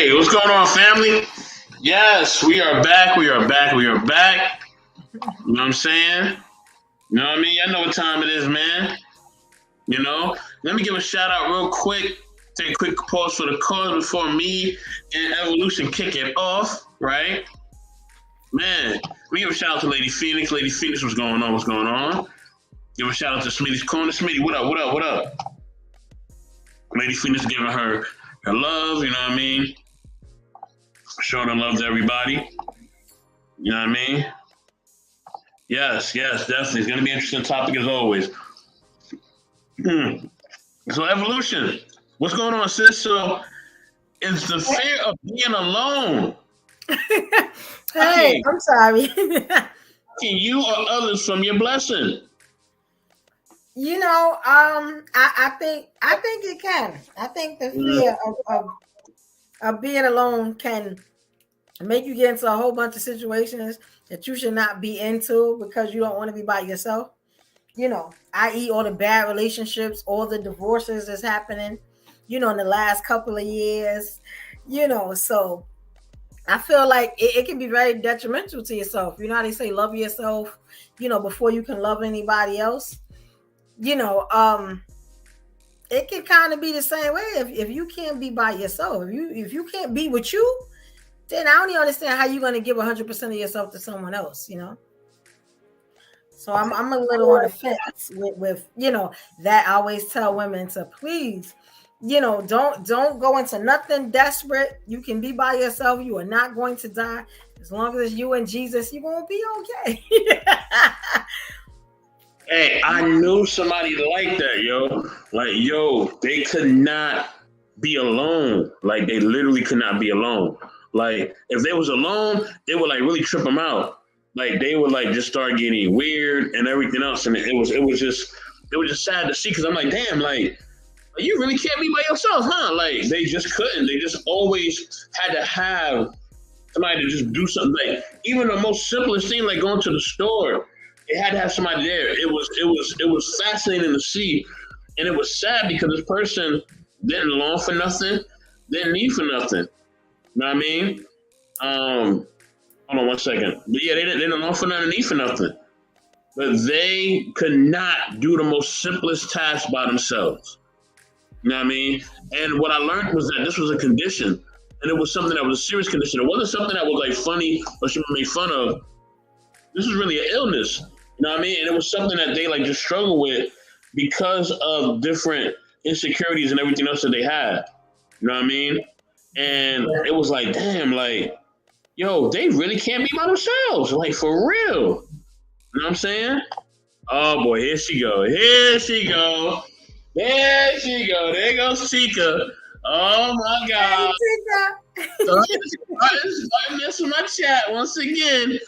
Hey, what's going on, family? Yes, we are back. We are back. We are back. You know what I'm saying? You know what I mean? I know what time it is, man. You know, let me give a shout out real quick. Take a quick pause for the cause before me and Evolution kick it off, right? Man, let me give a shout out to Lady Phoenix. Lady Phoenix, what's going on? What's going on? Give a shout out to Smitty's Corner. Smitty, what up? What up? What up? Lady Phoenix giving her love, you know what I mean? Showing her love to everybody. You know what I mean? Yes, definitely. It's going to be an interesting topic as always. So, Evolution, what's going on, sis? So, it's the fear of being alone. Hey, I'm sorry. Can you or others from your blessing? I think it can. I think the fear of being alone can make you get into a whole bunch of situations that you should not be into because you don't want to be by yourself. I.e. all the bad relationships, all the divorces that's happening, in the last couple of years, so I feel like it can be very detrimental to yourself. You know how they say love yourself, before you can love anybody else. It can kind of be the same way if you can't be by yourself. If you can't be with you, then I don't even understand how you're going to give 100% of yourself to someone else, So I'm a little on the fence with that. I always tell women to please, don't go into nothing desperate. You can be by yourself. You are not going to die. As long as it's you and Jesus, you're going to be okay. Hey, I knew somebody like that, yo. Like, they could not be alone. Like, they literally could not be alone. Like, if they was alone, they would like really trip them out. Like, they would like just start getting weird and everything else. And it was just sad to see because I'm like, damn, like you really can't be by yourself, huh? Like, they just couldn't. They just always had to have somebody to just do something. Like, even the most simplest thing, like going to the store, it had to have somebody there. It was fascinating to see, and it was sad because this person didn't long for nothing, didn't need for nothing. You know what I mean? Hold on one second. But yeah, they didn't long for nothing, need for nothing. But they could not do the most simplest task by themselves. You know what I mean? And what I learned was that this was a condition, and it was something that was a serious condition. It wasn't something that was like funny or should be made fun of. This was really an illness. You know what I mean? And it was something that they like just struggle with because of different insecurities and everything else that they had. You know what I mean? And it was like, damn, like, they really can't be by themselves. Like, for real. You know what I'm saying? Oh, boy, here she go. Here she go. There she go. There goes Tika. Oh, my God. Hey, I missed my chat once again.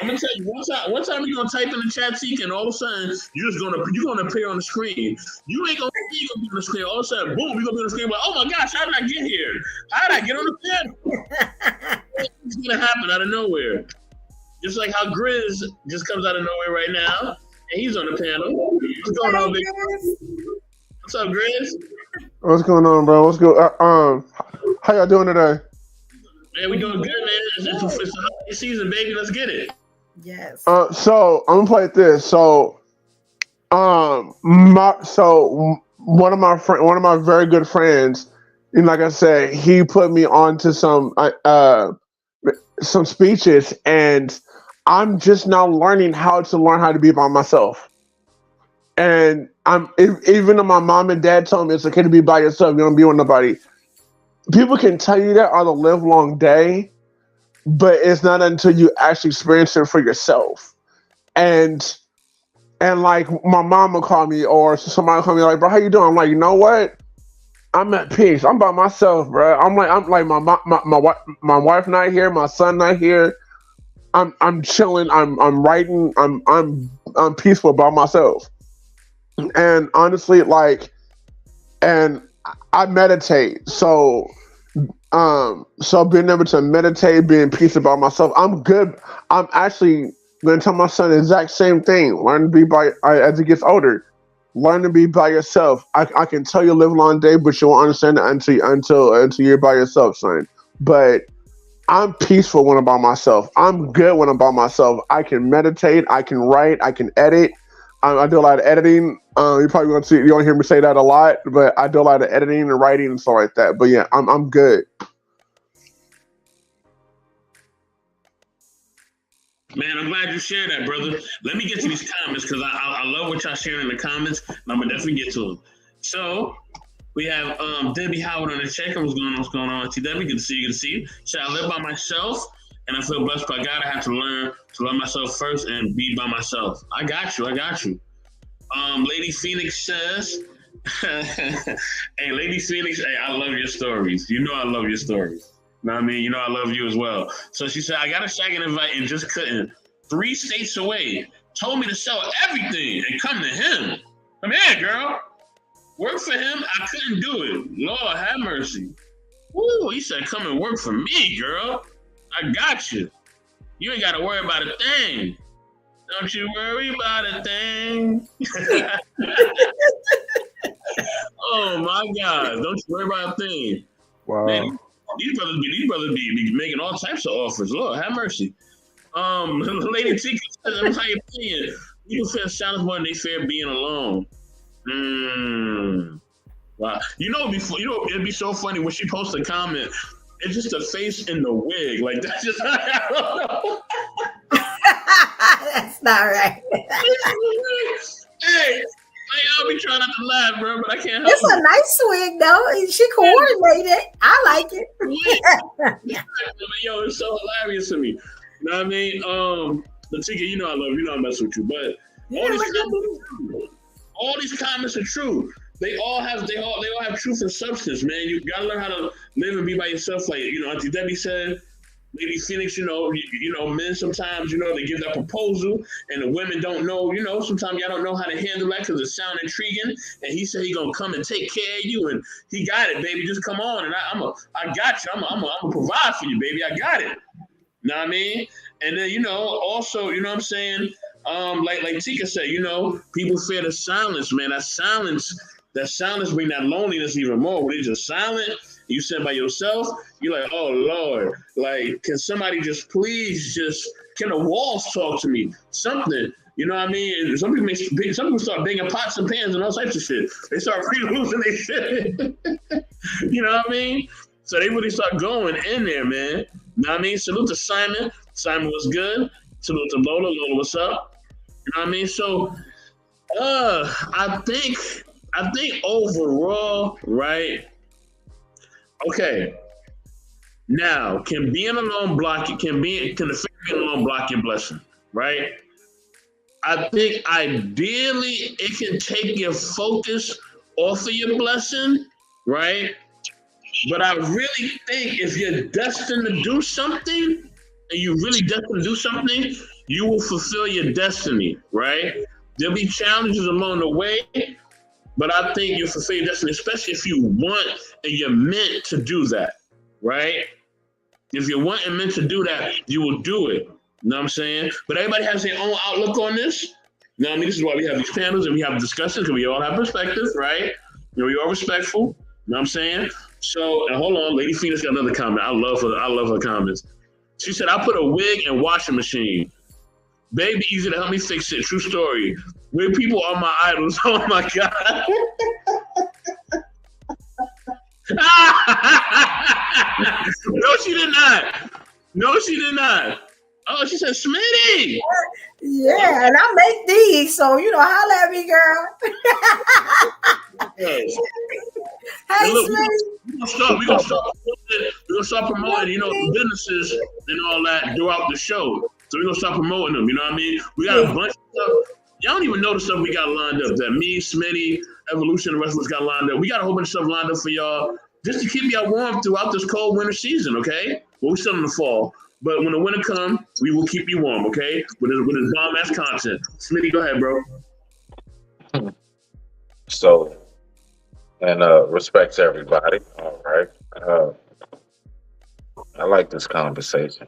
I'm gonna tell you one time you're gonna type in the chat Tika, and all of a sudden you're gonna appear on the screen. You ain't gonna be on the screen. All of a sudden, boom, you're gonna be on the screen. Like, oh my gosh, how did I get here? How did I get on the panel? It's gonna happen out of nowhere. Just like how Grizz just comes out of nowhere right now, and he's on the panel. What's going on, big? What's up, Grizz? What's going on, bro? What's good? How y'all doing today? Man, we doing good, man. It's the holiday season, baby. Let's get it. Yes. So I'm gonna play it this. So, one of my very good friends, and like I said, he put me on to some speeches, and I'm just now learning how to be by myself. And even though my mom and dad told me it's okay to be by yourself, you don't be with nobody. People can tell you that on the live long day, but it's not until you actually experience it for yourself. And like my mom will call me or somebody will call me like, bro, how you doing? I'm like, you know what? I'm at peace. I'm by myself, bro. I'm like my wife not here, my son not here. I'm chilling. I'm writing. I'm peaceful by myself. And honestly, and I meditate. So being able to meditate, being peaceful by myself, I'm good. I'm actually going to tell my son the exact same thing. Learn to be as he gets older. Learn to be by yourself. I can tell you live a long day, but you won't understand it until you're by yourself, son. but I'm peaceful when I'm by myself. I'm good when I'm by myself. I can meditate. I can write. I can edit. I do a lot of editing. You probably gonna see. You don't hear me say that a lot, but I do a lot of editing and writing and stuff like that. But yeah, I'm good. Man, I'm glad you shared that, brother. Let me get to these comments because I love what y'all sharing in the comments, and I'm gonna definitely get to them. So we have Debbie Howard on the check. What's going on? What's going on? T Debbie, good to see you. Good to see you. So I live by myself, and I feel blessed by God. I have to learn to love myself first and be by myself. I got you. I got you. Lady Phoenix says, "Hey, Lady Phoenix, hey, I love your stories. You know I love your stories. You know what I mean? You know I love you as well." So she said, "I got a second invite and just couldn't. 3 states away. Told me to sell everything and come to him. Come here, girl. Work for him. I couldn't do it. Lord have mercy. Woo, he said, come and work for me, girl. I got you. You ain't got to worry about a thing. Don't you worry about a thing." Oh my God. Don't you worry about a thing. Wow. Man, these brothers be making all types of offers. Lord have mercy. Lady Tika says, "In my opinion, people fear silence more than they fear being alone." Wow. It'd be so funny when she posts a comment. It's just a face in the wig. Like that's just I don't know. That's not right. Hey, I'll be trying not to laugh, bro, but I can't help It's a nice wig, though. She coordinated. I like it. Yo, it's so hilarious to me. You know what I mean? Latika, you know I love you. You know I mess with you, but all these comments are true. They all have truth and substance, man. You gotta learn how to live and be by yourself. Like Auntie Debbie said, Lady Phoenix, men sometimes, they give that proposal and the women don't know, sometimes y'all don't know how to handle that because it sounds intriguing. And he said he gonna come and take care of you, and he got it, baby. Just come on, and I got you. I'm gonna provide for you, baby. I got it. You know what I mean? And then also, you know what I'm saying? Like Tika said, people fear the silence, man. That silence bring that loneliness even more. When it's just silent, you sit by yourself, you're like, oh Lord, like, can somebody just please can the walls talk to me? Something, you know what I mean? Some people start banging pots and pans and all types of shit. They start losing their shit. You know what I mean? So they really start going in there, man. You know what I mean? Salute to Simon. Simon was good. Salute to Lola. Lola, what's up? You know what I mean? So I think overall, right? Okay. Now, can the fear of being alone block your blessing, right? I think ideally it can take your focus off of your blessing, right? But I really think if you're destined to do something, and you really destined to do something, you will fulfill your destiny, right? There'll be challenges along the way, but I think you fulfill your destiny, especially if you want and you're meant to do that, right? If you want and meant to do that, you will do it. You know what I'm saying? But everybody has their own outlook on this. You know what I mean? This is why we have these panels and we have discussions, because we all have perspectives, right? We all respectful. You know what I'm saying? So, and hold on, Lady Phoenix got another comment. I love her comments. She said, "I put a wig and washing machine. Baby, easy to help me fix it. True story. Wig people are my idols." Oh my God. No, she did not. Oh, she said, "Smitty." Yeah, and I make these, so holla at me, girl. Hey, look, Smitty. We're gonna start promoting, the businesses and all that throughout the show. So we're gonna start promoting them. You know what I mean? We got a bunch of stuff. Y'all don't even know the stuff we got lined up. That me, Smitty, Evolution, the rest of us got lined up. We got a whole bunch of stuff lined up for y'all, just to keep y'all warm throughout this cold winter season. Okay? Well, we're still in the fall, but when the winter comes, we will keep you warm. Okay? With this bomb ass content. Smitty, go ahead, bro. So, and respect to everybody. All right. I like this conversation.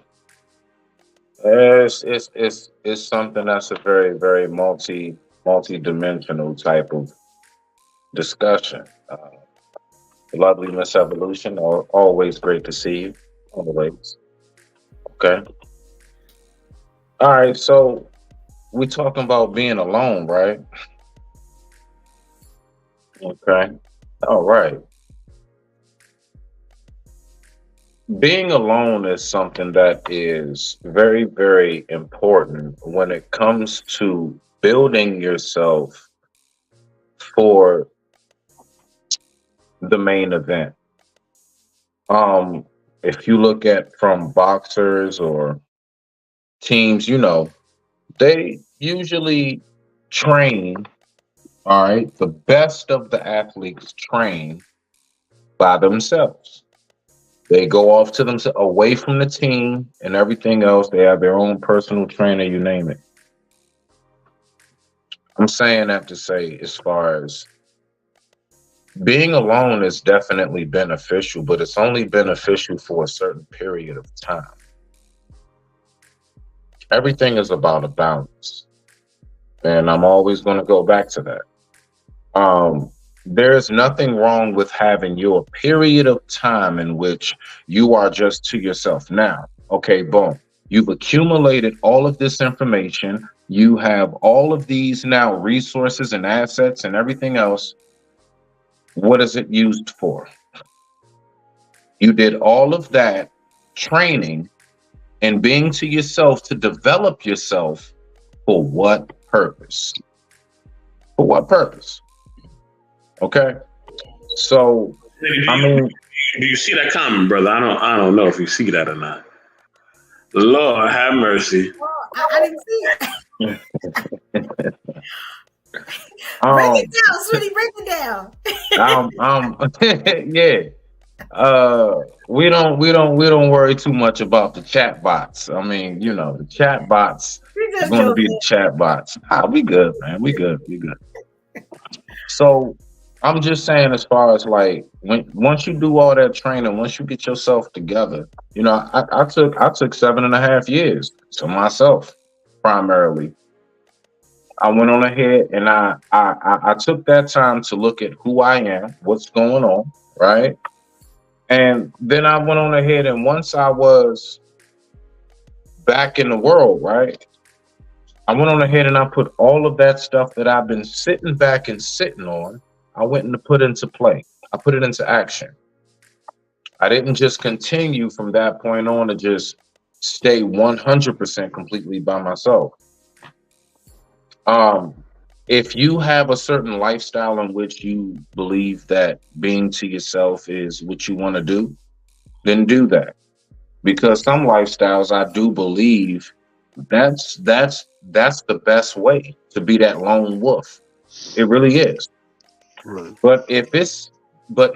It's something that's a very, very multi-dimensional type of discussion. Lovely Miss Evolution, always great to see you. Always. Okay. All right. So we talking about being alone, right? Okay. All right. Being alone is something that is very, very important when it comes to building yourself for the main event. Um, if you look at from boxers or teams, they usually train, all right, the best of the athletes train by themselves. They go off to themselves away from the team and everything else. They have their own personal trainer, you name it. I'm saying that to say, as far as being alone is definitely beneficial, but it's only beneficial for a certain period of time. Everything is about a balance. And I'm always going to go back to that. There's nothing wrong with having your period of time in which you are just to yourself. Now, okay, boom. You've accumulated all of this information. You have all of these now resources and assets and everything else. What is it used for? You did all of that training and being to yourself to develop yourself for what purpose? For what purpose? Okay. So, I mean, do you see that comment, brother? I don't know if you see that or not. Lord have mercy. Oh, I didn't see it. Break it down, sweetie. Break it down. Yeah. We don't worry too much about the chat bots. I mean, the chat bots are going to be the chat bots. We good, man. We good. So I'm just saying, as far as like once you do all that training, once you get yourself together, I took 7.5 years to myself primarily. I went on ahead and I took that time to look at who I am, what's going on, right? And then I went on ahead, and once I was back in the world, right, I went on ahead and I put all of that stuff that I've been sitting back and sitting on, I went and put into play. I put it into action. I didn't just continue from that point on to just stay 100% completely by myself. If you have a certain lifestyle in which you believe that being to yourself is what you want to do, then do that. Because some lifestyles, I do believe that's the best way to be that lone wolf. It really is. Right. But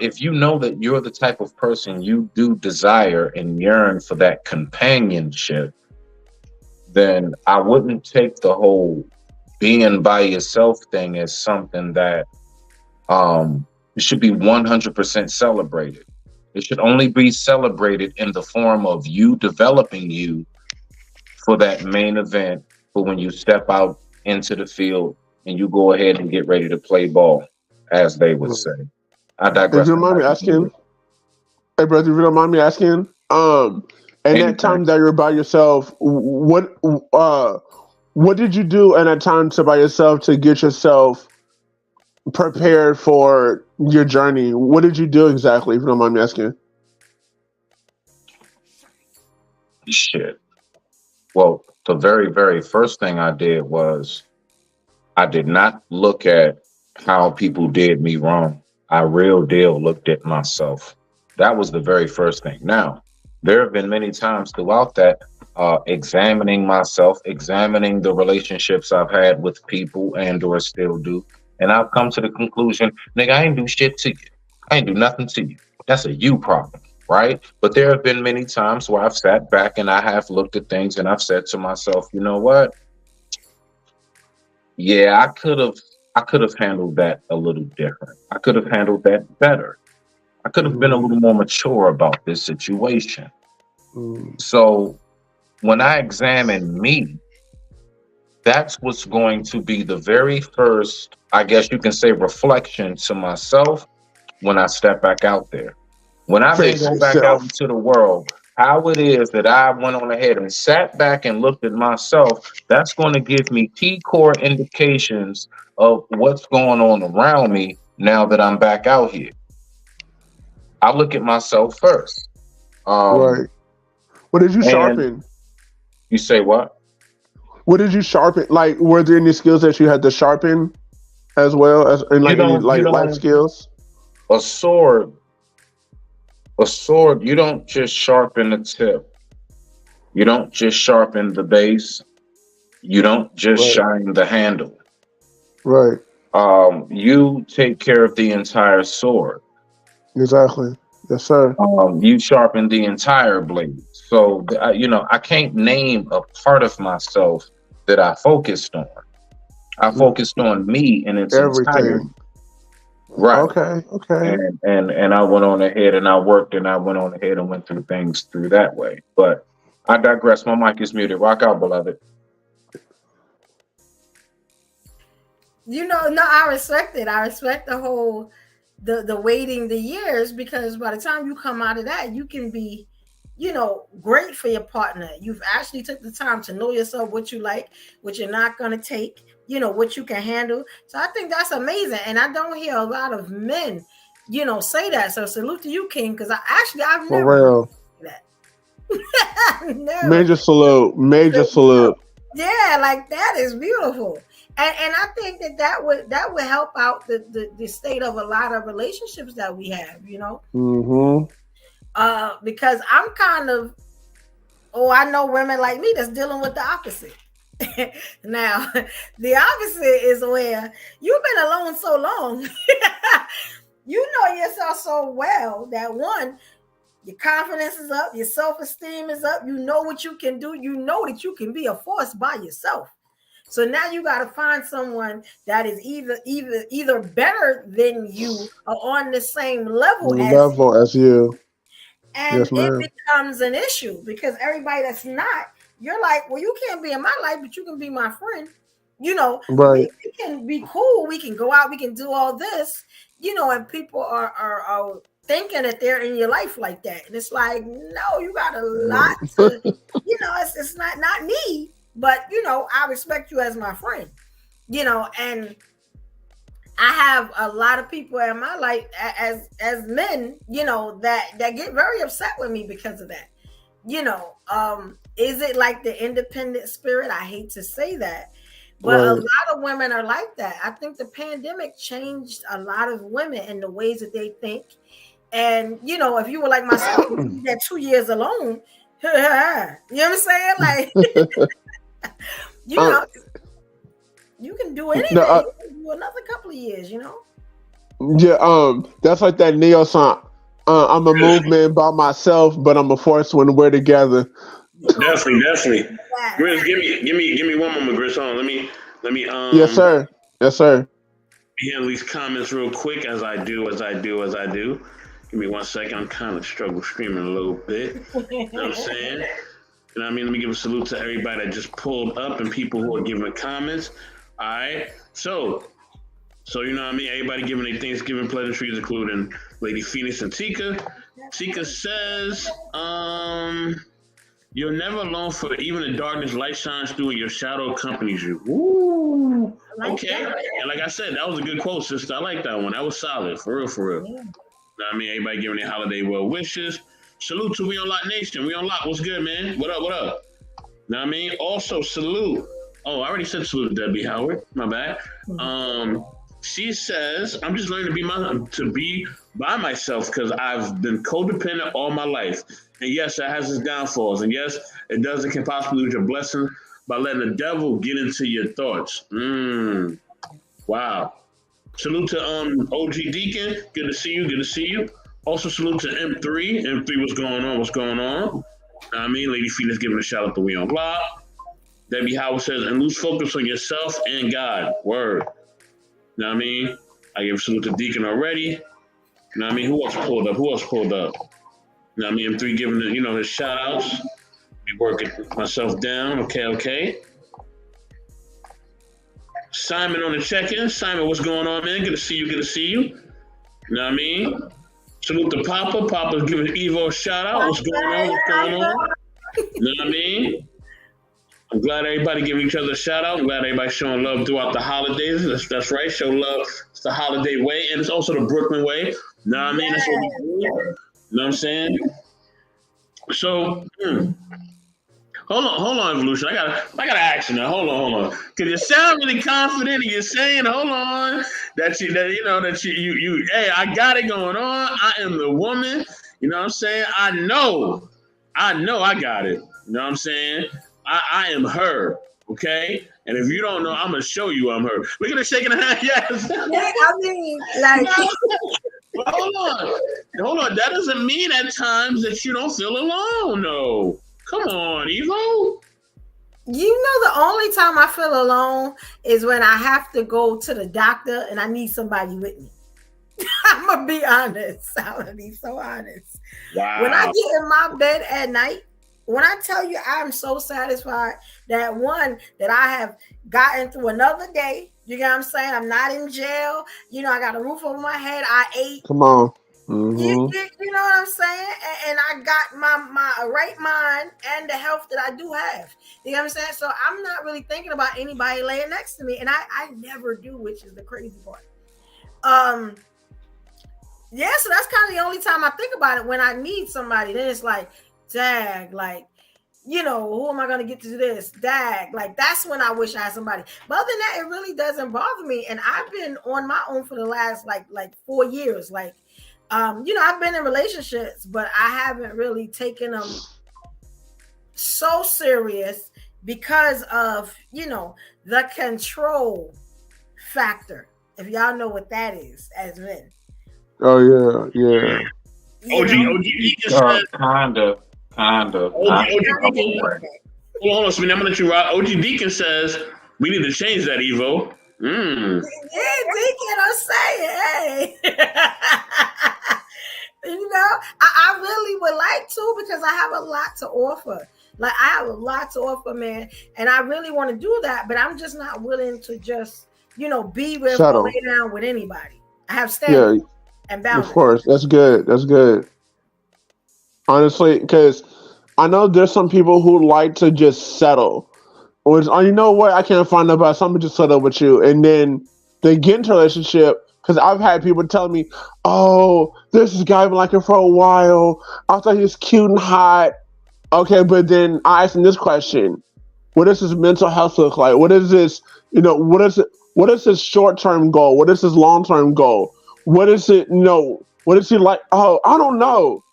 if you know that you're the type of person you do desire and yearn for that companionship, then I wouldn't take the whole being by yourself thing as something that it should be 100% celebrated. It should only be celebrated in the form of you developing you for that main event, for when you step out into the field and you go ahead and get ready to play ball, as they would say. I digress. If you don't mind me asking, hey brother, if you don't mind me asking, in that time that you're by yourself, what did you do in that time by yourself to get yourself prepared for your journey? What did you do exactly, if you don't mind me asking? Shit. Well, the very, very first thing I did was I did not look at how people did me wrong. I real deal looked at myself. That was the very first thing. Now, there have been many times throughout that examining myself, examining the relationships I've had with people and or still do. And I've come to the conclusion, nigga, I ain't do shit to you. I ain't do nothing to you. That's a you problem, right? But there have been many times where I've sat back and I have looked at things and I've said to myself, you know what? Yeah, I could have handled that a little different. I could have handled that better. I could have been a little more mature about this situation. So when I examine me, that's what's going to be the very first, I guess you can say, reflection to myself when I step back out there. When I then go back out into the world, how it is that I went on ahead and sat back and looked at myself, that's going to give me key core indications of what's going on around me now that I'm back out here. I look at myself first. Right. What did you sharpen? You say what? What did you sharpen? Like, were there any skills that you had to sharpen as well as in like any like life skills? A sword, you don't just sharpen the tip. You don't just sharpen the base. You don't just shine the handle. Right. You take care of the entire sword. Exactly. Yes, sir. You sharpen the entire blade. So, I can't name a part of myself that I focused on. I focused on me in its entirety. Right. Okay. And I went on ahead and I worked and I went on ahead and went through things through that way. But I digress. My mic is muted. Rock out, beloved. No, I respect it. I respect the whole the waiting the years, because by the time you come out of that, you can be, great for your partner. You've actually took the time to know yourself, what you like, what you're not going to take, what you can handle. So I think that's amazing. And I don't hear a lot of men, say that. So salute to you, King, because I've for never real. That. Never. Major salute. Yeah, like that is beautiful. And I think that would help out the state of a lot of relationships that we have, Mm-hmm. Because I'm kind of, I know women like me that's dealing with the opposite. Now, the opposite is where you've been alone so long, you know yourself so well that one, your confidence is up, your self-esteem is up, you know what you can do, you know that you can be a force by yourself. So now you got to find someone that is either better than you or on the same level as you. And yes, it becomes an issue because everybody that's not, you're like, well, you can't be in my life, but you can be my friend. Right. We can be cool. We can go out. We can do all this, and people are thinking that they're in your life like that. And it's like, no, you got a lot to, it's not me. But, I respect you as my friend, and I have a lot of people in my life as men, that get very upset with me because of that. Is it like the independent spirit? I hate to say that, but a lot of women are like that. I think the pandemic changed a lot of women in the ways that they think. And, if you were like myself, you had 2 years alone, you know what I'm saying? Like, you can do anything. You can do another couple of years, Yeah, that's like that Neo song. I'm a movement by myself, but I'm a force when we're together. Definitely. Grizz, give me one moment, Grizz. Hold on. Let me. Yes, sir. Handle these comments real quick as I do. Give me 1 second. I'm kind of struggle streaming a little bit. You know what I'm saying? Let me give a salute to everybody that just pulled up and people who are giving comments. All right. So everybody giving their Thanksgiving pleasantries, including Lady Phoenix and Tika. Tika says, you're never alone, for even in darkness, light shines through and your shadow accompanies you. Ooh. Okay. And like I said, that was a good quote, sister. I like that one. That was solid. For real. Yeah. Everybody giving their holiday well wishes. Salute to We On Lock Nation. We On Lock. What's good, man? What up? Also, salute. Oh, I already said salute to Debbie Howard. My bad. She says, I'm just learning to be by myself because I've been codependent all my life. And yes, that has its downfalls. And yes, it can possibly lose your blessing by letting the devil get into your thoughts. Wow. Salute to OG Deacon. Good to see you. Also, salute to M3. M3, what's going on? Lady Phoenix giving a shout out to We On Block. Debbie Howard says, and lose focus on yourself and God. Word. I gave a salute to Deacon already. Who else pulled up? M3 giving his shout outs. Be working myself down. Okay. Simon on the check-in. Simon, what's going on, man? Good to see you. Salute to Papa. Papa's giving Evo a shout out. What's going on? What's going on? You know what I mean? I'm glad everybody giving each other a shout out. I'm glad everybody showing love throughout the holidays. That's right. Show love. It's the holiday way, and it's also the Brooklyn way. You know what I mean? That's what we do. You know what I'm saying? So, hold on, Evolution. I gotta ask you now. Hold on. Cause you sound really confident, and you're saying, hold on, that you, hey, I got it going on. I am the woman. You know what I'm saying? I know I got it. You know what I'm saying? I am her. Okay? And if you don't know, I'm gonna show you I'm her. Look at her shaking her hand. Yes. I mean, like. Well, hold on. That doesn't mean at times that you don't feel alone. No. Come on, Evo. You know, the only time I feel alone is when I have to go to the doctor and I need somebody with me. I'm gonna be honest. I'm gonna be so honest. Wow. When I get in my bed at night, when I tell you I'm so satisfied that I have gotten through another day. You know what I'm saying? I'm not in jail. You know, I got a roof over my head. I ate. Come on. You know what I'm saying? And I got my right mind and the health that I do have. You know what I'm saying? So I'm not really thinking about anybody laying next to me. And I never do, which is the crazy part. Yeah, so that's kind of the only time I think about it. When I need somebody, then it's like, dag, like, you know, who am I going to get to do this? Dag. Like, that's when I wish I had somebody. But other than that, it really doesn't bother me. And I've been on my own for the last, like 4 years. Like, you know, I've been in relationships, but I haven't really taken them so serious because of, you know, the control factor. If y'all know what that is as men. Oh, yeah. OG just said... Kind of. Hold on, Smitty. I'm gonna let you rock. OG Deacon says we need to change that, Evo. Yeah, Deacon, I'm saying, hey. You know, I really would like to because I have a lot to offer. Like, I have a lot to offer, man, and I really want to do that, but I'm just not willing to just, you know, be with or lay down with anybody. I have standards and boundaries. Of course, that's good. Honestly, because I know there's some people who like to just settle. Or you know what? I can't find nobody, so I'm gonna just settle with you. And then they get into a relationship. Because I've had people tell me, oh, this guy I've been liking for a while. I thought he was cute and hot. Okay, but then I asked him this question. What does his mental health look like? What is this, you know, what is his short-term goal? What is his long-term goal? What is it, you know, what is he like? Oh, I don't know.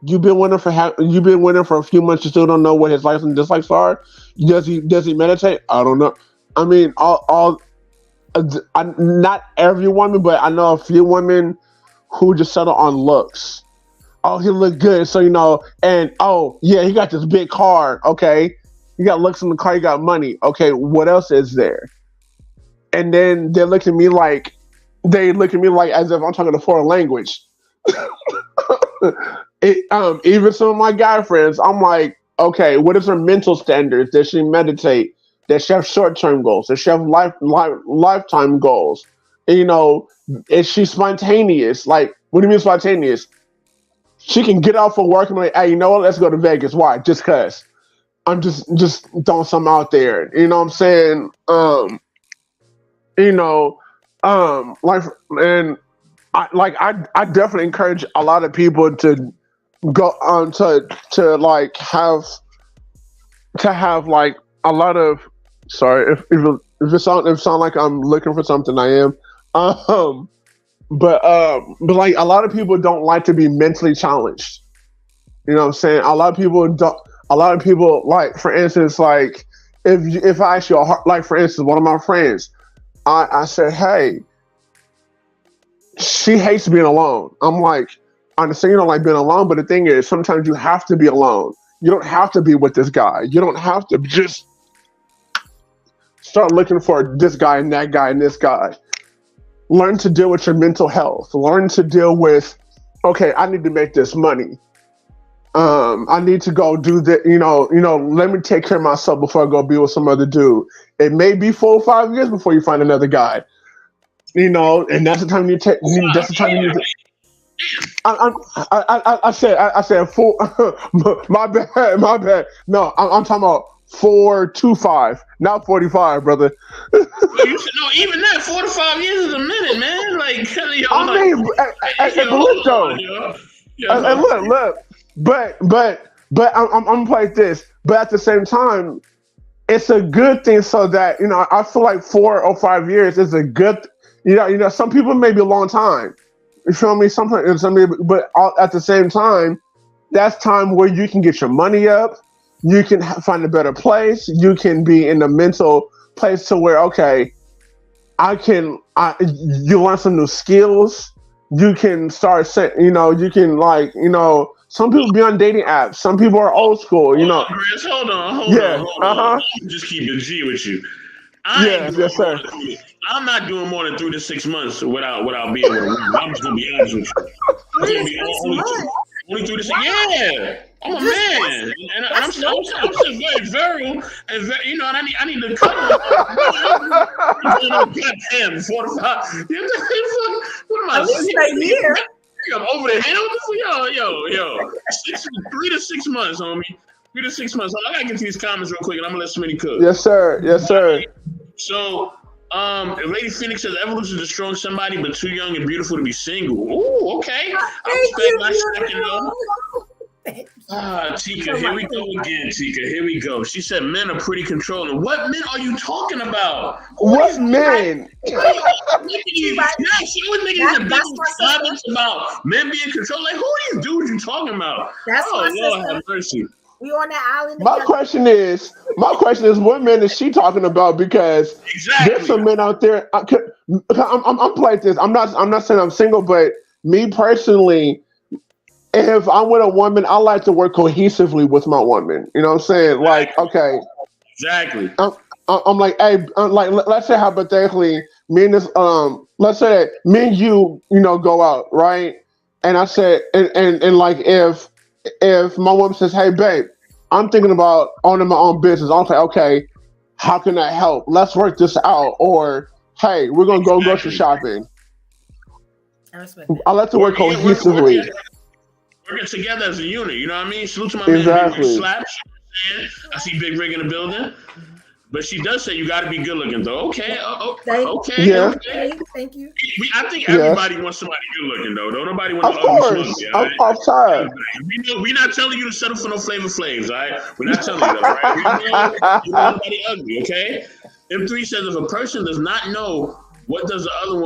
You've been winning for a few months. You still don't know what his likes and dislikes are. Does he meditate? I don't know. I mean, not every woman, but I know a few women who just settle on looks. Oh, he look good, so you know. And oh, yeah, he got this big car. Okay, you got looks in the car. You got money. Okay, what else is there? And then they look at me like as if I'm talking a foreign language. Even some of my guy friends, I'm like, okay, what is her mental standards? Does she meditate? Does she have short-term goals? Does she have lifetime goals? And, you know, is she spontaneous? Like, what do you mean spontaneous? She can get out for work and be like, hey, you know what? Let's go to Vegas. Why? Just because. I'm just throwing something out there. You know what I'm saying? You know, like, and I definitely encourage a lot of people to go on to like have like a lot of, sorry if it sound like I'm looking for something, I am, but like a lot of people don't like to be mentally challenged. You know what I'm saying? A lot of people like, for instance, like if I ask you like, for instance, one of my friends, I said, hey, she hates being alone. I'm like, I understand you don't like being alone, but the thing is, sometimes you have to be alone. You don't have to be with this guy. You don't have to just start looking for this guy and that guy and this guy. Learn to deal with your mental health. Learn to deal with, okay, I need to make this money. I need to go do that. You know, let me take care of myself before I go be with some other dude. It may be 4 or 5 years before you find another guy. You know, and that's the time you take. That's the time you need to. I said four. My bad. No, I'm talking about 425, not 45, brother. Well, you should know even that 4 to 5 years is a minute, man. Like, yo, I mean, but look though, and look, but I'm like this. But at the same time, it's a good thing so that I feel like 4 or 5 years is a good. Some people may be a long time. You feel me? Sometimes, but at the same time, that's time where you can get your money up. You can find a better place. You can be in a mental place to where, okay, you learn some new skills. You can start, you can some people be on dating apps. Some people are old school, Chris, hold on. Just keep it G with you. Yes, sir. I'm not doing more than 3 to 6 months without being with a woman. I'm just gonna be honest with you. Only 3 to 6. Yeah, I'm a man, and I'm still very virile, and and I need to cut goddamn 4 to 5. What am I? At least a year. I'm over the hill. Yo. 3 to 6 months, homie. 3 to 6 months. I gotta get to these comments real quick, and I'm gonna let Smitty cook. Yes, sir. So, Lady Phoenix says evolution is strong somebody, but too young and beautiful to be single. Ooh, okay. I respect my second though. Tika, here we go again. Tika, here we go. She said men are pretty controlling. What men are you talking about? What men? She was making the big comments about men being controlled. Like, who are these dudes you talking about? That's Lord have mercy. We on that island. My question is, what men is she talking about? Because there's some men out there. I'm like this. I'm not saying I'm single, but me personally, if I'm with a woman, I like to work cohesively with my woman. You know what I'm saying? Like, okay. Exactly. I'm like, hey, let's say hypothetically, let's say that me and you, go out, right? And I said, and like if my woman says, hey, babe, I'm thinking about owning my own business. I'm like, okay, how can I help? Let's work this out. Or, hey, we're going to go grocery shopping. I like to work cohesively. Working together as a unit, you know what I mean? Salute to my man, Big Rig Slaps. I see Big Rig in the building. But she does say you got to be good looking, though. Okay. Okay. Yeah. Okay. Thank you. I think everybody wants somebody good looking, though. Don't nobody want to ugly smoke. Of course. We're not telling you to settle for no Flavor Flaves, all right? We're not telling you that, right? We want somebody ugly, okay? M3 says if a person does not know what does the other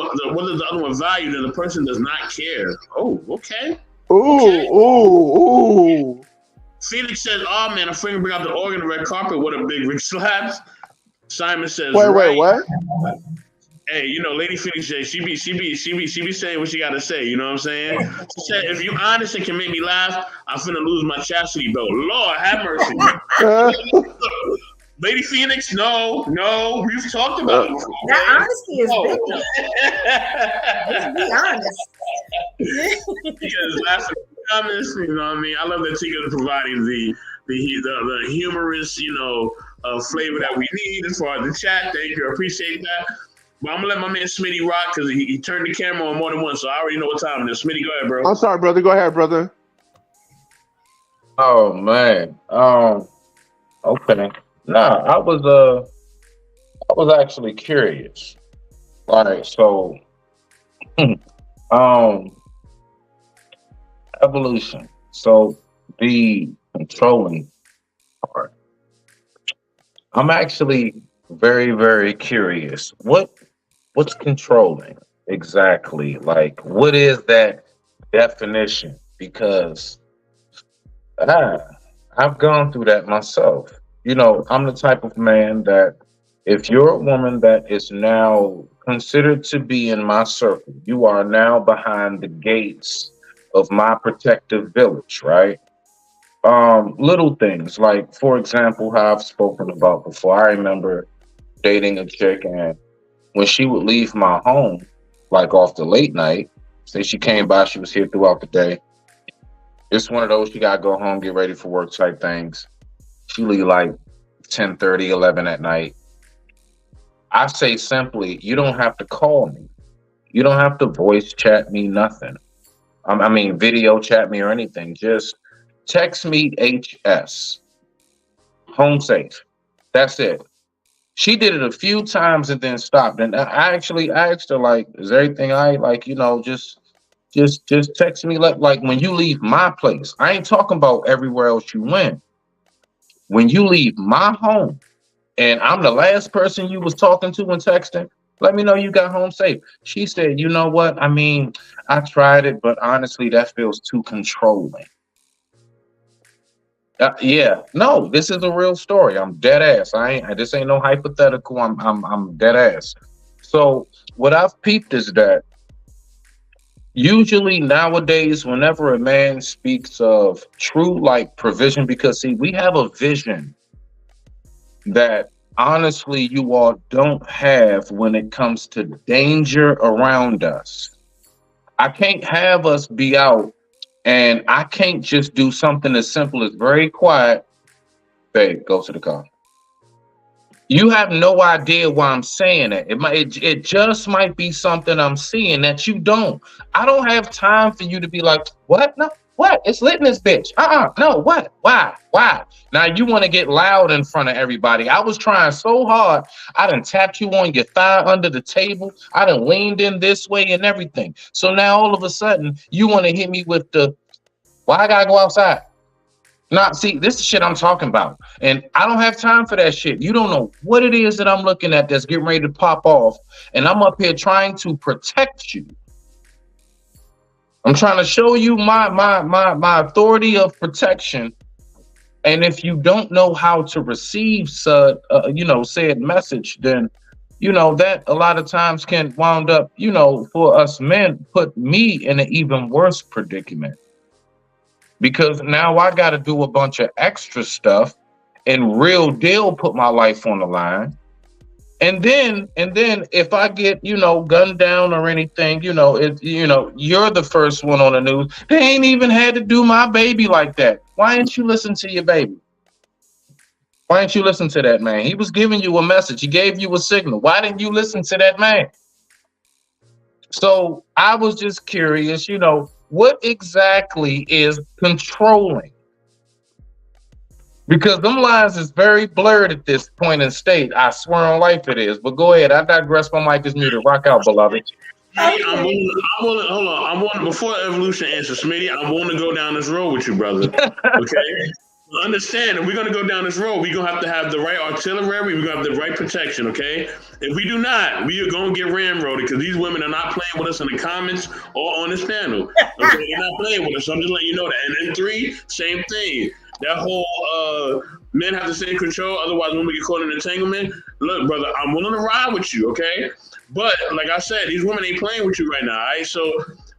one value, then the person does not care. Oh, okay. Ooh. Felix says, "Oh man, I'm freaking bring out the organ, the red carpet. What a big Rig Slaps." Simon says, "Wait, what?" Hey, Lady Phoenix, she be saying what she got to say. You know what I'm saying? She said, "If you honest and can make me laugh, I'm finna lose my chastity belt." Lord have mercy. Lady Phoenix, no, we've talked about it before. That honesty is big. Let's be honest. Because laughing comments, you know what I mean? I love that Tika is providing the humorous, flavor that we need as far as the chat. Thank you, I appreciate that. But I'm gonna let my man Smitty rock because he turned the camera on more than once, so I already know what time it is. Smitty, go ahead, bro. I'm sorry, brother. Go ahead, brother. Oh man. Okay. Nah, I was actually curious. All right, so evolution. So the controlling part. I'm actually very, very curious. What's controlling exactly? Like, what is that definition? Because I've gone through that myself. I'm the type of man that if you're a woman that is now considered to be in my circle, you are now behind the gates of my protective village, right? Little things like, for example, how I've spoken about before. I remember dating a chick, and when she would leave my home, like off the late night, say she came by, she was here throughout the day. It's one of those, she got to go home, get ready for work type things. She leave like 10:30, 11 at night. I say simply, you don't have to call me. You don't have to voice chat me, nothing. I mean, video chat me or anything. Just text me HS. Home safe. That's it. She did it a few times and then stopped. And I actually asked her, like, is everything all right? Like, you know, just text me like when you leave my place. I ain't talking about everywhere else you went. When you leave my home and I'm the last person you was talking to and texting, let me know you got home safe. She said, you know what? I mean, I tried it, but honestly, that feels too controlling. Yeah, no, this is a real story. I'm dead ass. This ain't no hypothetical. I'm dead ass. So what I've peeped is that usually nowadays, whenever a man speaks of true like provision, because see, we have a vision that honestly you all don't have when it comes to danger around us. I can't have us be out and I can't just do something as simple as very quiet. Babe, go to the car. You have no idea why I'm saying it. It just might be something I'm seeing that you don't. I don't have time for you to be like, what? No, what? It's lit in this bitch. No, what? Why? Now you want to get loud in front of everybody. I was trying so hard. I done tapped you on your thigh under the table. I done leaned in this way and everything. So now all of a sudden you want to hit me with the, why I gotta go outside? Nah, see, this is shit I'm talking about. And I don't have time for that shit. You don't know what it is that I'm looking at that's getting ready to pop off. And I'm up here trying to protect you. I'm trying to show you my authority of protection. And if you don't know how to receive said message, then, that a lot of times can wound up, for us men, put me in an even worse predicament. Because now I got to do a bunch of extra stuff and real deal put my life on the line. And then if I get, gunned down or anything, you're the first one on the news. They ain't even had to do my baby like that. Why didn't you listen to your baby? Why didn't you listen to that man? He was giving you a message. He gave you a signal. Why didn't you listen to that man? So I was just curious, what exactly is controlling? Because them lines is very blurred at this point in state. I swear on life it is. But go ahead. I digress. My mic is muted. Rock out, beloved. I'm willing, hold on. Before Evolution answers, Smitty, I want to go down this road with you, brother. Okay? Understand that we're going to go down this road. We're going to have the right artillery. We're going to have the right protection, okay? If we do not, we are going to get ramroded because these women are not playing with us in the comments or on this panel. Okay? They're not playing with us. So I'm just letting you know that. And then 3, same thing. That whole men have to stay in control, otherwise women get caught in entanglement. Look, brother, I'm willing to ride with you, okay? But like I said, these women ain't playing with you right now, all right? So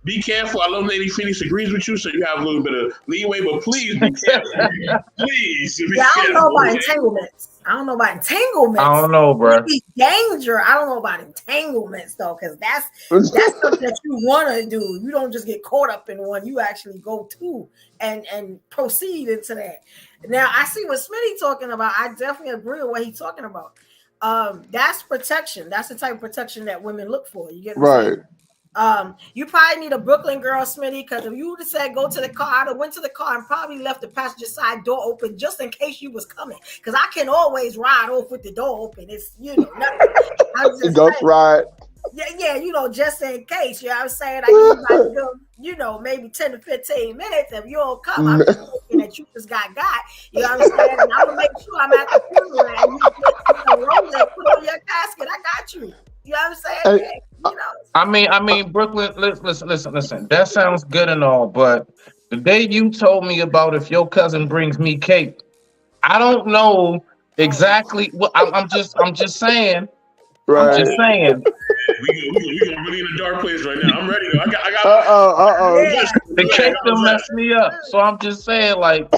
be careful. I love Lady Phoenix agrees with you, so you have a little bit of leeway, but please be careful. Please be careful. I don't know about entanglements. I don't know, bro. Maybe danger. I don't know about entanglements though, because that's something that you want to do. You don't just get caught up in one. You actually go to and proceed into that. Now I see what Smitty talking about. I definitely agree with what he's talking about. That's protection. That's the type of protection that women look for. You get right. You probably need a Brooklyn girl, Smitty, because if you would have said go to the car, I'd have went to the car and probably left the passenger side door open just in case you was coming. Because I can always ride off with the door open. It's nothing. Ghost ride. Yeah, just in case. You know what I'm saying? I give you like, maybe 10 to 15 minutes. If you don't come, I'm just thinking that you just got. You know what I'm saying? And I'm gonna make sure I'm at the funeral and you put on your casket. I got you. You know what I'm saying? I mean, Brooklyn, listen. That sounds good and all, but the day you told me about if your cousin brings me cake, I don't know exactly what I'm just saying. Right. I'm just saying. We're really in a dark place right now. I'm ready. I got the cake done messed me up. So I'm just saying, like,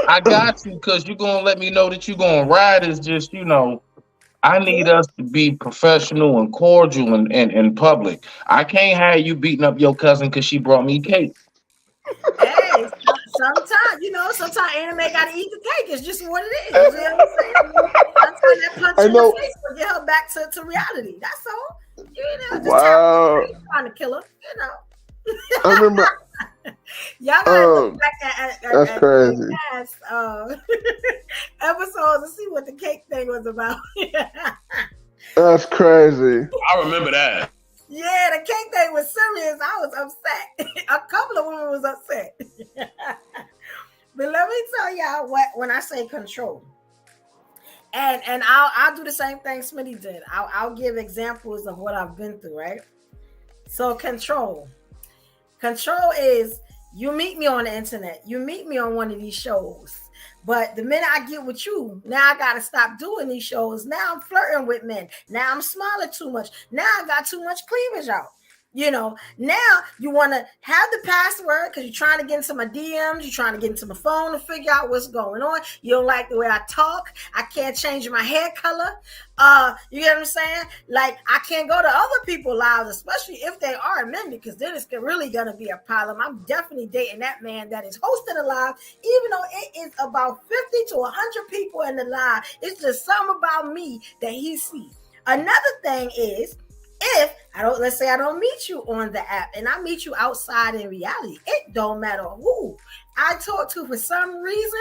I got you because you're gonna let me know that you're gonna ride is just, I need us to be professional and cordial in public. I can't have you beating up your cousin because she brought me cake. Hey, sometimes anime gotta eat the cake. It's just what it is. You know what I'm saying? Sometimes that punch in the face will get her back to reality. That's all. Just trying to kill her. I Y'all gotta look back That's crazy. past episodes and see what the cake thing was about. That's crazy. I remember that. Yeah, the cake thing was serious. I was upset. A couple of women was upset. But let me tell y'all what when I say control. And I'll do the same thing Smitty did. I'll give examples of what I've been through, right? So control. Control is you meet me on the internet. You meet me on one of these shows. But the minute I get with you, now I got to stop doing these shows. Now I'm flirting with men. Now I'm smiling too much. Now I got too much cleavage out. You know, now you want to have the password because you're trying to get into my DMs. You're trying to get into my phone to figure out what's going on. You don't like the way I talk. I can't change my hair color. You get what I'm saying? Like, I can't go to other people's lives, especially if they are men, because then it's really going to be a problem. I'm definitely dating that man that is hosting a live, even though it is about 50 to 100 people in the live. It's just something about me that he sees. Another thing is, if let's say I don't meet you on the app and I meet you outside in reality, it don't matter who I talk to for some reason.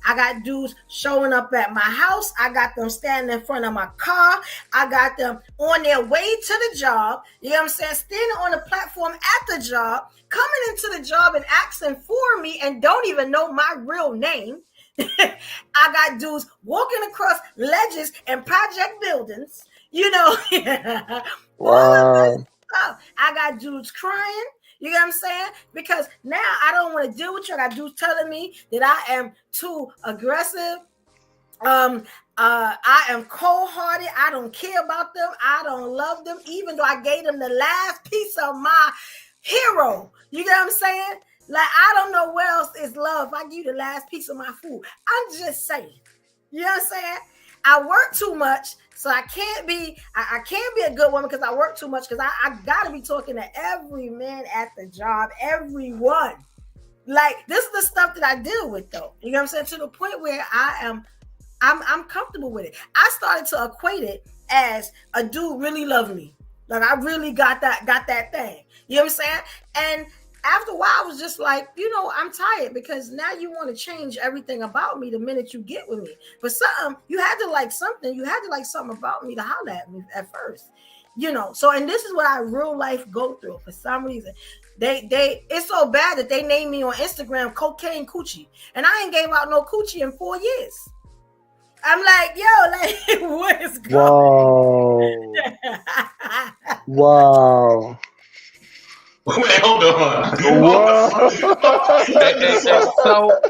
I got dudes showing up at my house. I got them standing in front of my car. I got them on their way to the job. You know what I'm saying? Standing on the platform at the job, coming into the job and asking for me and don't even know my real name. I got dudes walking across ledges and project buildings. You know, wow. I got dudes crying. You know what I'm saying? Because now I don't want to deal with you. I got dudes telling me that I am too aggressive. I am cold-hearted. I don't care about them. I don't love them, even though I gave them the last piece of my hero. You get what I'm saying? Like, I don't know where else is love. I give you the last piece of my food. I'm just saying. You know what I'm saying? I work too much, so I can't be a good woman because I work too much, because I gotta be talking to every man at the job, everyone. Like, this is the stuff that I deal with, though. You know what I'm saying? To the point where I'm comfortable with it. I started to equate it as a dude really loved me. Like, I really got that thing. You know what I'm saying? And after a while, I was just like, I'm tired, because now you want to change everything about me the minute you get with me. But you had to like something. You had to like something about me to holler at me at first. So, and this is what I real life go through for some reason. It's so bad that they named me on Instagram Cocaine Coochie. And I ain't gave out no coochie in 4 years. I'm like, yo, what is going on? Wow. Wait, hold on.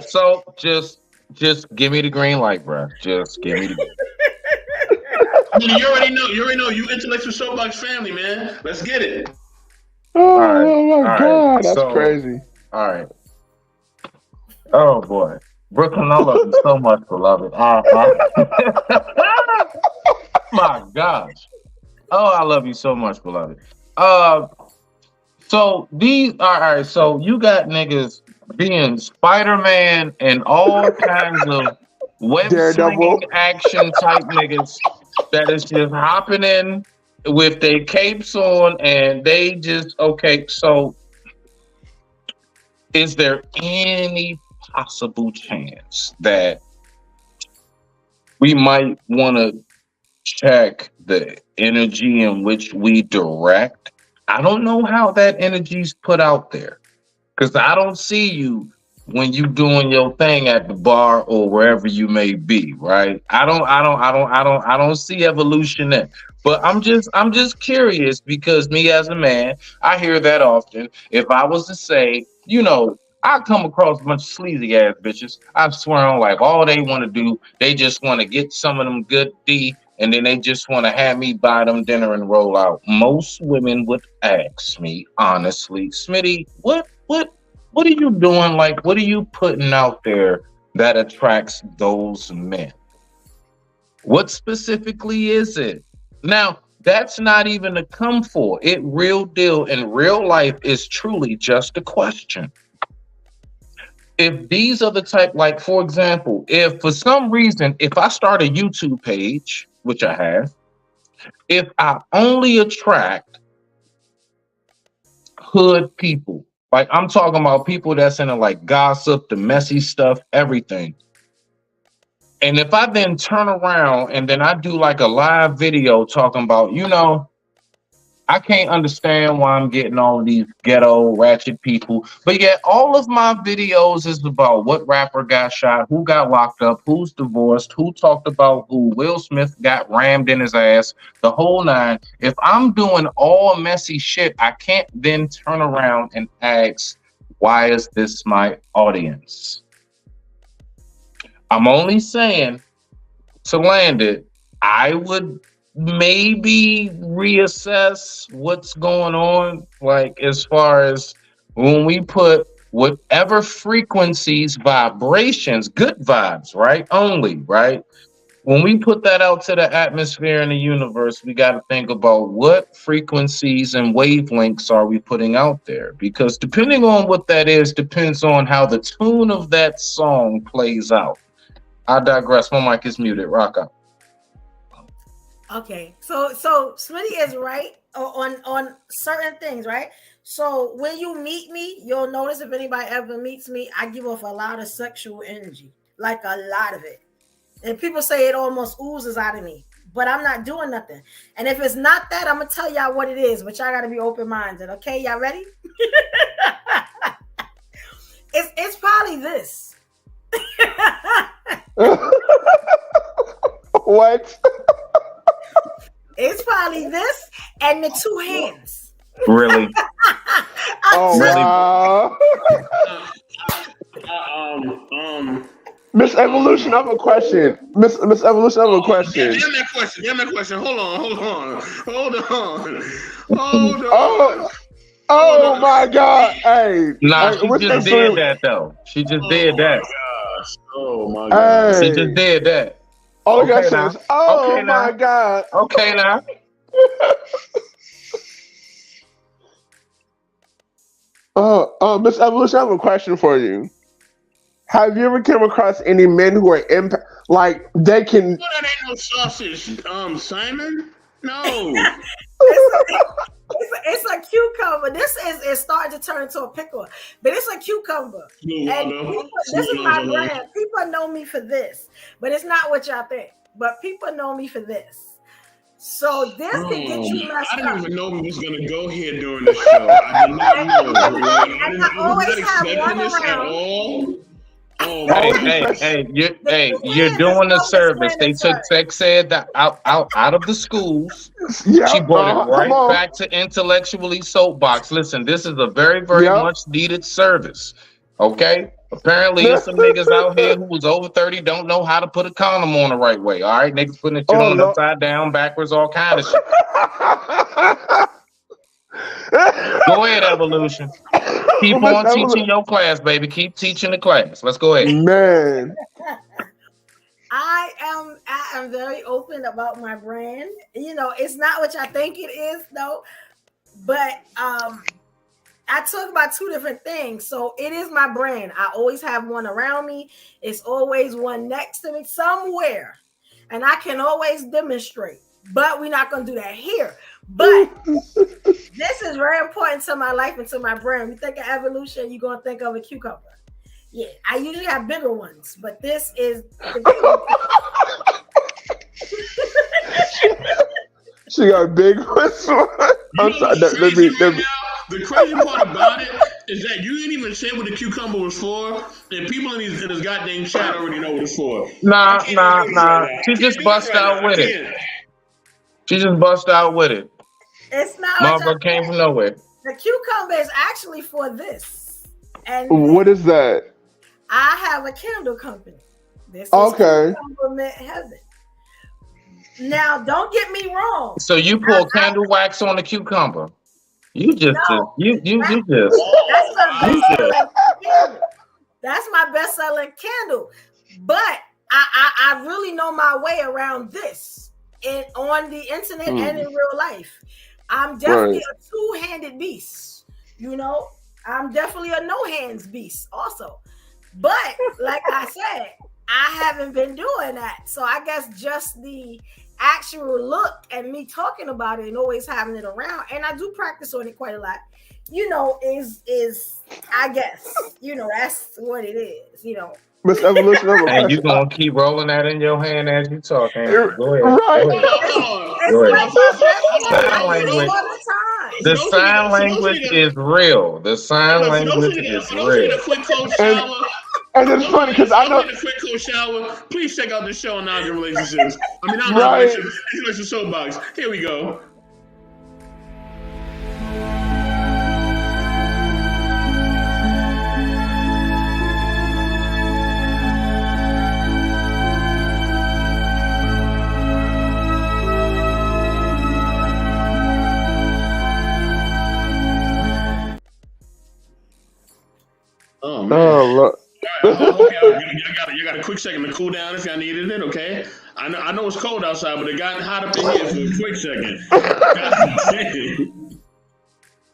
So just give me the green light, bro. Just give me the. I mean, you already know. You intellectual soapbox family, man. Let's get it. Oh my God, that's crazy. All right. Oh boy, Brooklyn, I love you so much, beloved. My gosh. Oh, I love you so much, beloved. So these all right. So you got niggas being Spider-Man and all kinds of web slinging action type niggas that is just hopping in with their capes on, and they just okay. So, is there any possible chance that we might want to check the energy in which we direct? I don't know how that energy's put out there, because I don't see you when you doing your thing at the bar or wherever you may be, right? I don't see evolution there. But I'm just curious, because me as a man, I hear that often. If I was to say, I come across a bunch of sleazy ass bitches. I swear on like all they want to do, they just want to get some of them good D, and then they just want to have me buy them dinner and roll out. Most women would ask me, honestly, Smitty, what are you doing? Like, what are you putting out there that attracts those men? What specifically is it? Now, that's not even a come for. It real deal in real life is truly just a question. If these are the type, like, for example, if for some reason, if I start a YouTube page, which I have, if I only attract hood people, Like I'm talking about people that's into like gossip, the messy stuff, everything. And if I then turn around and then I do like a live video talking about, I can't understand why I'm getting all of these ghetto ratchet people, but yet all of my videos is about what rapper got shot, who got locked up, who's divorced, who talked about who. Will Smith got rammed in his ass, the whole nine. If I'm doing all messy shit, I can't then turn around and ask, why is this my audience? I'm only saying to land it, I would maybe reassess what's going on, like as far as when we put whatever frequencies, vibrations, good vibes, right? Only, right? When we put that out to the atmosphere in the universe, we got to think about what frequencies and wavelengths are we putting out there, because depending on what that is, depends on how the tune of that song plays out. I digress. My mic is muted. Rock out. Okay, so Smitty is right on certain things, right? So when you meet me, you'll notice if anybody ever meets me, I give off a lot of sexual energy, like a lot of it. And people say it almost oozes out of me, but I'm not doing nothing. And if it's not that, I'm gonna tell y'all what it is, but y'all gotta be open-minded. Okay, y'all ready? It's probably this. What? It's probably this and the two hands. Really? Oh, Wow. Miss Evolution, I have a question. Miss Evolution, I have a question. Give me a question. Hold on. Oh my God! Hey, Nah, hey, she what's just that did story? that though. She just did that. Oh my gosh. Hey, She just did that. all I gotta Okay, say now. is, oh Okay, my now. God! Okay, now. Miss Evolution, I have a question for you. Have you ever come across any men who are like they can? No, that ain't no sausage, Simon. No. It's a cucumber. This is starting to turn into a pickle, but it's a cucumber. And this is my brand. People know me for this, but it's not what y'all think. But people know me for this. So this can get you messed I didn't up. even know we was gonna go here during the show. I did not know. I was always not have expecting one this at around. all. Oh Hey, my God. you're doing a service. They took sex ed out of the schools. Yeah, She brought it come right on. back to intellectually soapbox. Listen, this is a very, very Yep. much needed service. Okay? Apparently, there's some niggas out here who was over 30 don't know how to put a condom on the right way. All right, niggas putting the shit Oh, on Lord. upside down, backwards, all kind of shit. Go ahead, Evolution. Keep Miss on teaching Evolution. your class, baby. Keep teaching the class. Let's go ahead. Man, I am very open about my brand. You know, it's not what y'all think it is, though. But I talk about two different things. So it is my brand. I always have one around me. It's always one next to me somewhere. And I can always demonstrate. But we're not going to do that here. But this is very important to my life and to my brand. We think of evolution, you're going to think of a cucumber. Yeah, I usually have bigger ones, but this is she got big ones. I'm sorry. The crazy part about it is that you didn't even say what the cucumber was for, and people in this goddamn chat already know what it's for. Nah. She just bust out with it. She just bust out with it. It's not. Motherfucker came from nowhere. The cucumber is actually for this. And what is that? I have a candle company. This is Okay. Cucumber Mint Heaven. Now, don't get me wrong. So you pour candle wax on the cucumber. You just No. you just. That's my best-selling candle. But I really know my way around this on the internet and in real life. I'm definitely a two-handed beast. You know, I'm definitely a no-hands beast also. But like I said, I haven't been doing that. So I guess just the actual look and me talking about it and always having it around. And I do practice on it quite a lot. is I guess, that's what it is, Miss Evolution, I have a And you question. gonna keep rolling that in your hand as you talk, ain't you? Go ahead. Right. Go ahead. It's Go ahead. like I said, Sign I do language. it all the time. The sign language is real. The sign language is For those who need real. a quick cold And shower, it's funny because I know, a quick cold shower. Please check out the show on non relationships. I mean, not Right. relationships. It's a soapbox. Here we go. Oh man. oh look. Okay, you got a quick second to cool down if y'all needed it, okay? I know it's cold outside, but it got hot up in here for a quick second.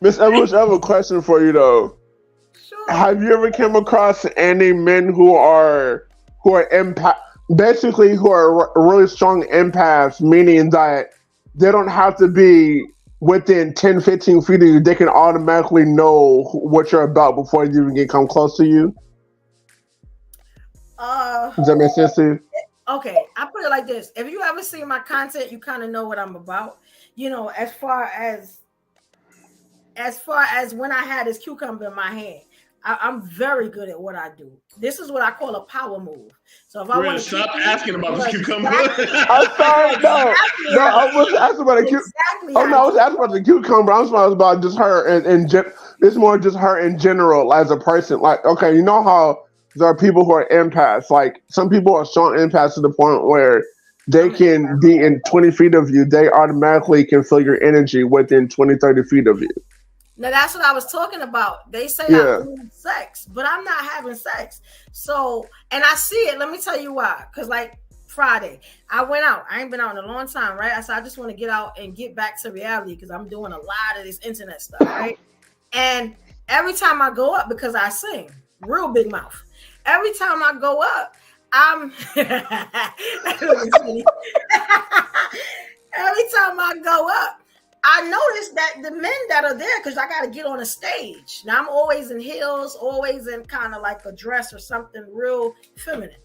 Miss Evolution, I have a question for you though. Sure. Have you ever come across any men who are empath, basically who are really strong empaths, meaning that they don't have to be within 10, 15 feet of you, they can automatically know what you're about before you even come close to you? Does that make sense to you? Okay, I put it like this. If you ever see my content, you kind of know what I'm about. As far as when I had this cucumber in my hand, I'm very good at what I do. This is what I call a power move. So if I want to stop asking about this cucumber. I'm sorry, no, I wasn't asking about the cucumber. Oh no, I was asking about the cucumber. I was about just her and it's more just her in general as a person. Like, okay, you know how there are people who are empaths. Like some people are strong empaths to the point where they can be in 20 feet of you. They automatically can feel your energy within 20, 30 feet of you. Now that's what I was talking about. They say Yeah. I'm doing sex, but I'm not having sex. So, and I see it. Let me tell you why. Because like Friday, I went out. I ain't been out in a long time, right? I said I just want to get out and get back to reality because I'm doing a lot of this internet stuff, right? And every time I go up, because I sing, real big mouth. Every time I go up, I'm every time I go up, I notice that the men that are there, because I got to get on a stage. Now I'm always in heels, always in kind of like a dress or something real feminine.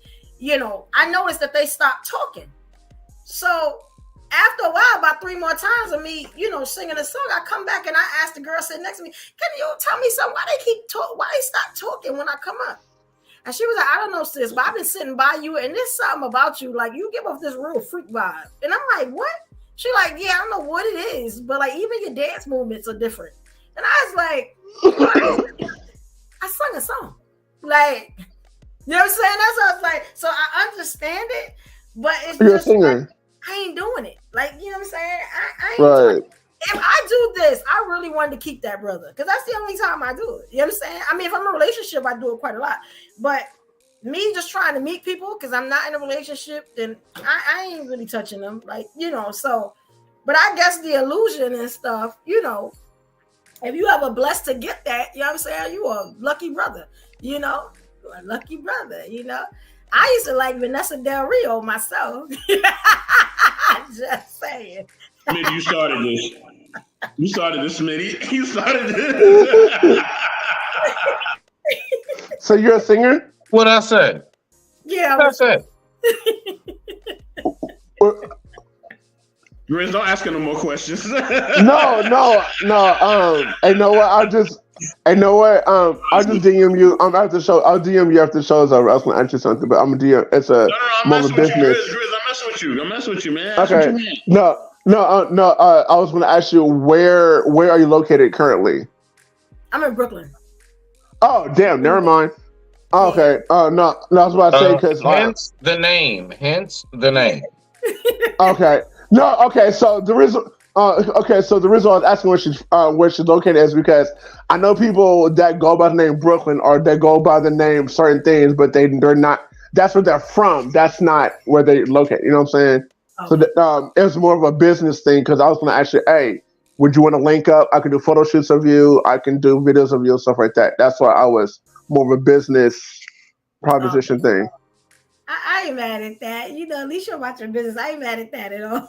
I noticed that they stopped talking. So after a while, about 3 more times of me, singing a song, I come back and I ask the girl sitting next to me, "Can you tell me something? Why they stop talking when I come up?" And she was like, "I don't know, sis, but I've been sitting by you and there's something about you. Like you give off this real freak vibe." And I'm like, "What?" She like, "Yeah, I don't know what it is, but like even your dance movements are different." And I was like, I sung a song. Like, you know what I'm saying? That's what I was like. So I understand it, but it's You're just a singer. like, I ain't doing it. Like, you know what I'm saying? I ain't Right. doing it. If I do this, I really wanted to keep that brother because that's the only time I do it. You know what I'm saying? I mean, if I'm in a relationship, I do it quite a lot. But me just trying to meet people because I'm not in a relationship, then I ain't really touching them. Like, so, but I guess the illusion and stuff, if you ever blessed to get that, you know what I'm saying? You a lucky brother, You're a lucky brother, I used to like Vanessa Del Rio myself. Just saying. Smitty, you started this. You started this, Smitty. You started this. So you're a singer? What I said? Yeah. What I said? Grizz, don't ask her no more questions. No. I know what? I'll just DM you. After the show. I'll DM you after the show is over. I was gonna ask you something, but I'm gonna DM. It's a I'm more of a messing with you, business. Grizz. I'm messing with you, man. Okay. No. I was gonna ask you where are you located currently? I'm in Brooklyn. Oh, damn. Never mind. Oh, okay. No. I was about to say because hence the name. Okay. No. Okay. So the reason. So the reason I was asking where she's located is because I know people that go by the name Brooklyn or that go by the name certain things, but they're not. That's where they're from. That's not where they locate. You know what I'm saying? Okay. So it was more of a business thing because I was going to ask you, hey, would you want to link up? I can do photo shoots of you. I can do videos of you and stuff like that. That's why I was more of a business proposition thing. I ain't mad at that. At least you're about your business. I ain't mad at that at all.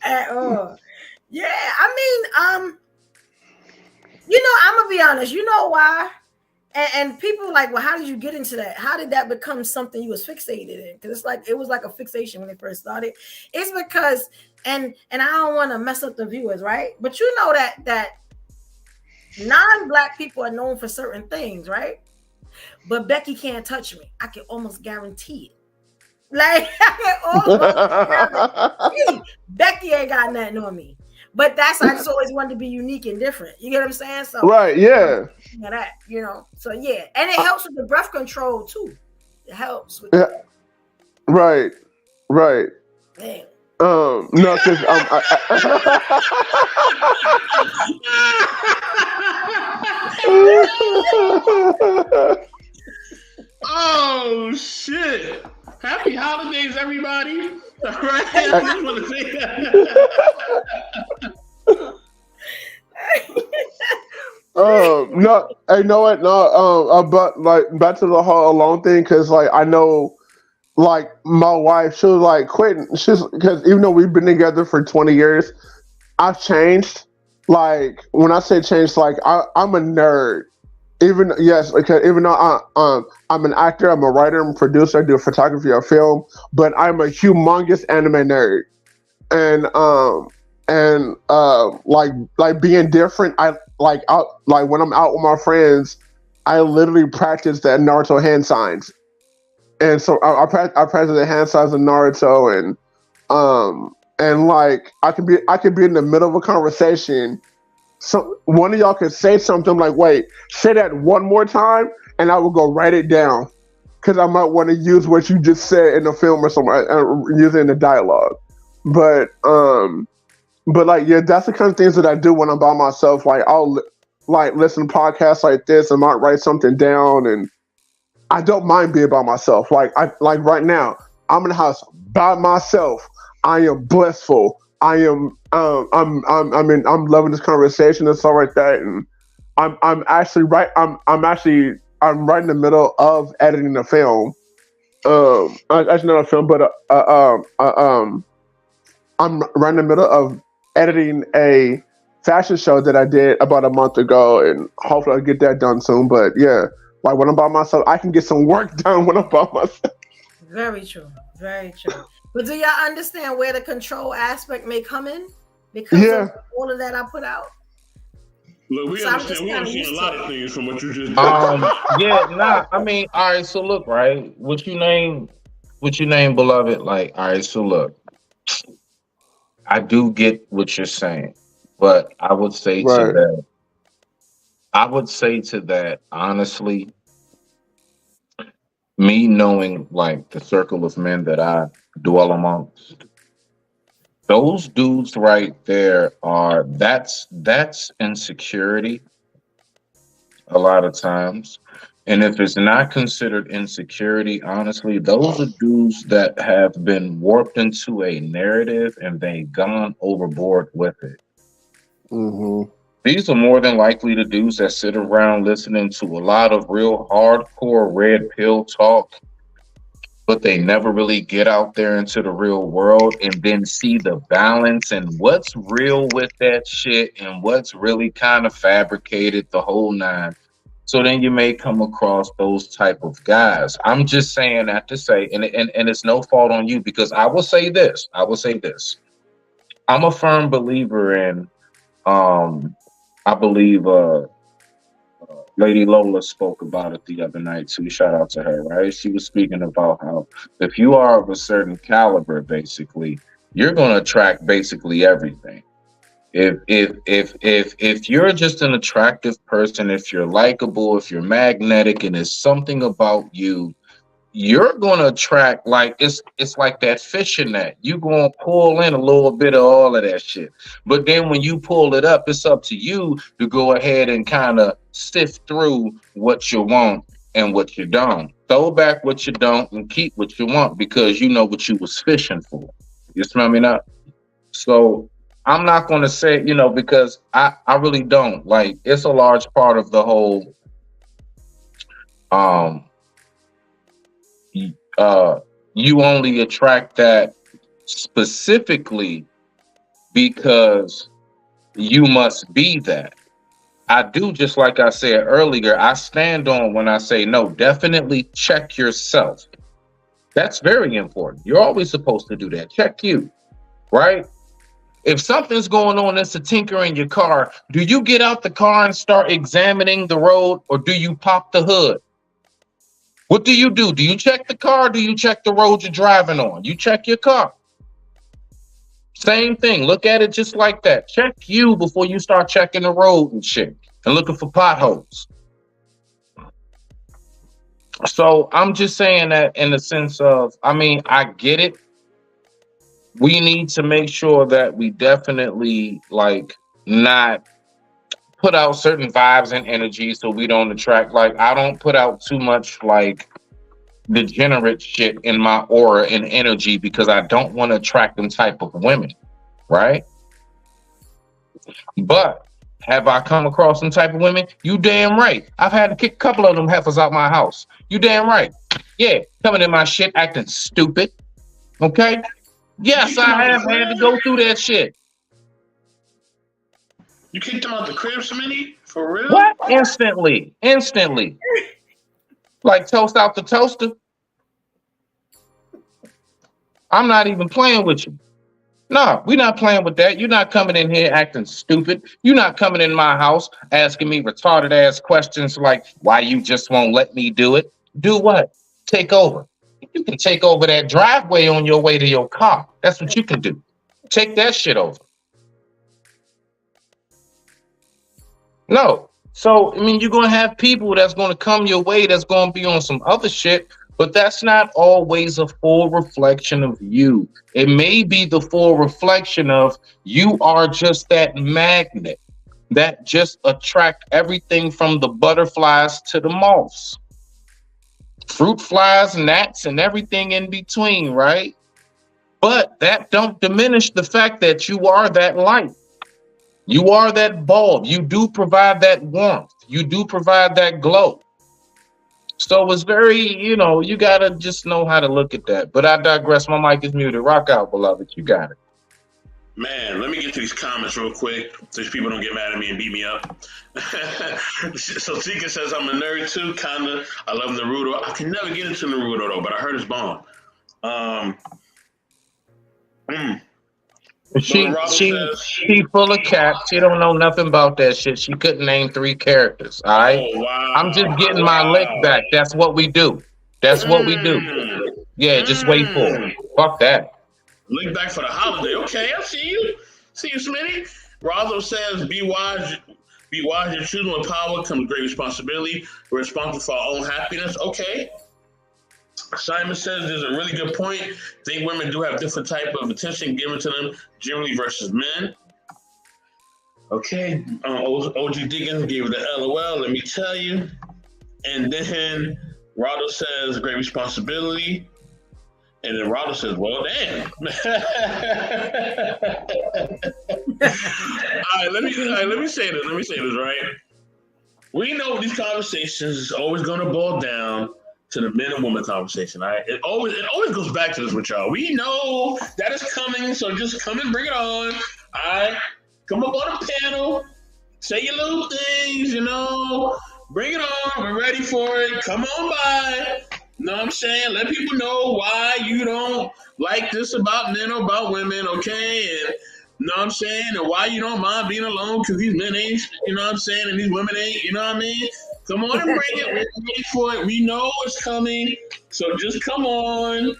At all. Yeah, I mean, I'm gonna be honest. You know why? And people like, well, how did you get into that? How did that become something you was fixated in? Because it's like it was like a fixation when it first started. It's because, and I don't want to mess up the viewers, right? But you know that non-black people are known for certain things, right? But Becky can't touch me. I can almost guarantee it. Like I can almost guarantee Becky ain't got nothing on me. But I just always wanted to be unique and different. You get what I'm saying? So right, yeah. That, So yeah. And it helps with the breath control too. It helps with that. Right. Man. No, because oh shit. Happy holidays, everybody. All right. I just want to say that. No, I know what. No, but like back to the whole alone thing, because like I know, like my wife, she was like quitting. She's because even though we've been together for 20 years, I've changed. Like when I say changed, like I'm a nerd. Even though I'm an actor, I'm a writer, I'm a producer, I do photography or film, but I'm a humongous anime nerd, and like being different. I like when I'm out with my friends, I literally practice that Naruto hand signs, and so I practice the hand signs of Naruto, and like I could be in the middle of a conversation. So one of y'all could say something like, wait, say that one more time, and I will go write it down because I might want to use what you just said in the film or something, use it in the dialogue. But like, yeah, that's the kind of things that I do when I'm by myself. Like I'll like listen to podcasts like this and might write something down, and I don't mind being by myself. Like right now, I'm in the house by myself. I am blissful. I am I'm loving this conversation and stuff like that, and I'm actually right I'm right in the middle of editing the film. Actually not a film, but I'm right in the middle of editing a fashion show that I did about a month ago, and hopefully I'll get that done soon. But yeah, like when I'm by myself, I can get some work done when I'm by myself. Very true. Very true. But do y'all understand where the control aspect may come in? Because of all of that I put out. Look, we understand a lot of things from what you just did. I mean, all right, so look, right? What you name, beloved, like, all right, so look. I do get what you're saying, but I would say to that, honestly, me knowing like the circle of men that I dwell amongst, those dudes right there that's insecurity a lot of times. And if it's not considered insecurity, honestly, those are dudes that have been warped into a narrative and they've gone overboard with it. Mm-hmm. These are more than likely the dudes that sit around listening to a lot of real hardcore red pill talk, but they never really get out there into the real world and then see the balance and what's real with that shit and what's really kind of fabricated, the whole nine. So then you may come across those type of guys. I'm just saying that to say, and it's no fault on you, because I will say this. I'm a firm believer in, I believe Lady Lola spoke about it the other night too. Shout out to her, right? She was speaking about how if you are of a certain caliber, basically, you're going to attract basically everything. If you're just an attractive person, if you're likable, if you're magnetic, and there's something about you, you're gonna attract, like it's like that fishing net. You're gonna pull in a little bit of all of that shit. But then when you pull it up, it's up to you to go ahead and kind of sift through what you want and what you don't. Throw back what you don't and keep what you want, because you know what you was fishing for. You smell me now? So I'm not going to say, because I really don't. Like, it's a large part of the whole, you only attract that specifically because you must be that. I do, just like I said earlier, I stand on when I say no, definitely check yourself. That's very important. You're always supposed to do that. Check you, right? If something's going on, it's a tinker in your car, do you get out the car and start examining the road, or do you pop the hood? What do? Do you check the car, or do you check the road you're driving on? You check your car. Same thing. Look at it just like that. Check you before you start checking the road and shit and looking for potholes. So I'm just saying that in the sense of, I mean, I get it. We need to make sure that we definitely like not put out certain vibes and energy so we don't attract, like, I don't put out too much like degenerate shit in my aura and energy because I don't want to attract them type of women, right? But have I come across some type of women? You damn right. I've had to kick a couple of them heifers out my house. You damn right. Yeah, coming in my shit acting stupid. Okay? Yes, I have had to go through that shit. You kicked him out the crib, Smitty? For real? What? Instantly. Like toast out the toaster. I'm not even playing with you. No, we're not playing with that. You're not coming in here acting stupid. You're not coming in my house asking me retarded ass questions like why you just won't let me do it. Do what? Take over. You can take over that driveway on your way to your car. That's what you can do. Take that shit over. No. So, I mean, you're going to have people that's going to come your way that's going to be on some other shit, but that's not always a full reflection of you. It may be the full reflection of you are just that magnet that just attract everything from the butterflies to the moths, fruit flies, gnats, and everything in between, right? But that don't diminish the fact that you are that light. You are that bulb. You do provide that warmth. You do provide that glow. So it's very, you got to just know how to look at that. But I digress. My mic is muted. Rock out, beloved. You got it. Man, let me get to these comments real quick so these people don't get mad at me and beat me up. So Tika says, I'm a nerd too, kinda. I love Naruto. I can never get into Naruto though, but I heard it's bomb. She full of cat. She don't know nothing about that shit. She couldn't name 3 characters. All right. Oh, wow. I'm just getting my lick back. That's what we do. Yeah, just wait for it. Fuck that. Lick back for the holiday. Okay, I see you. See you, Smitty. Rollo says, be wise. Be wise. Your children with power comes great responsibility. We're responsible for our own happiness. Okay. Simon says there's a really good point. I think women do have different type of attention given to them generally versus men. Okay, OG Diggins gave it the LOL, let me tell you. And then Rado says great responsibility. And then Rado says, well, damn. All right, let me say this, right? We know these conversations is always going to boil down to the men and woman conversation. All right, it always goes back to this with y'all. We know that is coming, so just come and bring it on. All right, come up on the panel, say your little things, bring it on. We're ready for it. Come on by. Know what I'm saying? Let people know why you don't like this about men or about women, okay? And know what I'm saying? And why you don't mind being alone because these men ain't, you know what I'm saying? And these women ain't, you know what I mean? Come on and bring it. We're ready for it. We know it's coming. So just come on up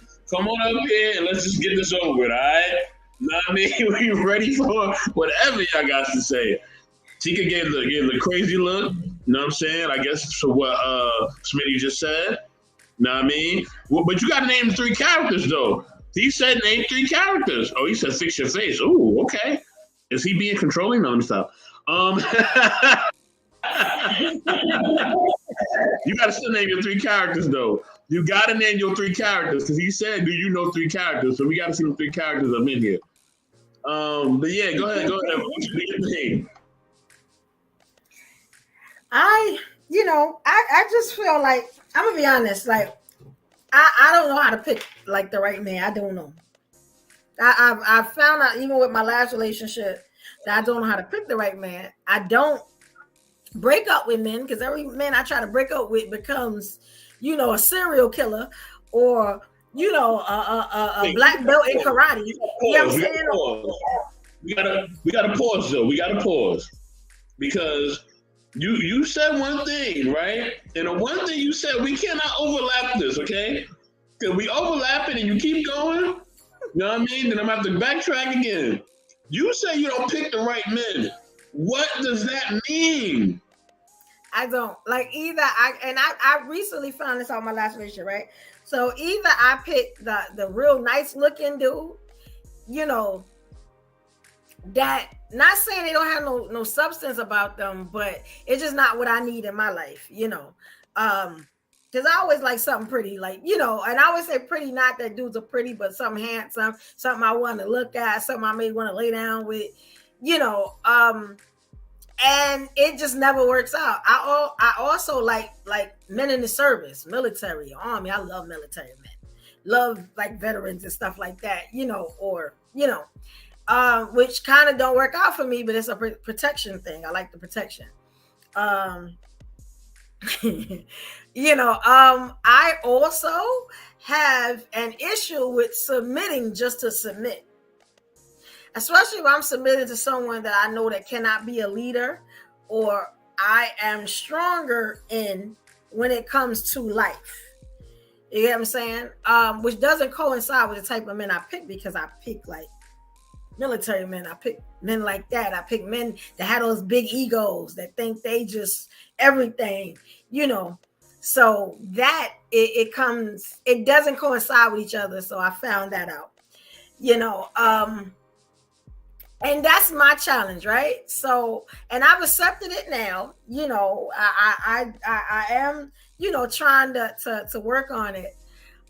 here and let's just get this over with, all right? Know what I mean? We ready for whatever y'all got to say. Tika gave the crazy look, you know what I'm saying? I guess for what Smitty just said. Know what I mean? Well, but you got to name 3 characters, though. He said name 3 characters. Oh, he said fix your face. Ooh, okay. Is he being controlling? No, let me stop. You got to still name your 3 characters, though. You got to name your 3 characters because he said, do you know 3 characters? So we got to see the 3 characters I'm in here. But yeah, go ahead. What's your name? I just feel like, I'm gonna be honest, like I don't know how to pick like the right man. I don't know. I found out even with my last relationship that I don't know how to pick the right man. I don't break up with men, because every man I try to break up with becomes, a serial killer, or a black belt in karate. You know what I'm saying? We gotta pause though. We gotta pause because you said one thing, right? And the one thing you said, we cannot overlap this, okay? Because we overlap it and you keep going, you know what I mean? Then I'm gonna have to backtrack again. You say you don't pick the right men. What does that mean? I don't like either. I recently found this out my last relationship, right? So either I pick the real nice looking dude, that, not saying they don't have no substance about them, but it's just not what I need in my life, because I always like something pretty, like, and I always say pretty, not that dudes are pretty, but something handsome, something I want to look at, something I may want to lay down with, and it just never works out. I also like men in the service, military, army. I love military men, love like veterans and stuff like that, which kind of don't work out for me, but it's a protection thing. I like the protection. I also have an issue with submitting just to submit, especially if I'm submitting to someone that I know that cannot be a leader, or I am stronger in when it comes to life. You get what I'm saying? Which doesn't coincide with the type of men I pick, because I pick like military men. I pick men like that. I pick men that have those big egos that think they just everything, So that it doesn't coincide with each other. So I found that out, and that's my challenge, right? So, and I've accepted it now. I am, trying to work on it.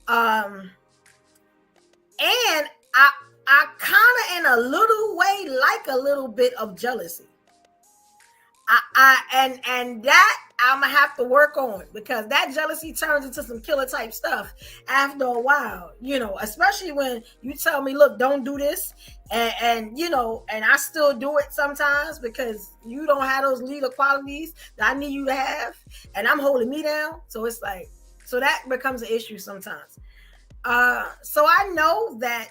And I kind of, in a little way, like a little bit of jealousy. And that I'm gonna have to work on, because that jealousy turns into some killer type stuff after a while, especially when you tell me, look, don't do this. And I still do it sometimes because you don't have those leader qualities that I need you to have, and I'm holding me down. So it's like, so that becomes an issue sometimes. So I know that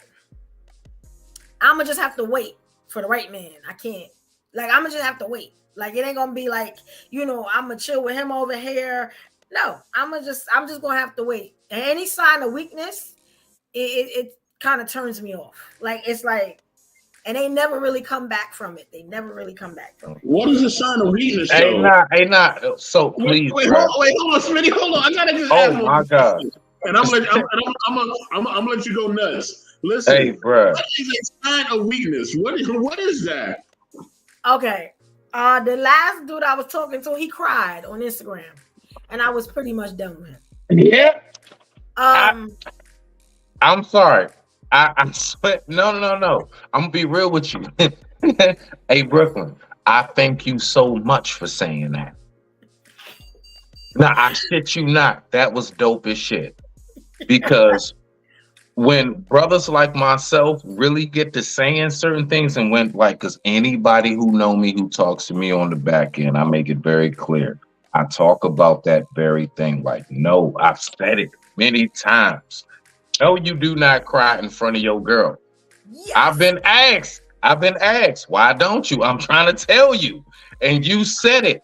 I'm gonna just have to wait for the right man. I can't, I'm gonna just have to wait. Like, it ain't gonna be like, I'm gonna chill with him over here. No, I'm just gonna have to wait. And any sign of weakness, it kind of turns me off. Like, it's like, and they never really come back from it. What is a sign of weakness? Hey, not. So please. Wait, hold on, Smitty, hold on. I gotta just ask one. Oh my God. And I'm gonna let you go nuts. Listen, hey, bro. What is a sign of weakness? What is that? Okay. The last dude I was talking to, he cried on Instagram, and I was pretty much done with him. Yeah. I'm sorry. I swear. No. I'm gonna be real with you. Hey, Brooklyn, I thank you so much for saying that. Nah, I shit you not. That was dope as shit. Because when brothers like myself really get to saying certain things, and when, because anybody who know me, who talks to me on the back end, I make it very clear. I talk about that very thing. Like, no, I've said it many times. No, you do not cry in front of your girl. Yes. I've been asked, why don't you? I'm trying to tell you. And you said it.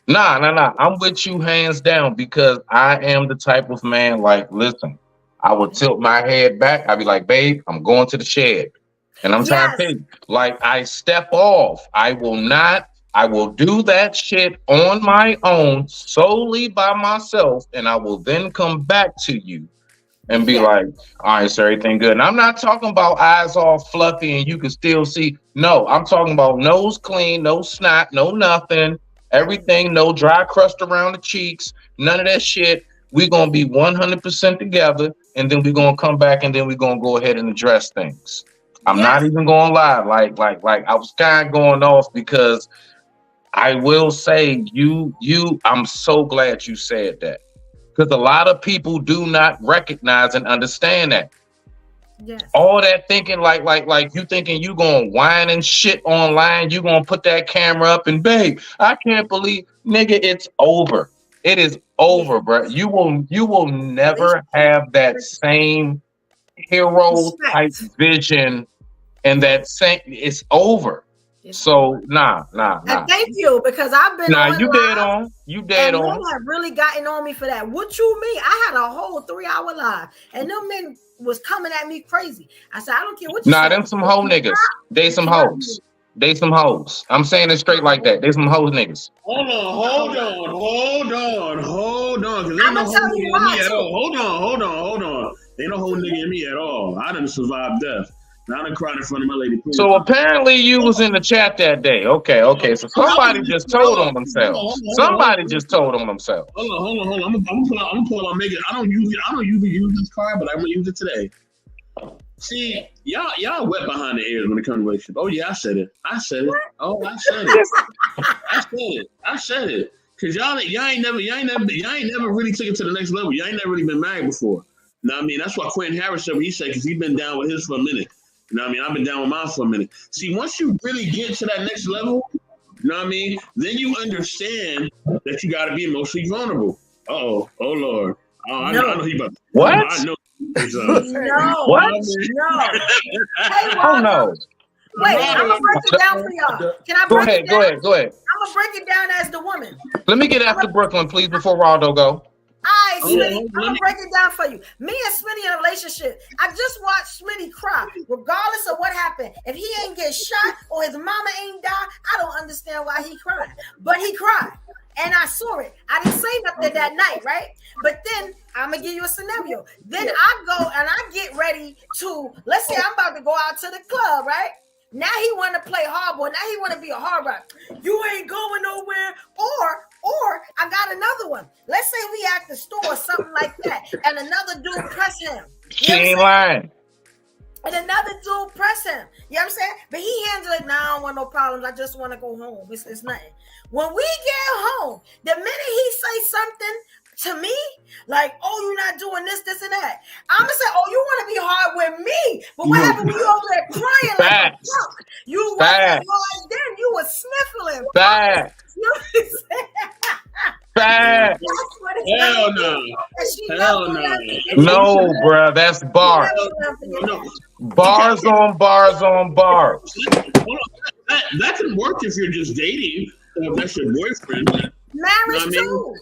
Nah. I'm with you hands down, because I am the type of man, like, listen, I will tilt my head back. I'll be like, babe, I'm going to the shed. And I'm trying to tell you, like, I step off. I will do that shit on my own, solely by myself. And I will then come back to you and be like, all right, so everything good. And I'm not talking about eyes all fluffy and you can still see. No, I'm talking about nose clean, no snot, no nothing. Everything, no dry crust around the cheeks, none of that shit. We're going to be 100% together, and then we're going to come back, and then we're going to go ahead and address things. I'm not even going to lie. Like I was kind of going off, because I will say I'm so glad you said that, because a lot of people do not recognize and understand that. Yes. All that thinking like you thinking you gonna whine and shit online, you gonna put that camera up and babe, I can't believe, nigga, it's over. It is over, bro. You will never have that same hero type vision and that same, it's over. So nah. And thank you, because I've been Nah, on you live, dead on. You dead and on. men have really gotten on me for that. What you mean? I had a whole 3-hour live, and them men was coming at me crazy. I said, I don't care what you say. Them some hoe niggas. They some hoes. They some hoes. I'm saying it straight like that. They some hoes niggas. Hold on. Cause I'm gonna tell you why. Hold on. Ain't no whole nigga in me at all. I done survived death. Now I done cried in front of my lady. So apparently you was in the chat that day. Okay. So somebody just told on themselves. Somebody just told on themselves. Hold on. I'm gonna pull out make it. I don't usually use this card, but I'm gonna use it today. See, y'all wet behind the ears when it comes to relationship. Oh yeah, I said it. Oh, I said it. Cause y'all ain't never really took it to the next level. Y'all ain't never really been married before. You know what I mean? That's why Quentin Harris said what he said, because he's been down with his for a minute. You know what I mean? I've been down with mine for a minute. See, once you really get to that next level, you know what I mean? Then you understand that you got to be emotionally vulnerable. Oh Lord. Oh, I know he about. What? I know. No. What? No. Hey, oh no. Wait, I'm gonna break it down for y'all. Can I break it down? Go ahead. I'm gonna break it down as the woman. Let me get after Brooklyn, please, before Raldo go. All right, Smitty, I'm gonna break it down for you. Me and Smitty in a relationship. I just watched Smitty cry, regardless of what happened. If he ain't get shot or his mama ain't died, I don't understand why he cried. But he cried, and I saw it. I didn't say nothing that night, right? But then I'm gonna give you a scenario. Then I go and I get ready to. Let's say I'm about to go out to the club, right? Now he want to play hardball. Now he want to be a hard rock. You ain't going nowhere. Or I got another one. Let's say we at the store or something like that, and another dude press him. She ain't lying. And another dude press him. You know what I'm saying? But he handled it. Nah, I don't want no problems. I just want to go home. It's nothing. When we get home, the minute he say something to me, like, oh, you're not doing this, and that, I'm gonna say, oh, you want to be hard with me. But what happened when you over there crying like a drunk? You wasn't hard then. You was sniffling. Back. You know what I'm saying? Back. Hell no. No, bruh, that's bars. Bars on bars on bars. That can work if you're just dating. If that's your boyfriend. Marriage too.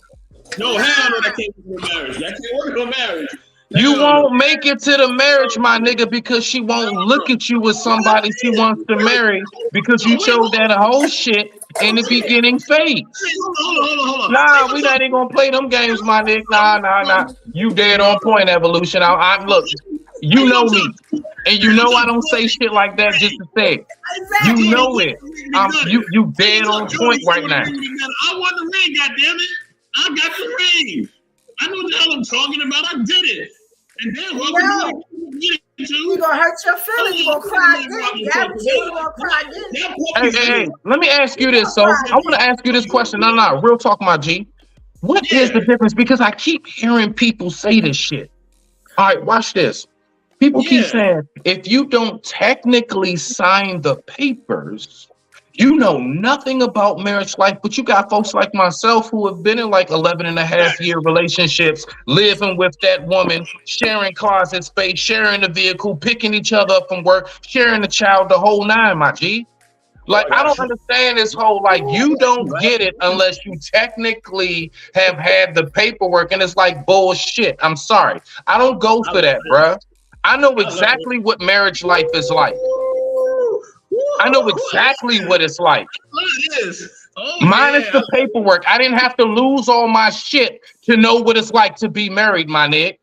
No, hell no, that can't work on marriage. That can't work on marriage. You won't make it to the marriage, my nigga, because she won't look at you as somebody she wants to marry because you chose that whole shit in the beginning phase. Hold on. Nah, we not even gonna play them games, my nigga. Nah. You dead on point, Evolution. I look, you know me, and you know I don't say shit like that just to say it. You know it. You dead on point right now. I want the ring, goddammit. I got the ring. I know what the hell I'm talking about. I did it. And then what you gonna hurt your feelings. You gonna cry then. You gonna cry then. Hey. Let me ask you this. So I want to ask you this question. No. Real talk, my G. What is the difference? Because I keep hearing people say this shit. All right, watch this. People keep saying, if you don't technically sign the papers, you know nothing about marriage life, but you got folks like myself who have been in like 11.5-year relationships, living with that woman, sharing closet space, sharing the vehicle, picking each other up from work, sharing the child, the whole nine, my G. Like, I don't understand this whole, like, you don't get it unless you technically have had the paperwork, and it's like bullshit. I'm sorry. I don't go for that, bruh. I know exactly what marriage life is like. I know exactly what it's like. Minus the paperwork. I didn't have to lose all my shit to know what it's like to be married, my nigga.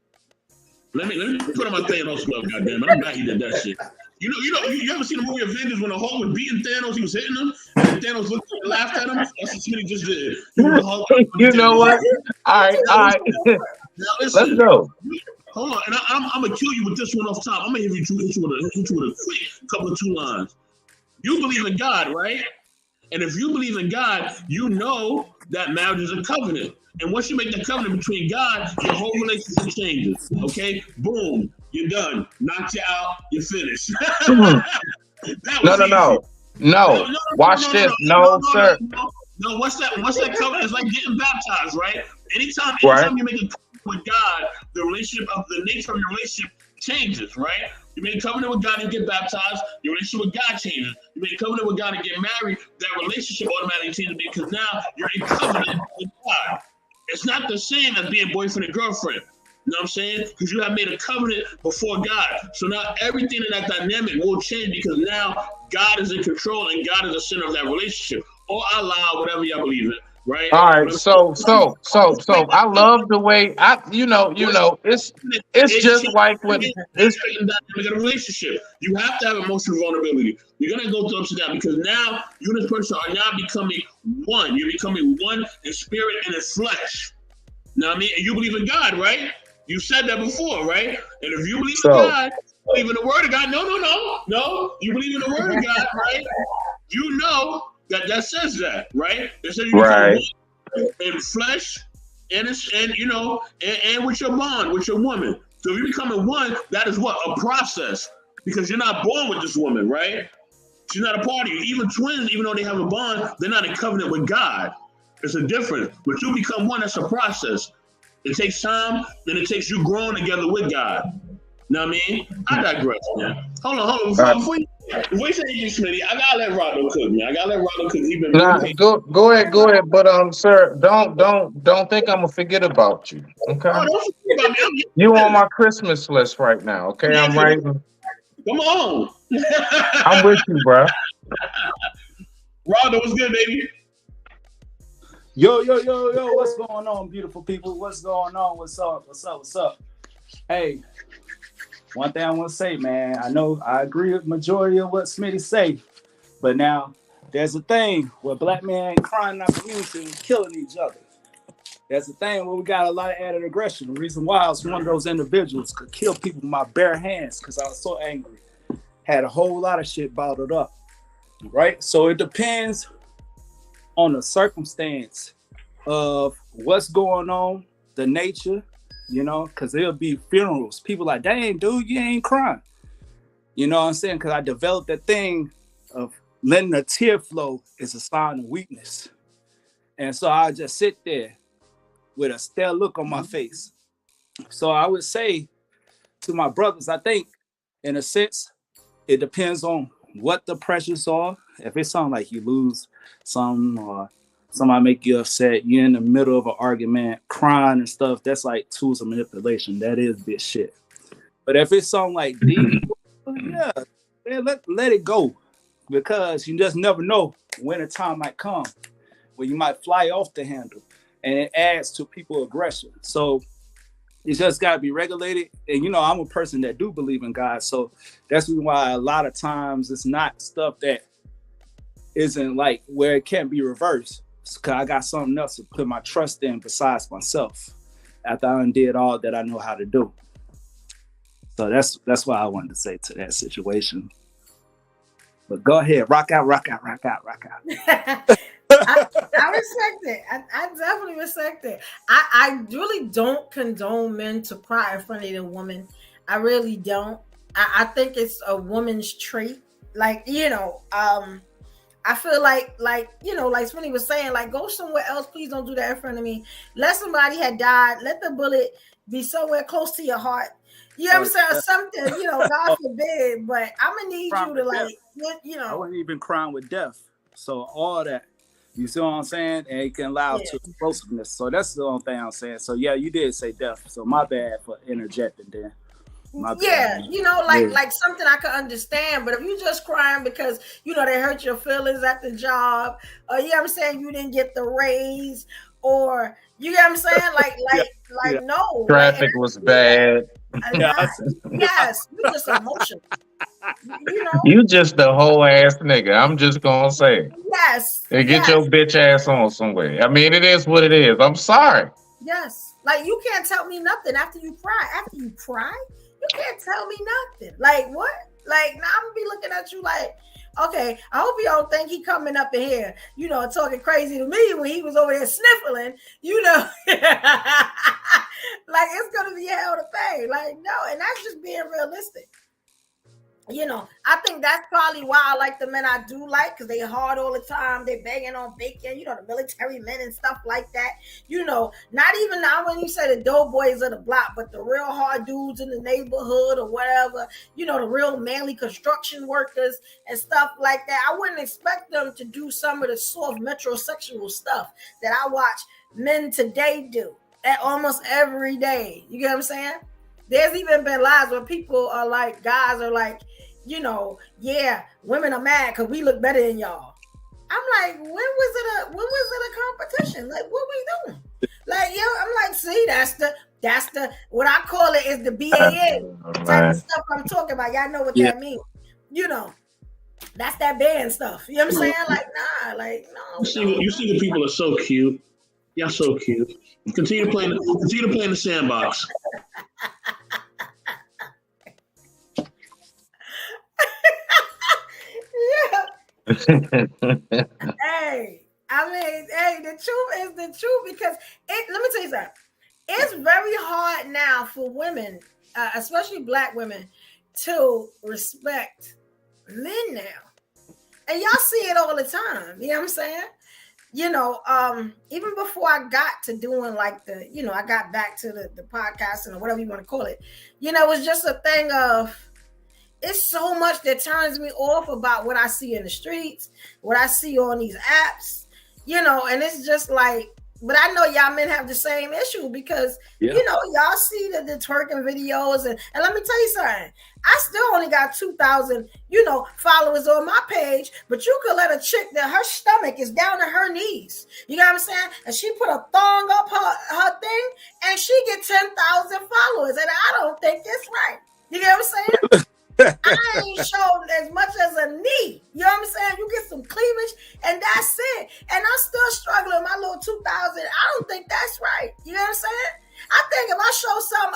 Let me put on my Thanos glove, goddammit. I'm glad he did that shit. You ever seen the movie Avengers when the Hulk was beating Thanos, he was hitting him, and Thanos looked and laughed at him? That's what Smitty just did. You know what? All right. Now, listen, let's go. Hold on, and I'm gonna kill you with this one off top. I'm gonna hit you with a quick couple of 2 lines. You believe in God, right? And if you believe in God, you know that marriage is a covenant. And once you make the covenant between God, your whole relationship changes. Okay? Boom. you're done. Knocked you out, you're finished. No. Watch this. No, sir. No, what's that covenant? It's like getting baptized, right? Anytime you make a covenant with God, the relationship of the nature of your relationship changes, right? You make a covenant with God and get baptized, your relationship with God changes. You make a covenant with God and get married, that relationship automatically changes because now you're in covenant with God. It's not the same as being boyfriend and girlfriend. You know what I'm saying? Because you have made a covenant before God. So now everything in that dynamic will change because now God is in control and God is the center of that relationship. Or Allah, whatever y'all believe in, right? All right. So I love the way it's just like when it's dynamic of a relationship. You have to have emotional vulnerability. You're gonna go through ups and downs because now you and this person are now becoming one. You're becoming one in spirit and in flesh. Know what I mean? And you believe in God, right? You said that before, right? And if you believe in God, you believe in the word of God. No. You believe in the word of God, right? You know that says that, right? It says you become one in flesh and with your bond, with your woman. So if you're becoming one, that is what? A process. Because you're not born with this woman, right? She's not a part of you. Even twins, even though they have a bond, they're not in covenant with God. It's a difference. But you become one, that's a process. It takes time, and it takes you growing together with God. Know what I mean? I digress, man. Hold on. Before you say anything, Smitty, I gotta let Rondo cook, man. I gotta let Rondo cook. He been go ahead. But sir, don't think I'm gonna forget about you. Okay. Oh, don't forget about me. You on my Christmas list right now, okay? I'm writing. Come on. I'm with you, bro. Rondo, what's good, baby? Yo, what's going on, beautiful people? What's going on? What's up? Hey, one thing I want to say, man, I know I agree with majority of what Smitty say, but now there's a thing where black men ain't crying in our community and killing each other. There's a thing where we got a lot of added aggression. The reason why I was one of those individuals could kill people with my bare hands because I was so angry. Had a whole lot of shit bottled up, right? So it depends on the circumstance of what's going on, the nature, because there'll be funerals. People like, dang, dude, you ain't crying. You know what I'm saying? Because I developed that thing of letting a tear flow is a sign of weakness. And so I just sit there with a stale look on my face. So I would say to my brothers, I think, in a sense, it depends on what the pressures are. If it sounds like you lose something or somebody make you upset, you're in the middle of an argument, crying and stuff, that's like tools of manipulation. That is bitch shit. But if it's something like deep, let it go. Because you just never know when a time might come where you might fly off the handle and it adds to people's aggression. So it's just got to be regulated. And, I'm a person that do believe in God. So that's why a lot of times it's not stuff that isn't like where it can't be reversed. Because I got something else to put my trust in besides myself after I undid all that I know how to do. So that's what I wanted to say to that situation. But go ahead, rock out. I respect it. I definitely respect it. I really don't condone men to cry in front of their woman. I really don't. I think it's a woman's trait. Like, I feel like Smitty was saying, like, go somewhere else. Please don't do that in front of me. Let somebody had died. Let the bullet be somewhere close to your heart. You know what I'm saying? Something, God forbid. But I'm going to need you to, like, I wasn't even crying with death. So all that, you see what I'm saying? And it can allow to explosiveness. So that's the only thing I'm saying. So, yeah, you did say death. So my bad for interjecting there. Like something I could understand, but if you just crying because they hurt your feelings at the job, or I'm saying you didn't get the raise, or I'm saying, no, traffic was bad. Yes, you just emotional. You just the whole ass nigga. I'm just gonna say. Yes. And get your bitch ass on somewhere. I mean, it is what it is. I'm sorry. Yes, like you can't tell me nothing after you cry. After you cry. You can't tell me nothing. Like, what? Like, now I'm going to be looking at you like, okay, I hope you don't think he coming up in here, talking crazy to me when he was over there sniffling, Like, it's gonna be hell to pay. Like, no, and that's just being realistic. You know, I think that's probably why I like the men I do like, because they hard all the time. They banging on bacon, you know, the military men and stuff like that. You know, not even now when you say the doughboys of the block, but the real hard dudes in the neighborhood or whatever, you know, the real manly construction workers and stuff like that. I wouldn't expect them to do some of the soft metrosexual stuff that I watch men today do at almost every day. You get what I'm saying? There's even been lives where people are like, guys are like, you know, yeah, women are mad because we look better than y'all. I'm like, when was it a competition? Like, what we doing? Like, yo, I'm like, see, that's the what I call it is the BAN type of stuff I'm talking about. Y'all know what that means. You know, that's that band stuff. You know what I'm saying? Like, nah, like, no. You see the people are so cute. Y'all so cute. Continue to play in the sandbox. Hey, I mean, hey, the truth is the truth, because let me tell you something. It's very hard now for women, especially Black women, to respect men now. And y'all see it all the time. You know what I'm saying? You know, even before I got to doing like I got back to the podcasting or whatever you want to call it, you know, it was just a thing of, it's so much that turns me off about what I see in the streets, what I see on these apps, you know, and it's just like, but I know y'all men have the same issue because, you know, y'all see the twerking videos. And let me tell you something. I still only got 2,000, you know, followers on my page, but you could let a chick that her stomach is down to her knees. You know what I'm saying? And she put a thong up her thing and she get 10,000 followers. And I don't think that's right. You know what I'm saying? I ain't shown as much as a knee. You know what I'm saying? You get some cleavage and that's it. And I'm still struggling with my little 2,000. I don't think that's right. You know what I'm saying? I think if I show some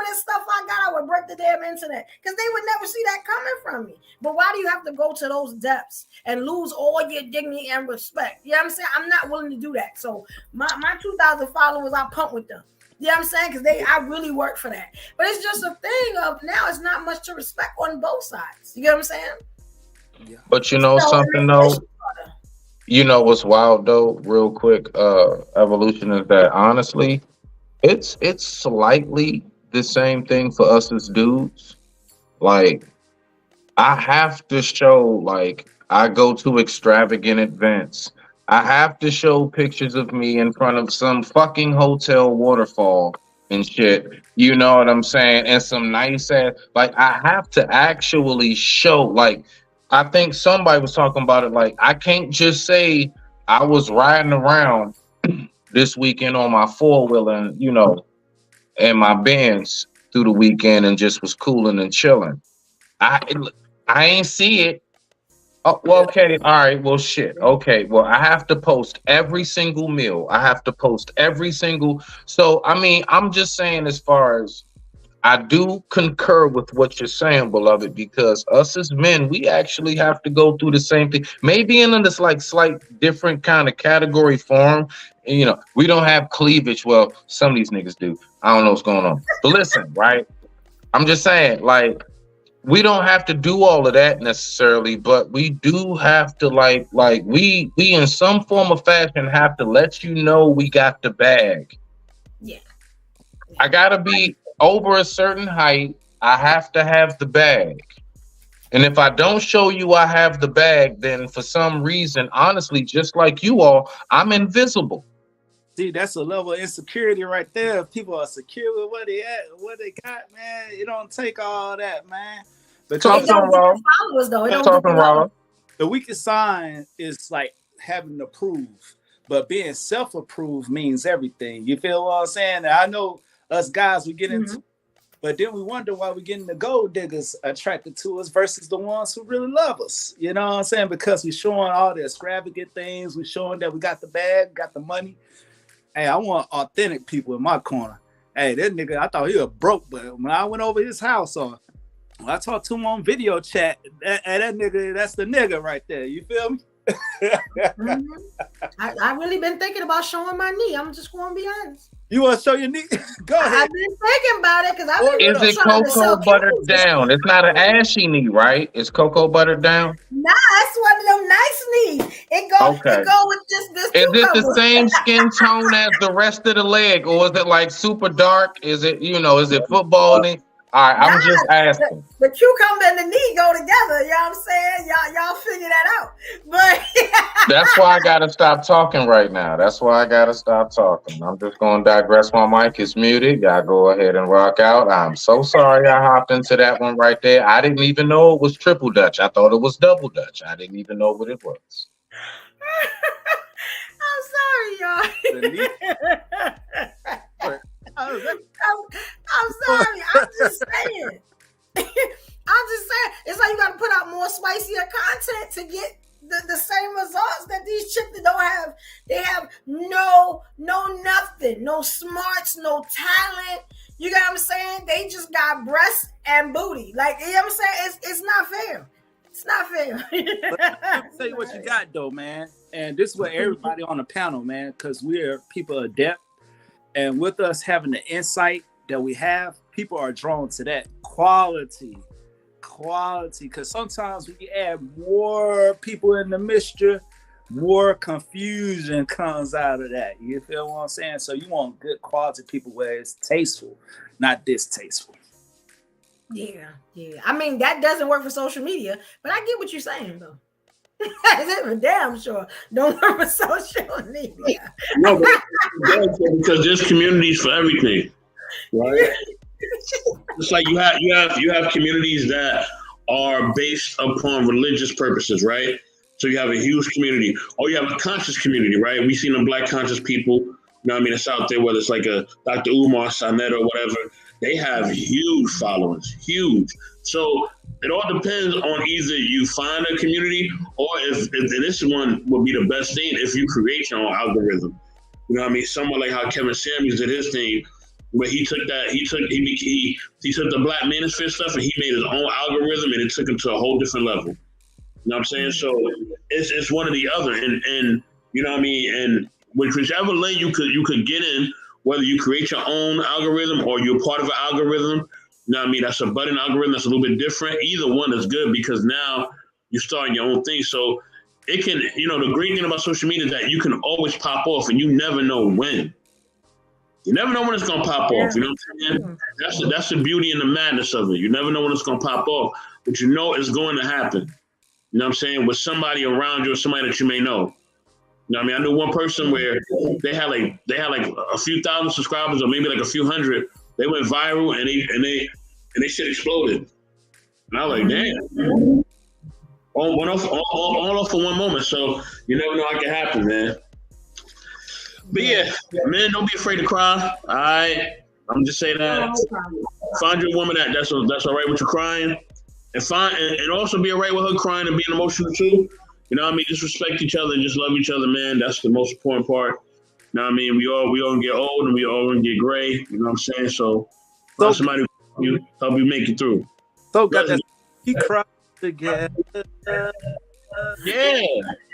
of this stuff I got, I would break the damn internet, because they would never see that coming from me. But why do you have to go to those depths and lose all your dignity and respect? You know what I'm saying? I'm not willing to do that. So my 2,000 followers, I pump with them. You know what I'm saying? Because I really work for that. But it's just a thing of now it's not much to respect on both sides. You get what I'm saying? Yeah. But you know something though? You know what's wild though, real quick, Evolution, is that honestly, it's slightly the same thing for us as dudes. Like, I have to show, like, I go to extravagant events. I have to show pictures of me in front of some fucking hotel waterfall and shit. You know what I'm saying? And some nice ass, like, I have to actually show, like, I think somebody was talking about it. Like, I can't just say I was riding around this weekend on my 4-wheeler and, you know, and my Benz through the weekend and just was cooling and chilling. I ain't see it. Oh, well, okay. All right. Well, shit. Okay. Well, I have to post every single meal. I have to post every single. So, I mean, I'm just saying, as far as, I do concur with what you're saying, beloved, because us as men, we actually have to go through the same thing. Maybe in this like slight different kind of category form. And, you know, we don't have cleavage. Well, some of these niggas do. I don't know what's going on. But listen, right? I'm just saying, like, we don't have to do all of that necessarily, but we do have to like we in some form of fashion have to let you know we got the bag. Yeah. I gotta be over a certain height. I have to have the bag. And if I don't show you I have the bag, then for some reason, honestly, just like you all, I'm invisible. See, that's a level of insecurity right there. If people are secure with what they at, what they got, man, it don't take all that, man. But the weakest sign is like having to prove, but being self-approved means everything. You feel what I'm saying? I know us guys, we get into, but then we wonder why we're getting the gold diggers attracted to us versus the ones who really love us. You know what I'm saying? Because we're showing all the extravagant things. We're showing that we got the bag, got the money. Hey, I want authentic people in my corner. Hey, that nigga, I thought he was broke, but when I went over his house when I talked to him on video chat, that nigga, that's the nigga right there. You feel me? I really been thinking about showing my knee. I'm just going to be honest. You want to show your knee? Go ahead. I've been thinking about it because I've been Is it trying to cocoa sell buttered candles. down? It's not an ashy knee, right? It's cocoa buttered down. Nah, that's one of them nice knees. It go with this Is it the cucumber. same skin tone as the rest of the leg, or is it like super dark? Is it, is it football knee? All right, I'm just asking. The cucumber and the knee go together. You know what I'm saying? Y'all figure that out. But That's why I gotta stop talking right now. That's why I gotta stop talking. I'm just gonna digress. My mic is muted. Y'all go ahead and rock out. I'm so sorry I hopped into that one right there. I didn't even know it was triple Dutch. I thought it was double Dutch. I didn't even know what it was. I'm sorry, y'all. I'm sorry. I'm just saying. It's like you got to put out more spicier content to get the same results that these chicks that don't have. They have no nothing, no smarts, no talent. You got what I'm saying? They just got breasts and booty. Like, you know what I'm saying? It's not fair. It's not fair. Let me tell you what you got though, man. And this is what everybody on the panel, man, because we're people adept. And with us having the insight that we have, people are drawn to that quality. Because sometimes when you add more people in the mixture, more confusion comes out of that. You feel what I'm saying? So you want good quality people where it's tasteful, not distasteful. Yeah. I mean, that doesn't work for social media, but I get what you're saying, though. For damn sure don't work for social media. No, because there's communities for everything, right? It's like you have communities that are based upon religious purposes, right? So you have a huge community, or you have a conscious community, right? We've seen the Black conscious people, you know what I mean? It's out there, whether it's like a Dr. Umar, Sanet, or whatever. They have huge followings, huge. So it all depends on either you find a community, or if this one would be the best thing if you create your own algorithm. You know what I mean? Someone like how Kevin Samuels did his thing, where he took the Black Manosphere stuff and he made his own algorithm, and it took him to a whole different level. You know what I'm saying? So it's one or the other, and you know what I mean. And whichever lane you could get in, whether you create your own algorithm or you're part of an algorithm. You know what I mean? That's a button algorithm that's a little bit different. Either one is good because now you're starting your own thing. So it can, the great thing about social media is that you can always pop off and you never know when. You never know when it's going to pop off. You know what I'm saying? That's the beauty and the madness of it. You never know when it's going to pop off, but you know it's going to happen. You know what I'm saying? With somebody around you or somebody that you may know. You know what I mean? I knew one person where they had like a few thousand subscribers or maybe like a few hundred. They went viral and they shit exploded. And I was like, damn. All off for one moment. So you never know what can happen, man. But yeah, men, don't be afraid to cry. All right. I'm just saying that. Find your woman that's all right with you crying. And also be all right with her crying and being emotional too. You know what I mean? Just respect each other and just love each other, man. That's the most important part. You know what I mean? We all gonna get old and we all gonna get gray. You know what I'm saying? So somebody help you make it through. So got that he cried together. Yeah.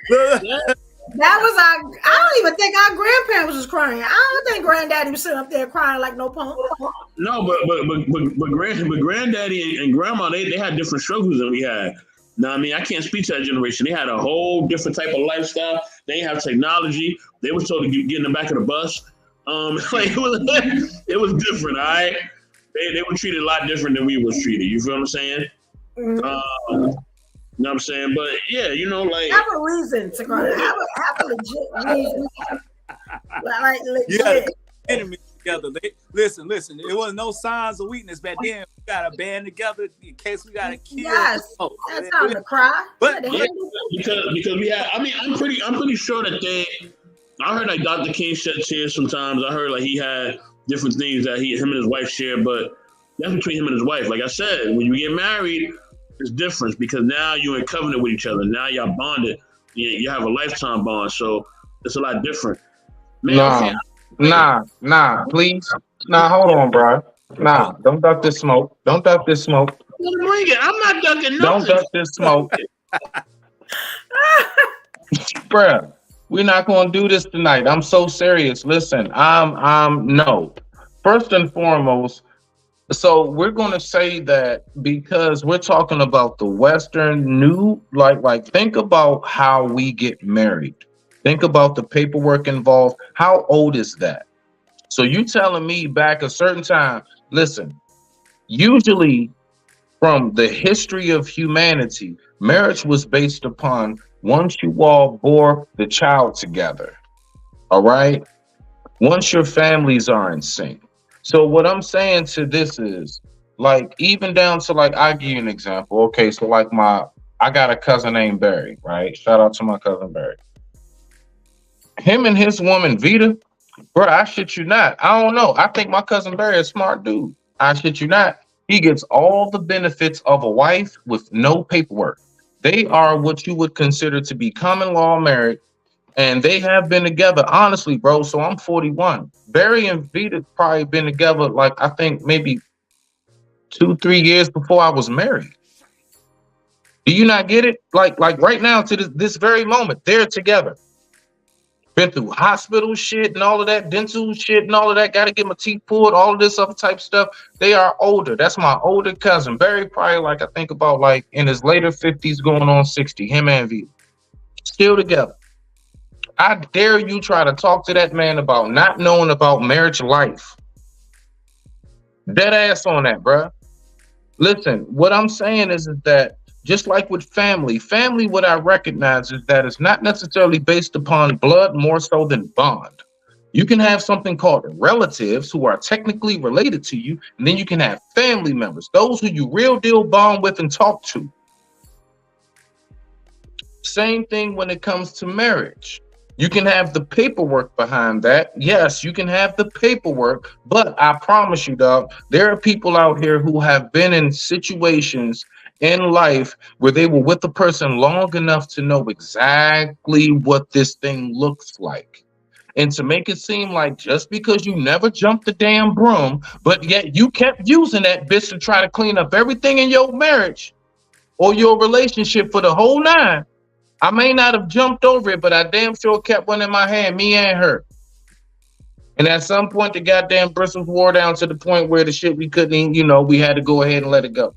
That was I don't even think our grandparents was crying. I don't think granddaddy was sitting up there crying like no punk. No, but granddaddy and grandma, they had different struggles than we had. Now, I mean, I can't speak to that generation. They had a whole different type of lifestyle. They didn't have technology. They was told to get in the back of the bus. It was different, all right? They were treated a lot different than we was treated. You feel what I'm saying? Mm-hmm. You know what I'm saying? But yeah, have a reason to cry. Have a legit reason. Like legit. You got enemies together. Listen. It was no signs of weakness back then. We got to band together in case we got to kill. Yes, that's time to cry. But yeah, because we had. I mean, I'm pretty sure that I heard like Dr. King shed tears sometimes. I heard like he had different things that him and his wife shared, but that's between him and his wife. Like I said, when you get married, it's different because now you're in covenant with each other. Now y'all bonded. You have a lifetime bond, so it's a lot different. Man, Nah, please. Nah, hold on, bro. Nah, don't duck this smoke. Don't duck this smoke. Bring it. I'm not ducking nothing. Don't duck this smoke. Bruh, We're not going to do this tonight. I'm so serious. Listen, no. First and foremost, so we're going to say that because we're talking about the Western new, like think about how we get married. Think about the paperwork involved. How old is that? So you telling me back a certain time, listen, usually from the history of humanity, marriage was based upon once you all bore the child together, all right? Once your families are in sync. So what I'm saying to this is, like, even down to, like, I'll give you an example. Okay, so like I got a cousin named Barry, right? Shout out to my cousin Barry. Him and his woman Vita, bro, I shit you not. I don't know. I think my cousin Barry is a smart dude. I shit you not. He gets all the benefits of a wife with no paperwork. They are what you would consider to be common law married, and they have been together, honestly, bro. So I'm 41. Barry and Vita probably been together, like, I think maybe 2-3 years before I was married. Do you not get it? Like right now to this very moment, they're together. Been through hospital shit and all of that, dental shit and all of that. Got to get my teeth pulled, all of this other type of stuff. They are older. That's my older cousin. Barry probably, like, I think about, like, in his later 50s going on 60. Him and Vita. Still together. I dare you try to talk to that man about not knowing about marriage life. Dead ass on that, bruh. Listen, what I'm saying is that just like with family, what I recognize is that it's not necessarily based upon blood more so than bond. You can have something called relatives who are technically related to you, and then you can have family members, those who you real deal bond with and talk to. Same thing when it comes to marriage. You can have the paperwork behind that. Yes, you can have the paperwork, but I promise you, dog, there are people out here who have been in situations in life where they were with the person long enough to know exactly what this thing looks like. And to make it seem like just because you never jumped the damn broom, but yet you kept using that bitch to try to clean up everything in your marriage or your relationship for the whole 9, I may not have jumped over it, but I damn sure kept one in my hand, me and her. And at some point, the goddamn bristles wore down to the point where the shit we couldn't even, we had to go ahead and let it go.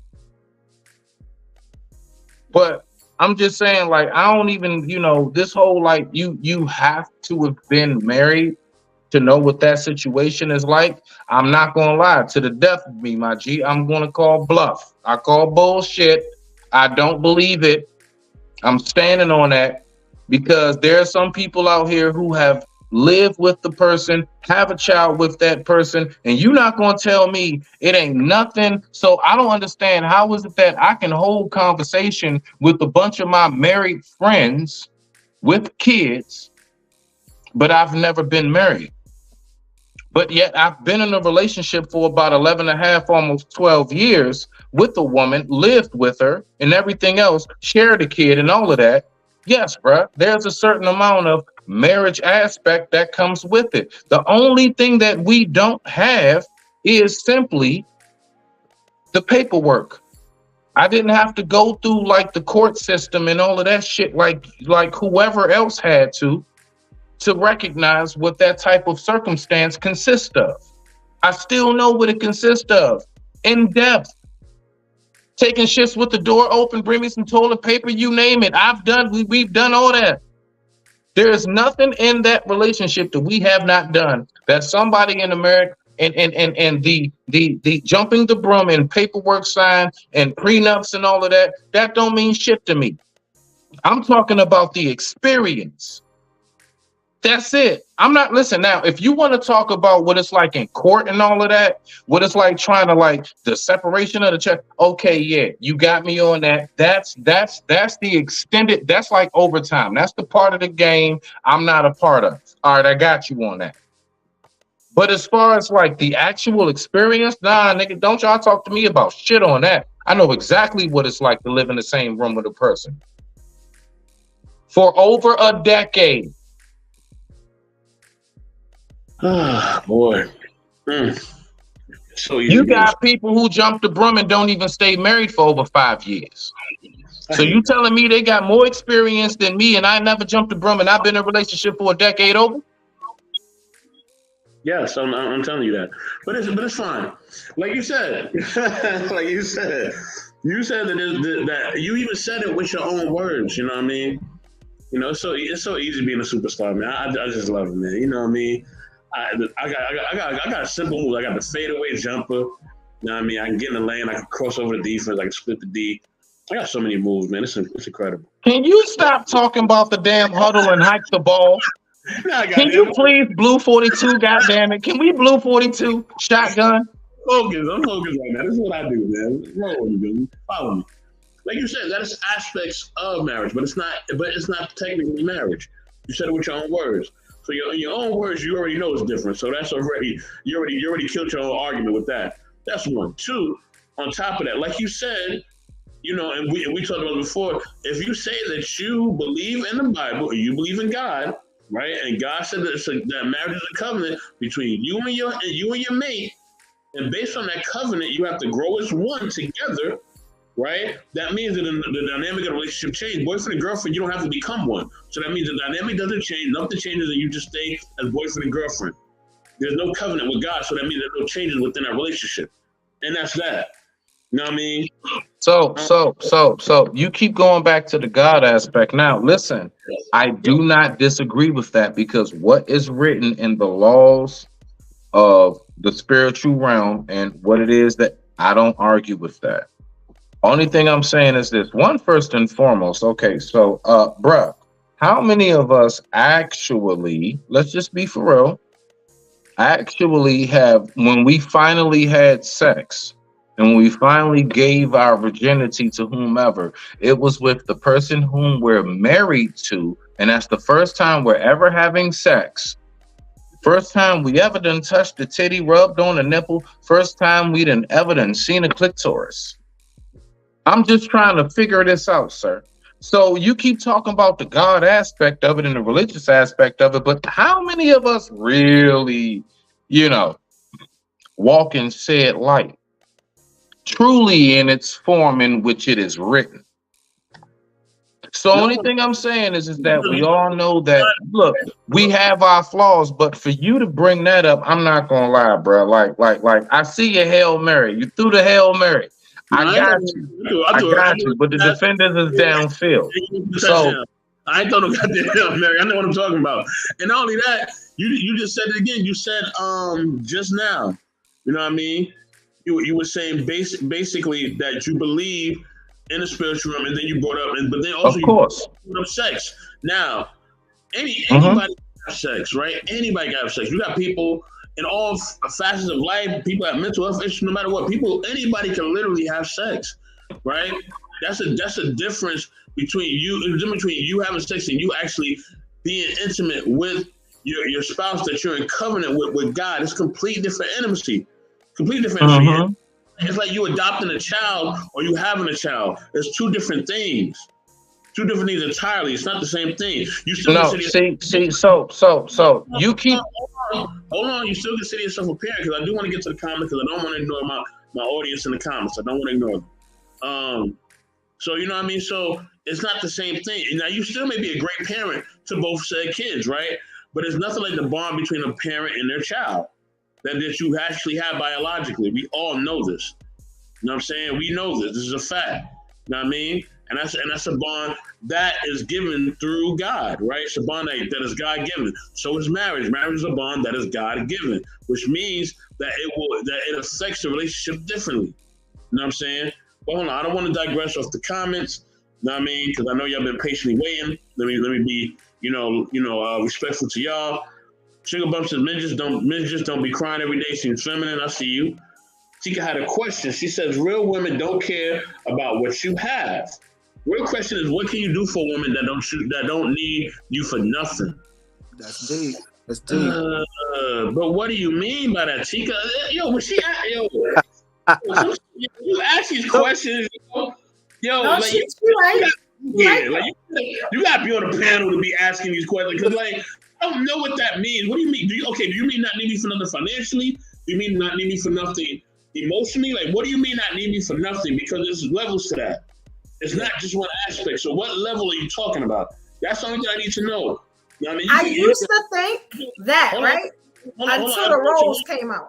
But I'm just saying, like, I don't even, this whole, like, you have to have been married to know what that situation is like. I'm not going to lie, to the death of me, my G, I'm going to call bluff. I call bullshit. I don't believe it. I'm standing on that because there are some people out here who have lived with the person, have a child with that person, and you're not going to tell me it ain't nothing. So I don't understand, how is it that I can hold conversation with a bunch of my married friends with kids, but I've never been married? But yet I've been in a relationship for about 11 and a half, almost 12 years with a woman, lived with her and everything else, shared a kid and all of that. Yes, bruh, there's a certain amount of marriage aspect that comes with it. The only thing that we don't have is simply the paperwork. I didn't have to go through, like, the court system and all of that shit like whoever else had to recognize what that type of circumstance consists of. I still know what it consists of in depth. Taking shits with the door open, bring me some toilet paper, you name it. We've done all that. There is nothing in that relationship that we have not done that somebody in America and the jumping the broom and paperwork signed and prenups and all of that don't mean shit to me. I'm talking about the experience. That's it. I'm not, listen, now, if you want to talk about what it's like in court and all of that, what it's like trying to, like, the separation of the check, okay, yeah, you got me on that. That's the extended, that's like overtime. That's the part of the game I'm not a part of. All right, I got you on that. But as far as, like, the actual experience, nah, nigga, don't y'all talk to me about shit on that. I know exactly what it's like to live in the same room with a person for over a decade. Oh, boy. So you got people who jump the broom and don't even stay married for over 5 years. So you telling me they got more experience than me, and I never jumped the broom, and I've been in a relationship for a decade over? Yes, I'm telling you that. But it's fine. Like you said, you said that you even said it with your own words. You know what I mean? You know, it's so easy being a superstar, man. I just love it, man. You know what I mean? I got a simple move. I got the fadeaway jumper. You know what I mean? I can get in the lane. I can cross over the defense. I can split the D. I got so many moves, man. It's incredible. Can you stop talking about the damn huddle and hike the ball? Can you please blue 42? Goddamn it! Can we blue 42 shotgun? I'm focused right now. This is what I do, man. Follow me. Like you said, that is aspects of marriage, but it's not technically marriage. You said it with your own words. So in your own words, you already know it's different. So that's already you already killed your own argument with that. That's one. Two, on top of that, like you said, you know, and we talked about it before, if you say that you believe in the Bible or you believe in God, right? And God said that marriage is a covenant between you and your mate, and based on that covenant, you have to grow as one together, right? That means that the dynamic of the relationship changes. Boyfriend and girlfriend, you don't have to become one. So that means the dynamic doesn't change, nothing changes, and you just stay as boyfriend and girlfriend. There's no covenant with God, so that means there's no changes within that relationship. And that's that. You know what I mean? So you keep going back to the God aspect. Now, listen, I do not disagree with that, because what is written in the laws of the spiritual realm and what it is, that I don't argue with that. Only thing I'm saying is this. One, first and foremost, okay, so bruh, how many of us actually, let's just be for real, actually have, when we finally had sex, and when we finally gave our virginity to whomever, it was with the person whom we're married to, and that's the first time we're ever having sex. First time we ever done touched the titty, rubbed on the nipple. First time we done ever done seen a clitoris. I'm just trying to figure this out, sir. So you keep talking about the God aspect of it and the religious aspect of it, but how many of us really, you know, walk in said light, truly in its form in which it is written? So only thing I'm saying is that we all know that, look, we have our flaws, but for you to bring that up, I'm not gonna lie, bro. Like, I see your Hail Mary. You threw the Hail Mary. I got you, but the defenders is downfield. So I ain't throw no goddamn Hail Mary. I know what I'm talking about. And not only that, you just said it again. You said just now. You know what I mean? You were saying basically that you believe in the spiritual realm, and then you brought up, but then also of course, you brought up sex. Now, anybody can have sex, right? Anybody can have sex. You got people in all facets of life. People have mental health issues. No matter what, anybody can literally have sex, right? That's a difference between you having sex and you actually being intimate with your spouse that you're in covenant with God. It's completely different intimacy. Completely different. Mm-hmm. It's like you adopting a child or you having a child. It's two different things. Two different things entirely. It's not the same thing. You still so you keep. Hold on. You still consider yourself a parent, because I do want to get to the comments, because I don't want to ignore my audience in the comments. I don't want to ignore them. So you know what I mean. So it's not the same thing. Now you still may be a great parent to both said kids, right? But it's nothing like the bond between a parent and their child that you actually have biologically. We all know this. You know what I'm saying? We know this. This is a fact. You know what I mean? And that's a bond that is given through God, right? It's a bond that is God given. So is marriage. Marriage is a bond that is God given, which means that it affects the relationship differently. You know what I'm saying? But hold on, I don't want to digress off the comments. You know what I mean? Because I know y'all been patiently waiting. Let me be, respectful to y'all. Sugar Bump says, men just don't be crying every day. Seems feminine. I see you. Tika had a question. She says, real women don't care about what you have. Real question is, what can you do for women that don't need you for nothing? That's deep. That's deep. But what do you mean by that, Tika? Yo, was she you ask these questions, yo, no, like, she's right. You gotta be on the panel to be asking these questions, because like, I don't know what that means. What do you mean? Do you mean not need me for nothing financially? Do you mean not need me for nothing emotionally? Like, what do you mean not need me for nothing? Because there's levels to that. It's not just one aspect. So what level are you talking about? That's the only thing I need to know. You know what I mean? I used to think that, right? Until the roles came out.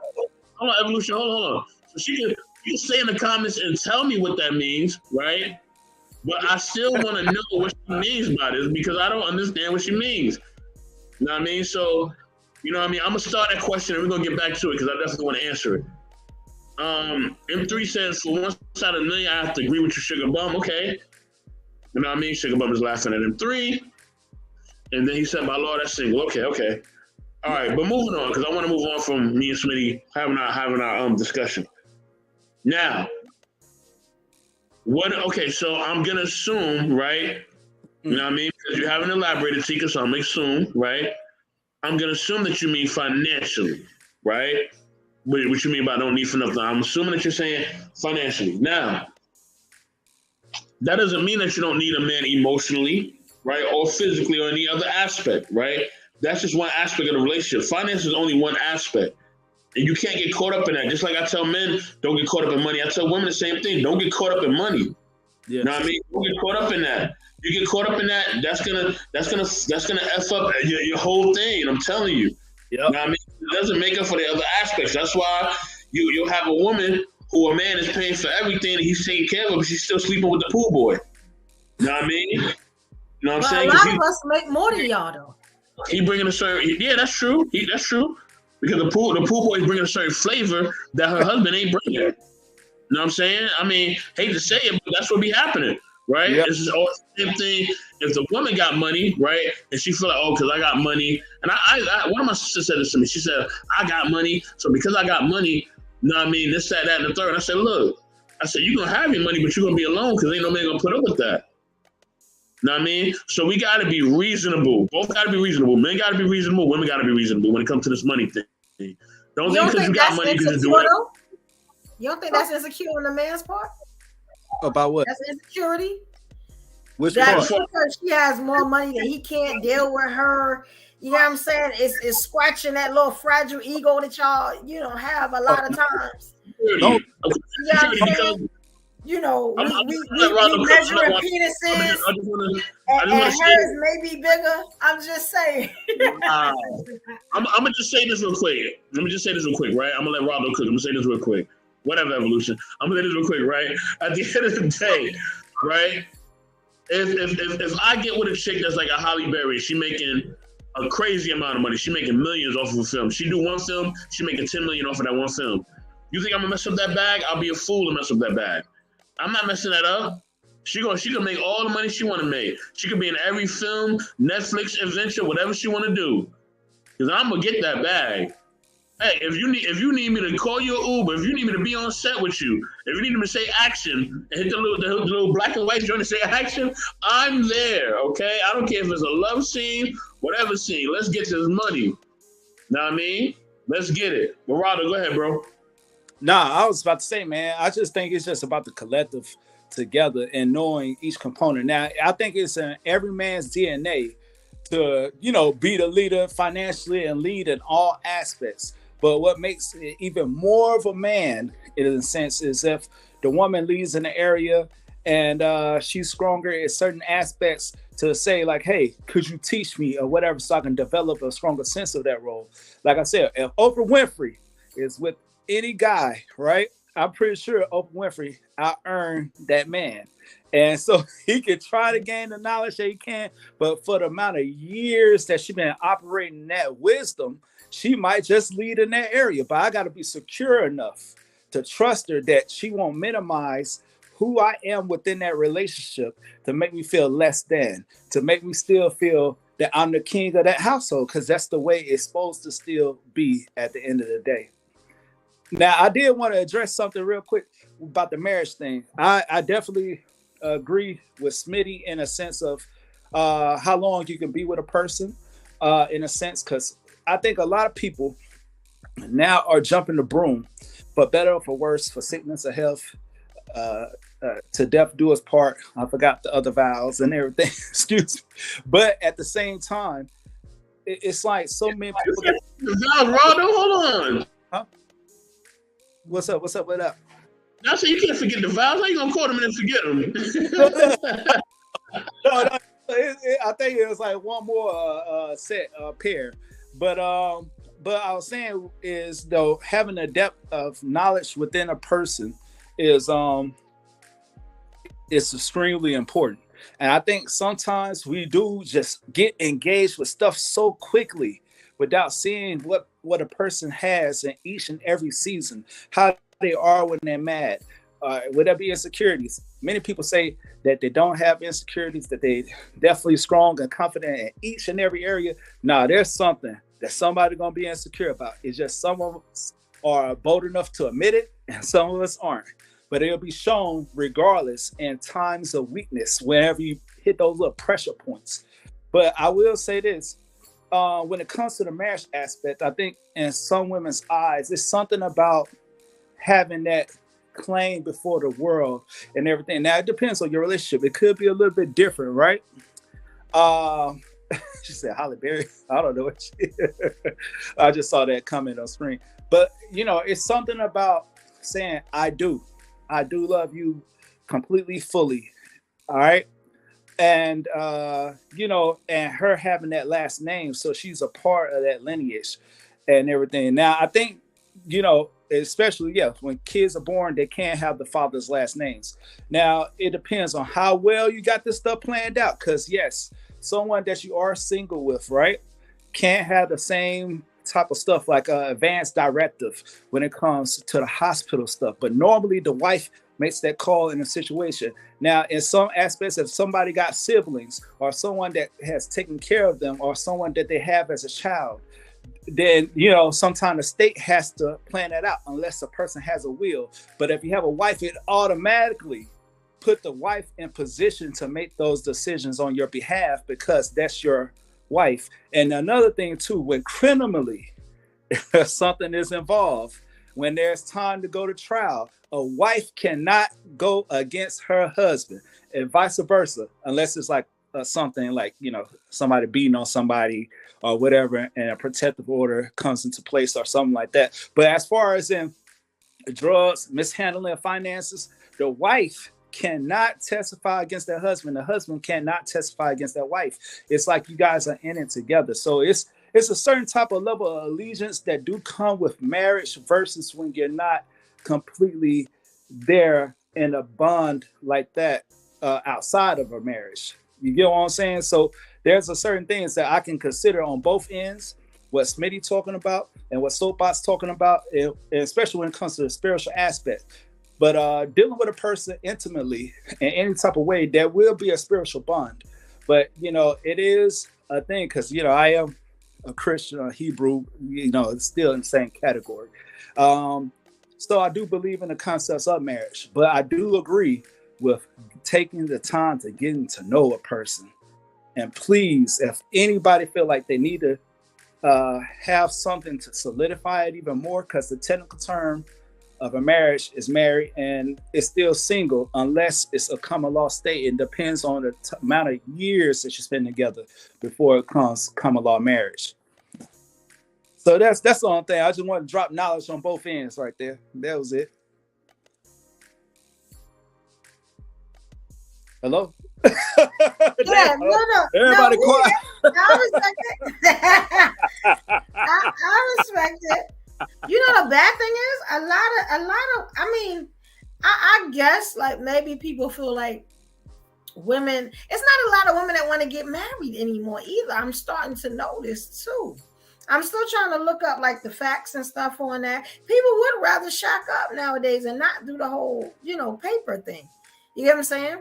Hold on, Evolution. Hold on. So you can say in the comments and tell me what that means, right? But I still want to know what she means by this because I don't understand what she means. You know what I mean? So, you know what I mean? I'm going to start that question and we're going to get back to it because I definitely want to answer it. M3 says, for one side of the million, I have to agree with you, Sugar Bum. Okay. You know what I mean? Sugar Bum is laughing at M3. And then he said, my Lord, that's single. Okay. All right, but moving on, because I want to move on from me and Smitty having our discussion. Now, okay, so I'm going to assume, right? You know what I mean? Because you haven't elaborated, Tika, so I'm going to assume, right? I'm going to assume that you mean financially, right? What you mean by don't need for nothing? I'm assuming that you're saying financially. Now, that doesn't mean that you don't need a man emotionally, right? Or physically or any other aspect, right? That's just one aspect of the relationship. Finance is only one aspect. And you can't get caught up in that. Just like I tell men, don't get caught up in money. I tell women the same thing. Don't get caught up in money. Yeah. You know what I mean? Don't get caught up in that. You get caught up in that, that's gonna F up your whole thing. I'm telling you. Yep. You know what I mean? It doesn't make up for the other aspects. That's why you'll have a woman who a man is paying for everything and he's taking care of her, but she's still sleeping with the pool boy. You know what I mean? You know what I'm saying? A lot of us make more than y'all though. He bringing a certain, yeah, that's true. That's true. Because the pool boy is bringing a certain flavor that her husband ain't bringing. You know what I'm saying? I mean, hate to say it, but that's what be happening, right? Yep. It's just all the same thing. If the woman got money, right, and she feel like, oh, because I got money, and I one of my sisters said this to me. She said, I got money, so because I got money, you know what I mean, this, that, and the third. And I said, look, you're going to have your money, but you're going to be alone because ain't no man going to put up with that. You know what I mean? So we got to be reasonable. Both got to be reasonable. Men got to be reasonable. Women got to be reasonable when it comes to this money thing. Don't think because you got money you can just do it. You don't think that's insecure on the man's part? About what? That's insecurity? Which part? Because she has more money that he can't deal with her. You know what I'm saying? It's scratching that little fragile ego that y'all, have a lot of times. Don't. You know what I'm saying? We measuring penises, and hers may be bigger. I'm just saying. I'm gonna just say this real quick. Right? I'm gonna let Rob cook. I'm gonna say this real quick. Whatever, Evolution. I'm gonna say this real quick, right? At the end of the day, right? If I get with a chick that's like a Halle Berry, she making a crazy amount of money. She making millions off of a film. She do one film, she making 10 million off of that one film. You think I'm gonna mess up that bag? I'll be a fool to mess up that bag. I'm not messing that up. She can make all the money she want to make. She could be in every film, Netflix adventure, whatever she want to do. Because I'm gonna get that bag. Hey, if you need me to call you an Uber, if you need me to be on set with you, if you need me to say action and hit the little black and white joint and say action, I'm there. Okay, I don't care if it's a love scene, whatever scene. Let's get this money. Know what I mean? Let's get it. Murado, go ahead, bro. Nah, I was about to say, man, I just think it's just about the collective together and knowing each component. Now, I think it's in every man's DNA to, be the leader financially and lead in all aspects. But what makes it even more of a man, in a sense, is if the woman leads in the area and she's stronger in certain aspects to say, like, hey, could you teach me or whatever so I can develop a stronger sense of that role? Like I said, if Oprah Winfrey is with any guy, right? I'm pretty sure Oprah Winfrey out-earned that man. And so he could try to gain the knowledge that he can, but for the amount of years that she's been operating that wisdom, she might just lead in that area. But I got to be secure enough to trust her that she won't minimize who I am within that relationship to make me feel less than, to make me still feel that I'm the king of that household, because that's the way it's supposed to still be at the end of the day. Now, I did want to address something real quick about the marriage thing. I definitely agree with Smitty in a sense of how long you can be with a person, in a sense, because I think a lot of people now are jumping the broom, for better or for worse, for sickness or health, to death do us part. I forgot the other vows and everything. Excuse me. But at the same time, it's like so many people. Hold on. Huh? What's up? What up? I said you can't forget the vows. How you gonna quote them and then forget them? No, I think it was like one more set pair, but I was saying is though having a depth of knowledge within a person is extremely important, and I think sometimes we do just get engaged with stuff so quickly without seeing what a person has in each and every season, how they are when they're mad. Would there be insecurities? Many people say that they don't have insecurities, that they definitely strong and confident in each and every area. Nah, there's something that somebody gonna be insecure about. It's just some of us are bold enough to admit it, and some of us aren't. But it'll be shown regardless in times of weakness, whenever you hit those little pressure points. But I will say this. When it comes to the marriage aspect, I think in some women's eyes, it's something about having that claim before the world and everything. Now it depends on your relationship. It could be a little bit different, right? She said Halle Berry. I don't know what she I just saw that comment on screen. But it's something about saying I do love you completely, fully. All right. And and her having that last name, so she's a part of that lineage and everything. Now I think, especially when kids are born, they can't have the father's last names. Now it depends on how well you got this stuff planned out, because yes, someone that you are single with, right, can't have the same type of stuff like advanced directive when it comes to the hospital stuff, but normally the wife makes that call in a situation. Now, in some aspects, if somebody got siblings or someone that has taken care of them or someone that they have as a child, then, sometimes the state has to plan that out unless a person has a will. But if you have a wife, it automatically put the wife in position to make those decisions on your behalf because that's your wife. And another thing too, when criminally something is involved, when there's time to go to trial, a wife cannot go against her husband and vice versa, unless it's like something like, somebody beating on somebody or whatever, and a protective order comes into place or something like that. But as far as in drugs, mishandling of finances, the wife cannot testify against their husband. The husband cannot testify against their wife. It's like you guys are in it together. So it's a certain type of level of allegiance that do come with marriage versus when you're not completely there in a bond like that outside of a marriage. You get what I'm saying? So there's a certain things that I can consider on both ends, what Smitty talking about and what Soapbox talking about, and especially when it comes to the spiritual aspect. But dealing with a person intimately in any type of way, there will be a spiritual bond. But, it is a thing because, I am a Christian, a Hebrew, it's still in the same category. So I do believe in the concepts of marriage, but I do agree with taking the time to getting to know a person. And please, if anybody feel like they need to have something to solidify it even more, because the technical term of a marriage is married and it's still single unless it's a common law state. It depends on the amount of years that you spend together before it comes common law marriage. So that's the only thing. I just want to drop knowledge on both ends right there. That was it. Hello? Yeah, no. Everybody quiet. I respect it. I respect it. The bad thing is a lot of I guess like maybe people feel like women, it's not a lot of women that want to get married anymore either. I'm starting to notice too. I'm still trying to look up like the facts and stuff on that. People would rather shack up nowadays and not do the whole, paper thing. You get what I'm saying?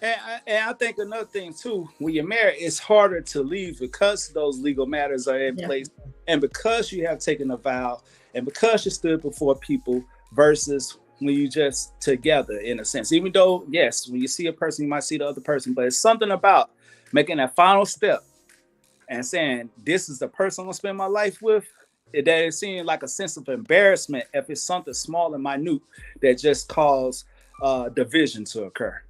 And I think another thing too, when you're married, it's harder to leave because those legal matters are in place, and because you have taken a vow, and because you stood before people, versus when you just together in a sense. Even though, yes, when you see a person, you might see the other person, but it's something about making that final step and saying, "This is the person I'm gonna spend my life with." That it seems like a sense of embarrassment if it's something small and minute that just cause division to occur.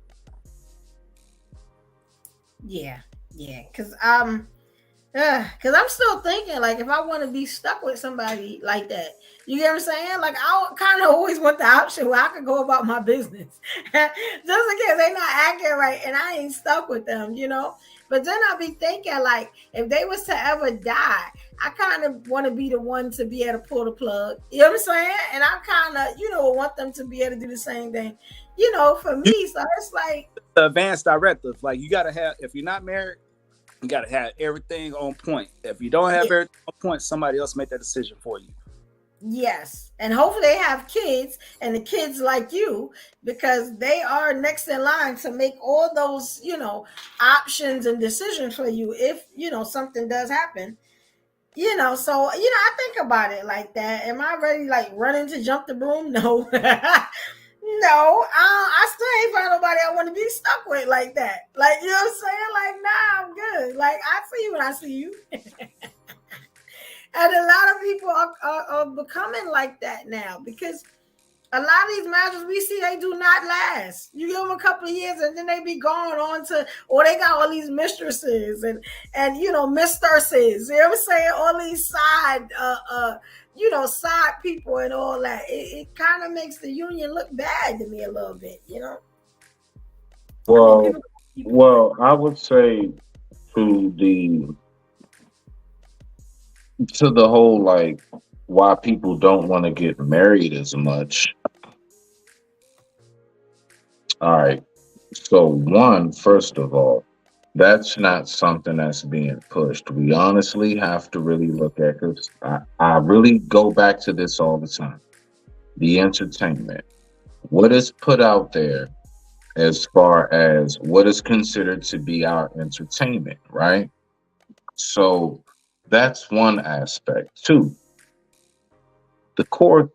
Yeah, because Because I'm still thinking, like, if I want to be stuck with somebody like that, you get what I'm saying? Like, I kind of always want the option where I could go about my business, just in case they're not acting right, and I ain't stuck with them, you know. But then I'll be thinking, like, if they was to ever die, I kind of want to be the one to be able to pull the plug. You know what I'm saying? And I kind of, want them to be able to do the same thing, for me. So it's like the advanced directive. Like, you gotta have, if you're not married, you gotta have everything on point. If you don't have everything on point, somebody else make that decision for you. Yes. And hopefully they have kids, and the kids like you, because they are next in line to make all those, options and decisions for you if, something does happen. So, I think about it like that. Am I ready, like, running to jump the broom? No. No, I still ain't found nobody I want to be stuck with like that. Like, you know what I'm saying? Like, nah, I'm good. Like, I see you when I see you. And a lot of people are becoming like that now, because a lot of these marriages we see, they do not last. You give them a couple of years and then they be going on to, or they got all these mistresses and mistresses. You know what I'm saying? All these side side people and all that. It kind of makes the union look bad to me a little bit, Well, I would say to the whole, like, why people don't want to get married as much. All right. So first of all, that's not something that's being pushed. We honestly have to really look at this. I really go back to this all the time. The entertainment. What is put out there as far as what is considered to be our entertainment, right? So that's one aspect. Two, the core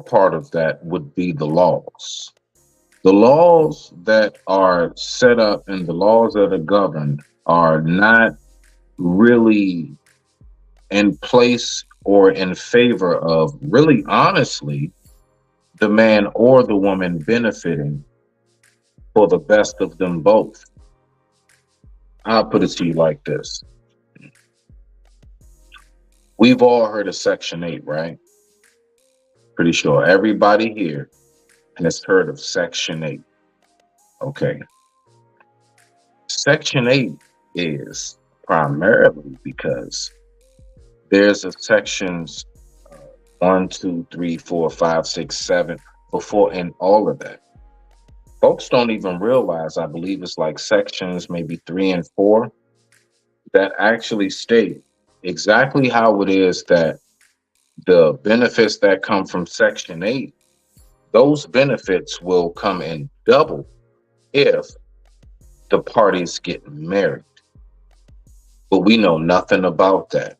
part of that would be the laws. The laws that are set up and the laws that are governed are not really in place or in favor of, really honestly, the man or the woman benefiting for the best of them both. I'll put it to you like this. We've all heard of Section 8, right? Pretty sure everybody here has heard of Section 8. Okay. Section 8 is primarily because there's a sections 1, 2, 3, 4, 5, 6, 7 before, and all of that. Folks don't even realize, I believe it's like sections maybe 3 and 4 that actually state exactly how it is that the benefits that come from Section 8, those benefits will come in double if the parties get married. But we know nothing about that.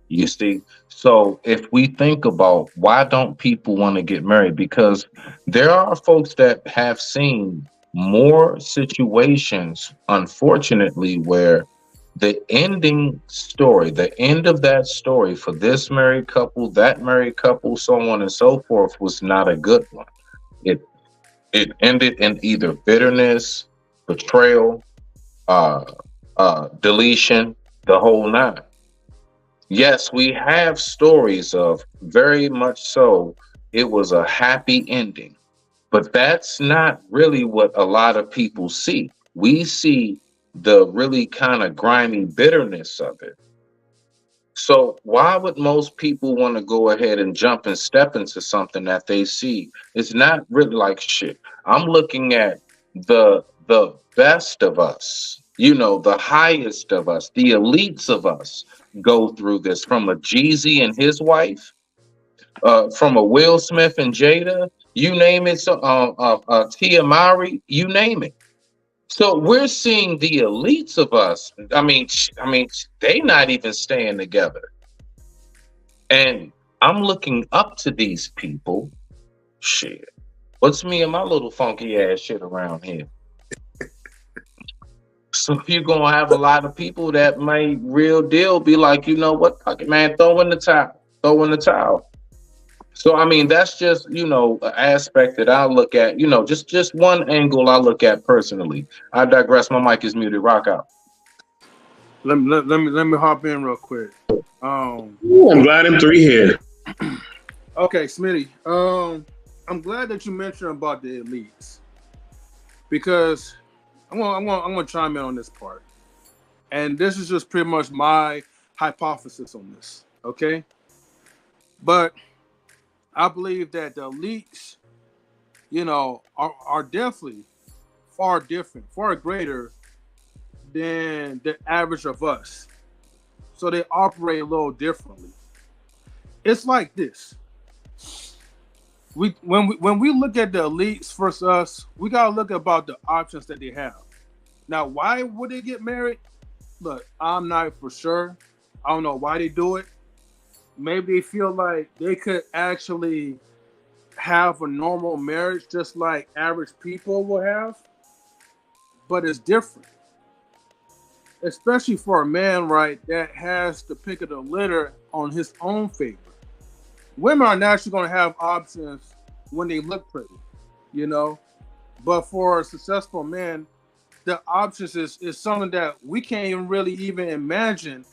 You see? So if we think about why don't people want to get married, because there are folks that have seen more situations, unfortunately, where the ending story, the end of that story for this married couple, that married couple, so on and so forth, was not a good one. It ended in either bitterness, betrayal, deletion, the whole nine. Yes, we have stories of very much so it was a happy ending, but that's not really what a lot of people see. We see the really kind of grimy bitterness of it. So why would most people want to go ahead and jump and step into something that they see is not really like shit? I'm looking at the best of us, the highest of us, the elites of us go through this, from a Jeezy and his wife, from a Will Smith and Jada, you name it, Tia Mowry, you name it. So we're seeing the elites of us. I mean, they not even staying together. And I'm looking up to these people. Shit. What's me and my little funky ass shit around here? So you're going to have a lot of people that may real deal be like, you know what, fuck it, man, throw in the towel. So, I mean, that's just, an aspect that I look at, just one angle I look at personally. I digress. My mic is muted. Rock out. let me hop in real quick. Ooh, I'm glad I'm 3 here. Okay, Smitty. I'm glad that you mentioned about the elites because I'm gonna chime in on this part, and this is just pretty much my hypothesis on this. Okay, but I believe that the elites, are definitely far different, far greater than the average of us. So they operate a little differently. It's like this. When we look at the elites versus us, we gotta look about the options that they have. Now, why would they get married? Look, I'm not for sure. I don't know why they do it. Maybe they feel like they could actually have a normal marriage just like average people will have, but it's different. Especially for a man, right, that has the pick of the litter on his own favor. Women are naturally going to have options when they look pretty, But for a successful man, the options is something that we can't even imagine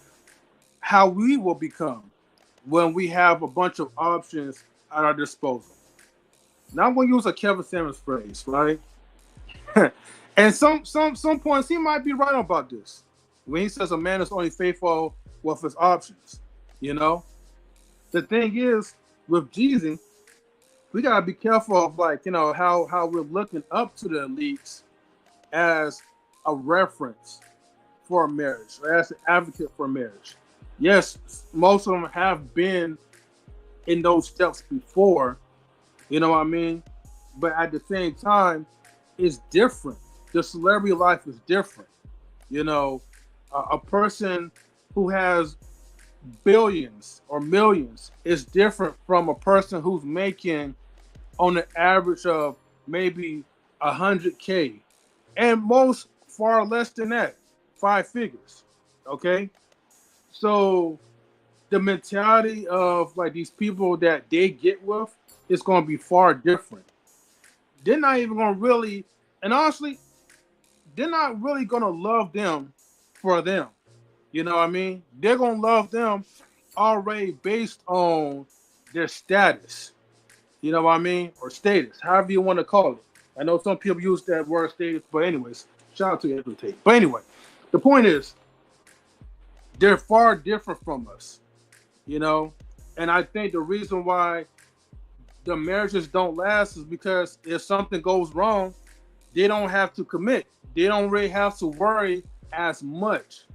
how we will become when we have a bunch of options at our disposal. Now I'm going to use a Kevin Samuels phrase, right? And some points he might be right about this. When he says a man is only faithful with his options, The thing is, with Jesus, we gotta be careful of how we're looking up to the elites as a reference for marriage, or as an advocate for marriage. Yes, most of them have been in those steps before, you know what I mean? But at the same time, it's different. The celebrity life is different. A person who has billions or millions is different from a person who's making on the average of maybe 100K, and most far less than that, 5 figures. Okay, so the mentality of like these people that they get with is going to be far different. They're not even going to really, and honestly, they're not really going to love them for them. You know what I mean? They're going to love them already based on their status. You know what I mean? Or status, however you want to call it. I know some people use that word status, but anyways, shout out to Andrew Tate. But anyway, the point is, they're far different from us, And I think the reason why the marriages don't last is because if something goes wrong, they don't have to commit. They don't really have to worry as much.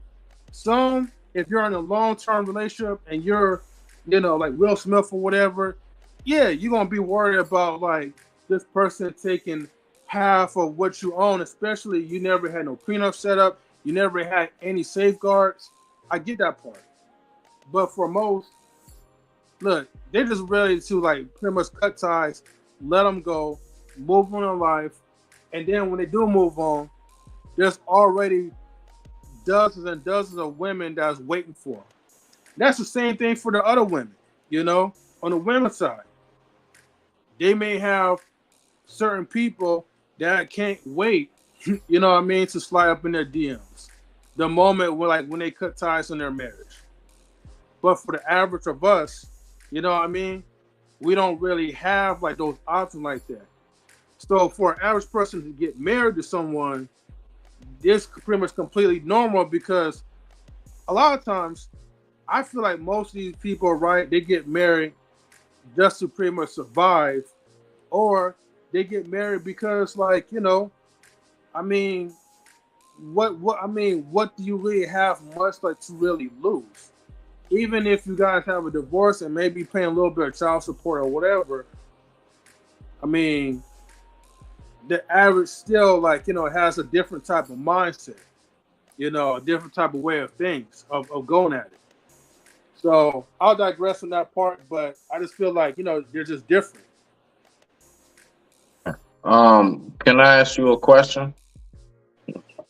Some, if you're in a long-term relationship and you're, like Will Smith or whatever, yeah, you're going to be worried about like this person taking half of what you own, especially you never had no prenup set up. You never had any safeguards. I get that part. But for most, look, they're just ready to like pretty much cut ties, let them go, move on in life. And then when they do move on, there's already dozens and dozens of women that's waiting for them. That's the same thing for the other women, on the women's side. They may have certain people that can't wait, to slide up in their DMs. The moment when they cut ties in their marriage. But for the average of us, we don't really have like those options like that. So for an average person to get married to someone, it's pretty much completely normal because a lot of times I feel like most of these people, right, they get married just to pretty much survive, or they get married because what do you really have much like to really lose? Even if you guys have a divorce and maybe paying a little bit of child support or whatever, the average still has a different type of mindset, a different type of way of things, of going at it. So I'll digress on that part, but I just feel like, they're just different. Can I ask you a question?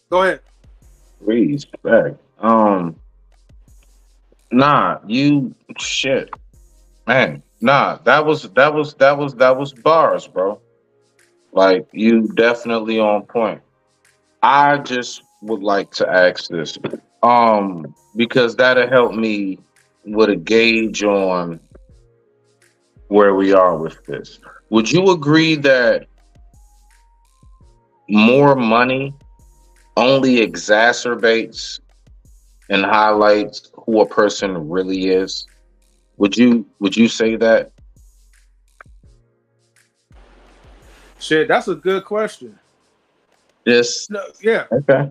Go ahead. Please, back. Nah, you shit. Man, nah, that was bars, bro. Like you definitely on point. I just would like to ask this. Because that'll help me with a gauge on where we are with this. Would you agree that more money only exacerbates and highlights who a person really is? Would you say that? Shit, that's a good question. Yes. No, yeah. Okay.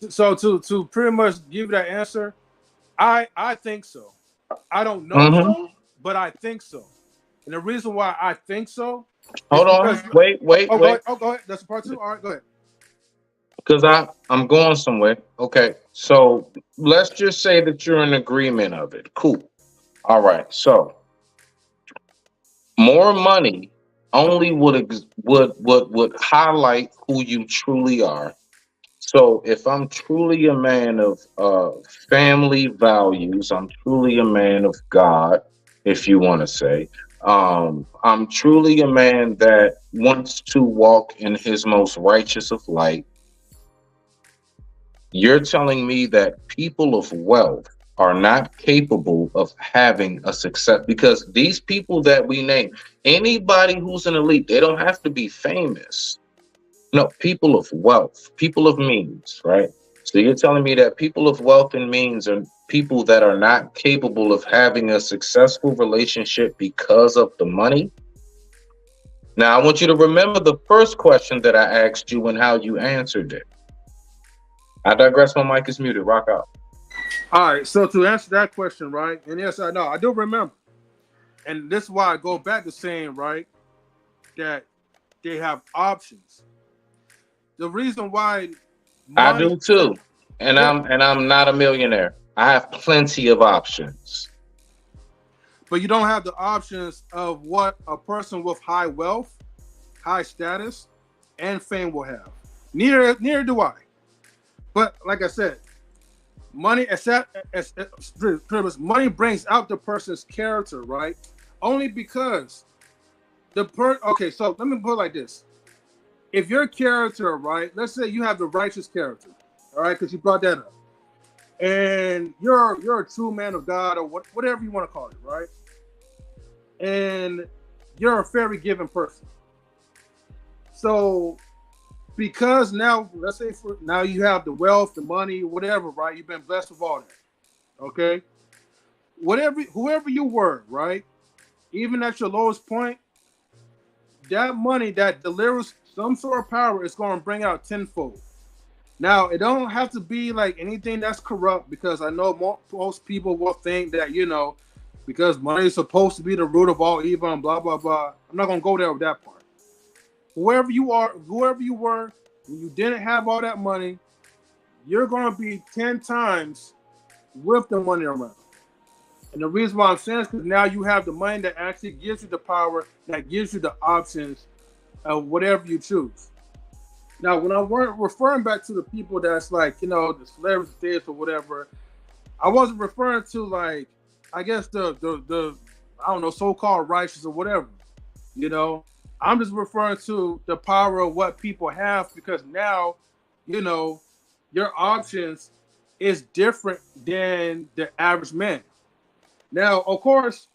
So to pretty much give you that answer, I think so. I don't know Mhm. so, but I think so. And the reason why I think so is Hold on. because Wait. go ahead. Oh, go ahead. That's part two. All right, go ahead. Because I'm going somewhere. Okay. So let's just say that you're in agreement of it. Cool. All right. So more money only would highlight who you truly are. So if I'm truly a man of family values, I'm truly a man of God, if you want to say. I'm truly a man that wants to walk in his most righteous of light. You're telling me that people of wealth are not capable of having a success, because these people that we name, anybody who's an elite, they don't have to be famous. No, people of wealth, people of means, right? So you're telling me that people of wealth and means are people that are not capable of having a successful relationship because of the money? Now, I want you to remember the first question that I asked you and how you answered it. I digress. My mic is muted. Rock out. All right. So to answer that question, right? And yes, I know. I do remember. And this is why I go back to saying, right, that they have options. The reason why I do too. And I'm not a millionaire. I have plenty of options. But you don't have the options of what a person with high wealth, high status, and fame will have. Neither do I. But like I said, money money brings out the person's character, right? Only because okay, so let me put it like this. If your character, right, let's say you have the righteous character, all right, because you brought that up, and you're a true man of God, or whatever you want to call it, right? And you're a very giving person. So because now, let's say now you have the wealth, the money, whatever, right? You've been blessed with all that. Okay. Whoever you were, right? Even at your lowest point, that money that delivers some sort of power is going to bring out tenfold. Now, it don't have to be like anything that's corrupt, because I know most people will think that, because money is supposed to be the root of all evil and blah, blah, blah. I'm not going to go there with that part. Whoever you were, when you didn't have all that money, you're going to be 10 times with the money around. And the reason why I'm saying is because now you have the money that actually gives you the power, that gives you the options of whatever you choose. Now, when I'm referring back to the people that's like, the celebrities or whatever, I wasn't referring to like, I guess the I don't know, so-called righteous or whatever, I'm just referring to the power of what people have, because now, your options is different than the average man. Now, of course,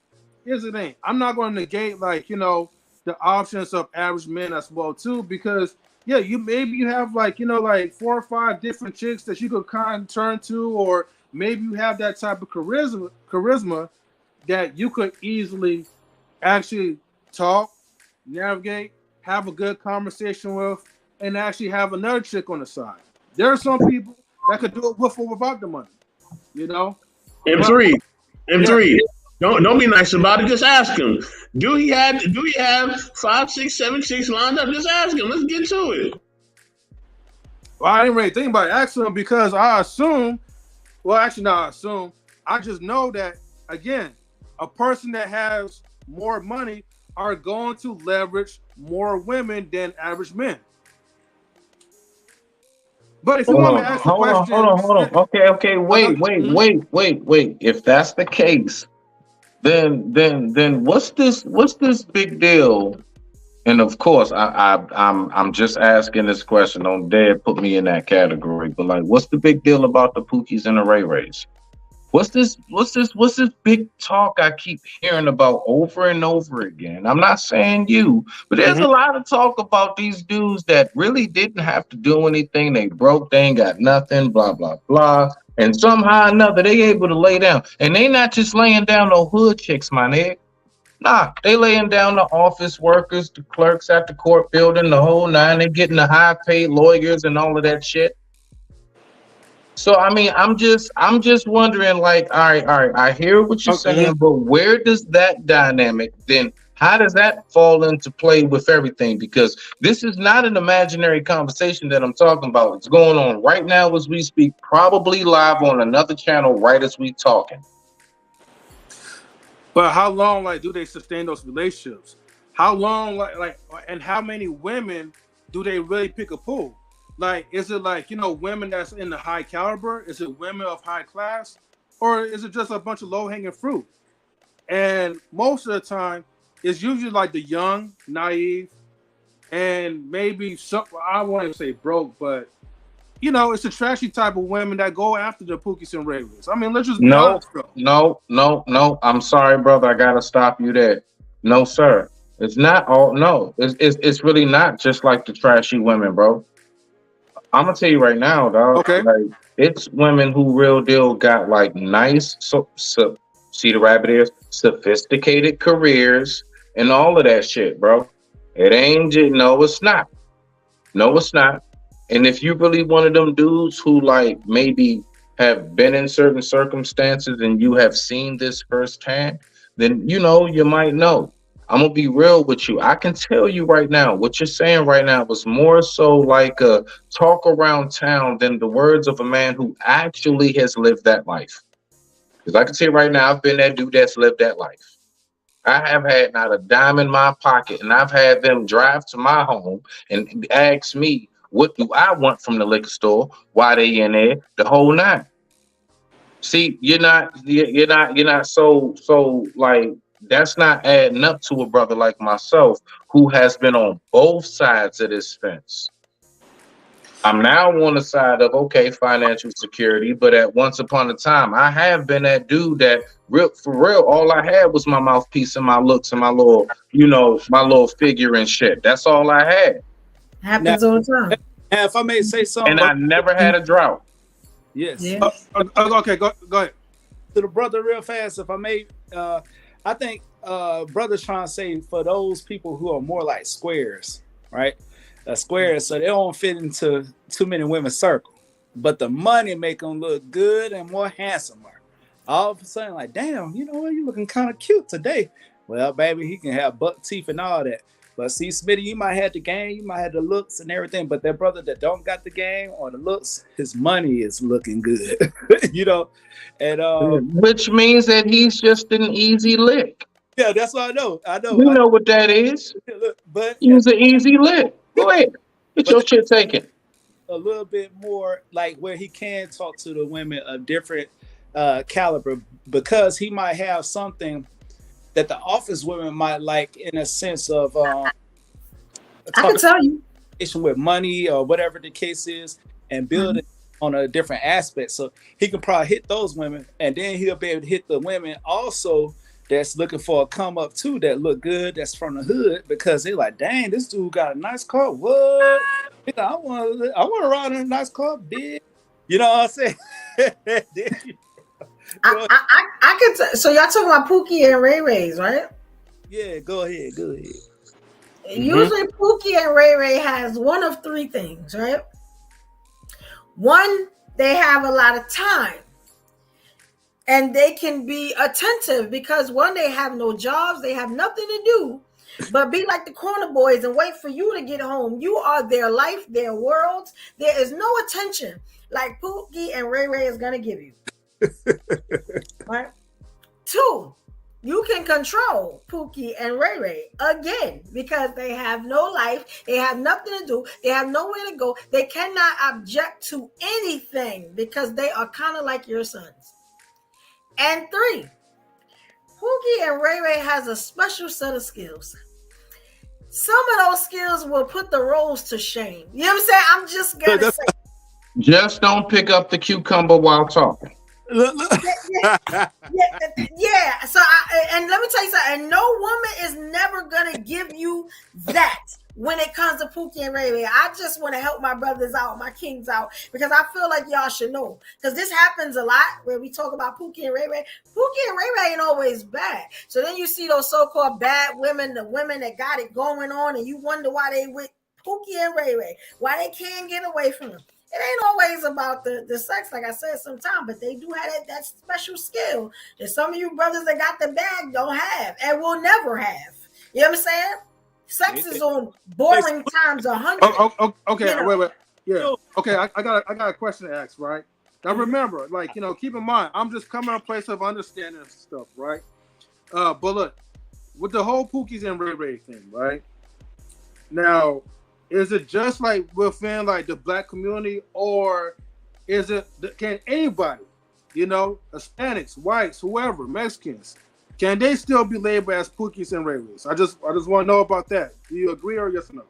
here's the thing. I'm not going to negate the options of average men as well too, because you have like 4 or 5 different chicks that you could kind of turn to, or maybe you have that type of charisma that you could easily actually talk, navigate, have a good conversation with, and actually have another chick on the side. There are some people that could do it with or without the money, M3, don't be nice about it. Just ask him. Do he have 5, 6, 7 chicks lined up? Just ask him. Let's get to it. Well, I didn't really think about asking him, because I assume. Well, actually, not I assume. I just know that, again, a person that has more money are going to leverage more women than average men. But if you want me to ask a question, hold on. Okay. Wait. If that's the case, then what's this big deal And of course, I'm just asking this question. Don't dare put me in that category. But like, what's the big deal about the Pookies and the Ray Rays? What's this big talk I keep hearing about over and over again? I'm not saying you, but there's a lot of talk about these dudes that really didn't have to do anything. They broke, they ain't got nothing, blah, blah, blah. And somehow or another, they able to lay down. And they not just laying down no hood chicks, my nigga. Nah, they laying down the office workers, the clerks at the court building, the whole nine. They getting the high paid lawyers and all of that shit. So I mean, I'm just wondering, like, all right, I hear what you're saying, but where does that dynamic then? How does that fall into play with everything? Because this is not an imaginary conversation that I'm talking about. It's going on right now as we speak, probably live on another channel right as we talking. But how long, like, do they sustain those relationships? How long, like, and how many women do they really pick a pool? Like, is it like, women that's in the high caliber? Is it women of high class? Or is it just a bunch of low-hanging fruit? And most of the time, it's usually like the young, naive, and maybe some, I won't say broke, but, it's the trashy type of women that go after the Pookies and Ray Rays. I mean, let's just be honest, bro. No. I'm sorry, brother. I got to stop you there. No, sir. It's not all, no. It's really not just like the trashy women, bro. I'm gonna tell you right now, dog. Okay. Like, it's women who real deal got like nice, see the rabbit ears, sophisticated careers and all of that shit, bro. It ain't just, no, it's not. No, it's not. And if you really one of them dudes who like maybe have been in certain circumstances and you have seen this firsthand, then you might know. I'm gonna be real with you. I can tell you right now, what you're saying right now was more so like a talk around town than the words of a man who actually has lived that life. Because I can tell you right now, I've been that dude that's lived that life. I have had not a dime in my pocket, and I've had them drive to my home and ask me, what do I want from the liquor store? Why they in there? The whole nine. See, you're not so like, that's not adding up to a brother like myself who has been on both sides of this fence. I'm now on the side of, okay, financial security, but at once upon a time, I have been that dude that for real, all I had was my mouthpiece and my looks and my little, my little figure and shit. That's all I had. Happens all the time. And if I may say something, and I never had a drought. Yes. Yeah. Okay, go ahead. To the brother real fast, if I may, I think brother's trying to say for those people who are more like squares, right? Squares, so they don't fit into too many women's circle, but the money make them look good and more handsomer. All of a sudden, like, damn, you know what? You looking kind of cute today. Well, baby, he can have buck teeth and all that. But see, Smitty, you might have the game, you might have the looks and everything, but that brother that don't got the game or the looks, his money is looking good, and which means that he's just an easy lick. Yeah, that's what I know. You know what that is. But he's an easy lick. Go ahead, get your shit taken. A little bit more like where he can talk to the women of different caliber, because he might have something that the office women might like, in a sense of I can tell you with money or whatever the case is, and building on a different aspect. So he can probably hit those women, and then he'll be able to hit the women also that's looking for a come up too, that look good, that's from the hood, because they're like, dang, this dude got a nice car. What? I want to ride in a nice car, big. You know what I'm saying? I could. So y'all talking about Pookie and Ray Rays, right? Yeah, go ahead. Usually, Pookie and Ray Ray has one of three things, right? One, they have a lot of time, and they can be attentive because one, they have no jobs, they have nothing to do, but be like the corner boys and wait for you to get home. You are their life, their worlds. There is no attention like Pookie and Ray Ray is gonna give you. Right? Two, you can control Pookie and Ray Ray again because they have no life, they have nothing to do, they have nowhere to go, they cannot object to anything because they are kind of like your sons. And three, Pookie and Ray Ray has a special set of skills. some of those skills will put the roles to shame. You know what I'm saying? I'm just gonna say. Just don't pick up the cucumber while talking. Yeah. So, and let me tell you something. And no woman is never gonna give you that when it comes to Pookie and Ray Ray. I just want to help my brothers out, my kings out, because I feel like y'all should know. Because this happens a lot where we talk about Pookie and Ray Ray. Pookie and Ray Ray ain't always bad. So then you see those so-called bad women, the women that got it going on, and you wonder why they with Pookie and Ray Ray, why they can't get away from them. It ain't always about the sex, like I said sometimes, but they do have that special skill that some of you brothers that got the bag don't have and will never have. You know what I'm saying? Sex is on boring times 100. Okay, you know? wait. Yeah. Okay, I got a question to ask, right? Now remember, like, you know, keep in mind, I'm just coming from a place of understanding of stuff, right? But look, with the whole Pookies and Ray Ray thing, right? Now, is it just like within like the black community, or is it can anybody, you know, Hispanics, whites, whoever, Mexicans, can they still be labeled as Pookies and Ray Rays? I just want to know about that. Do you agree or yes or no?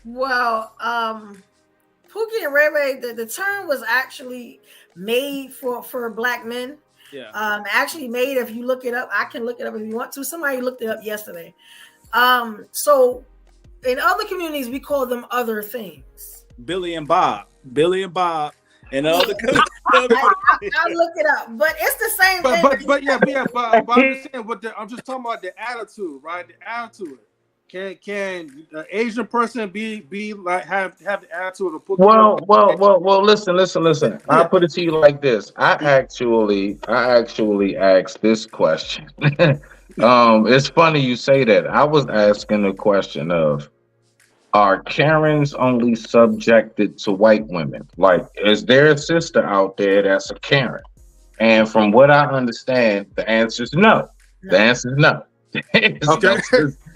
Well, Pookie and Ray Ray, the term was actually made for black men. Yeah. Actually made, if you look it up, I can look it up if you want to. Somebody looked it up yesterday. So in other communities, we call them other things. Billy and Bob, and other. I'll look it up, but it's the same thing. But I'm just saying, I'm just talking about the attitude, right? The attitude. Can an Asian person be like have the attitude of Pookie? Well. Listen. I'll put it to you like this. I actually asked this question. It's funny you say that. I was asking the question of, are Karens only subjected to white women? Like, is there a sister out there that's a Karen? And from what I understand, the answer is no. The answer is no. Okay.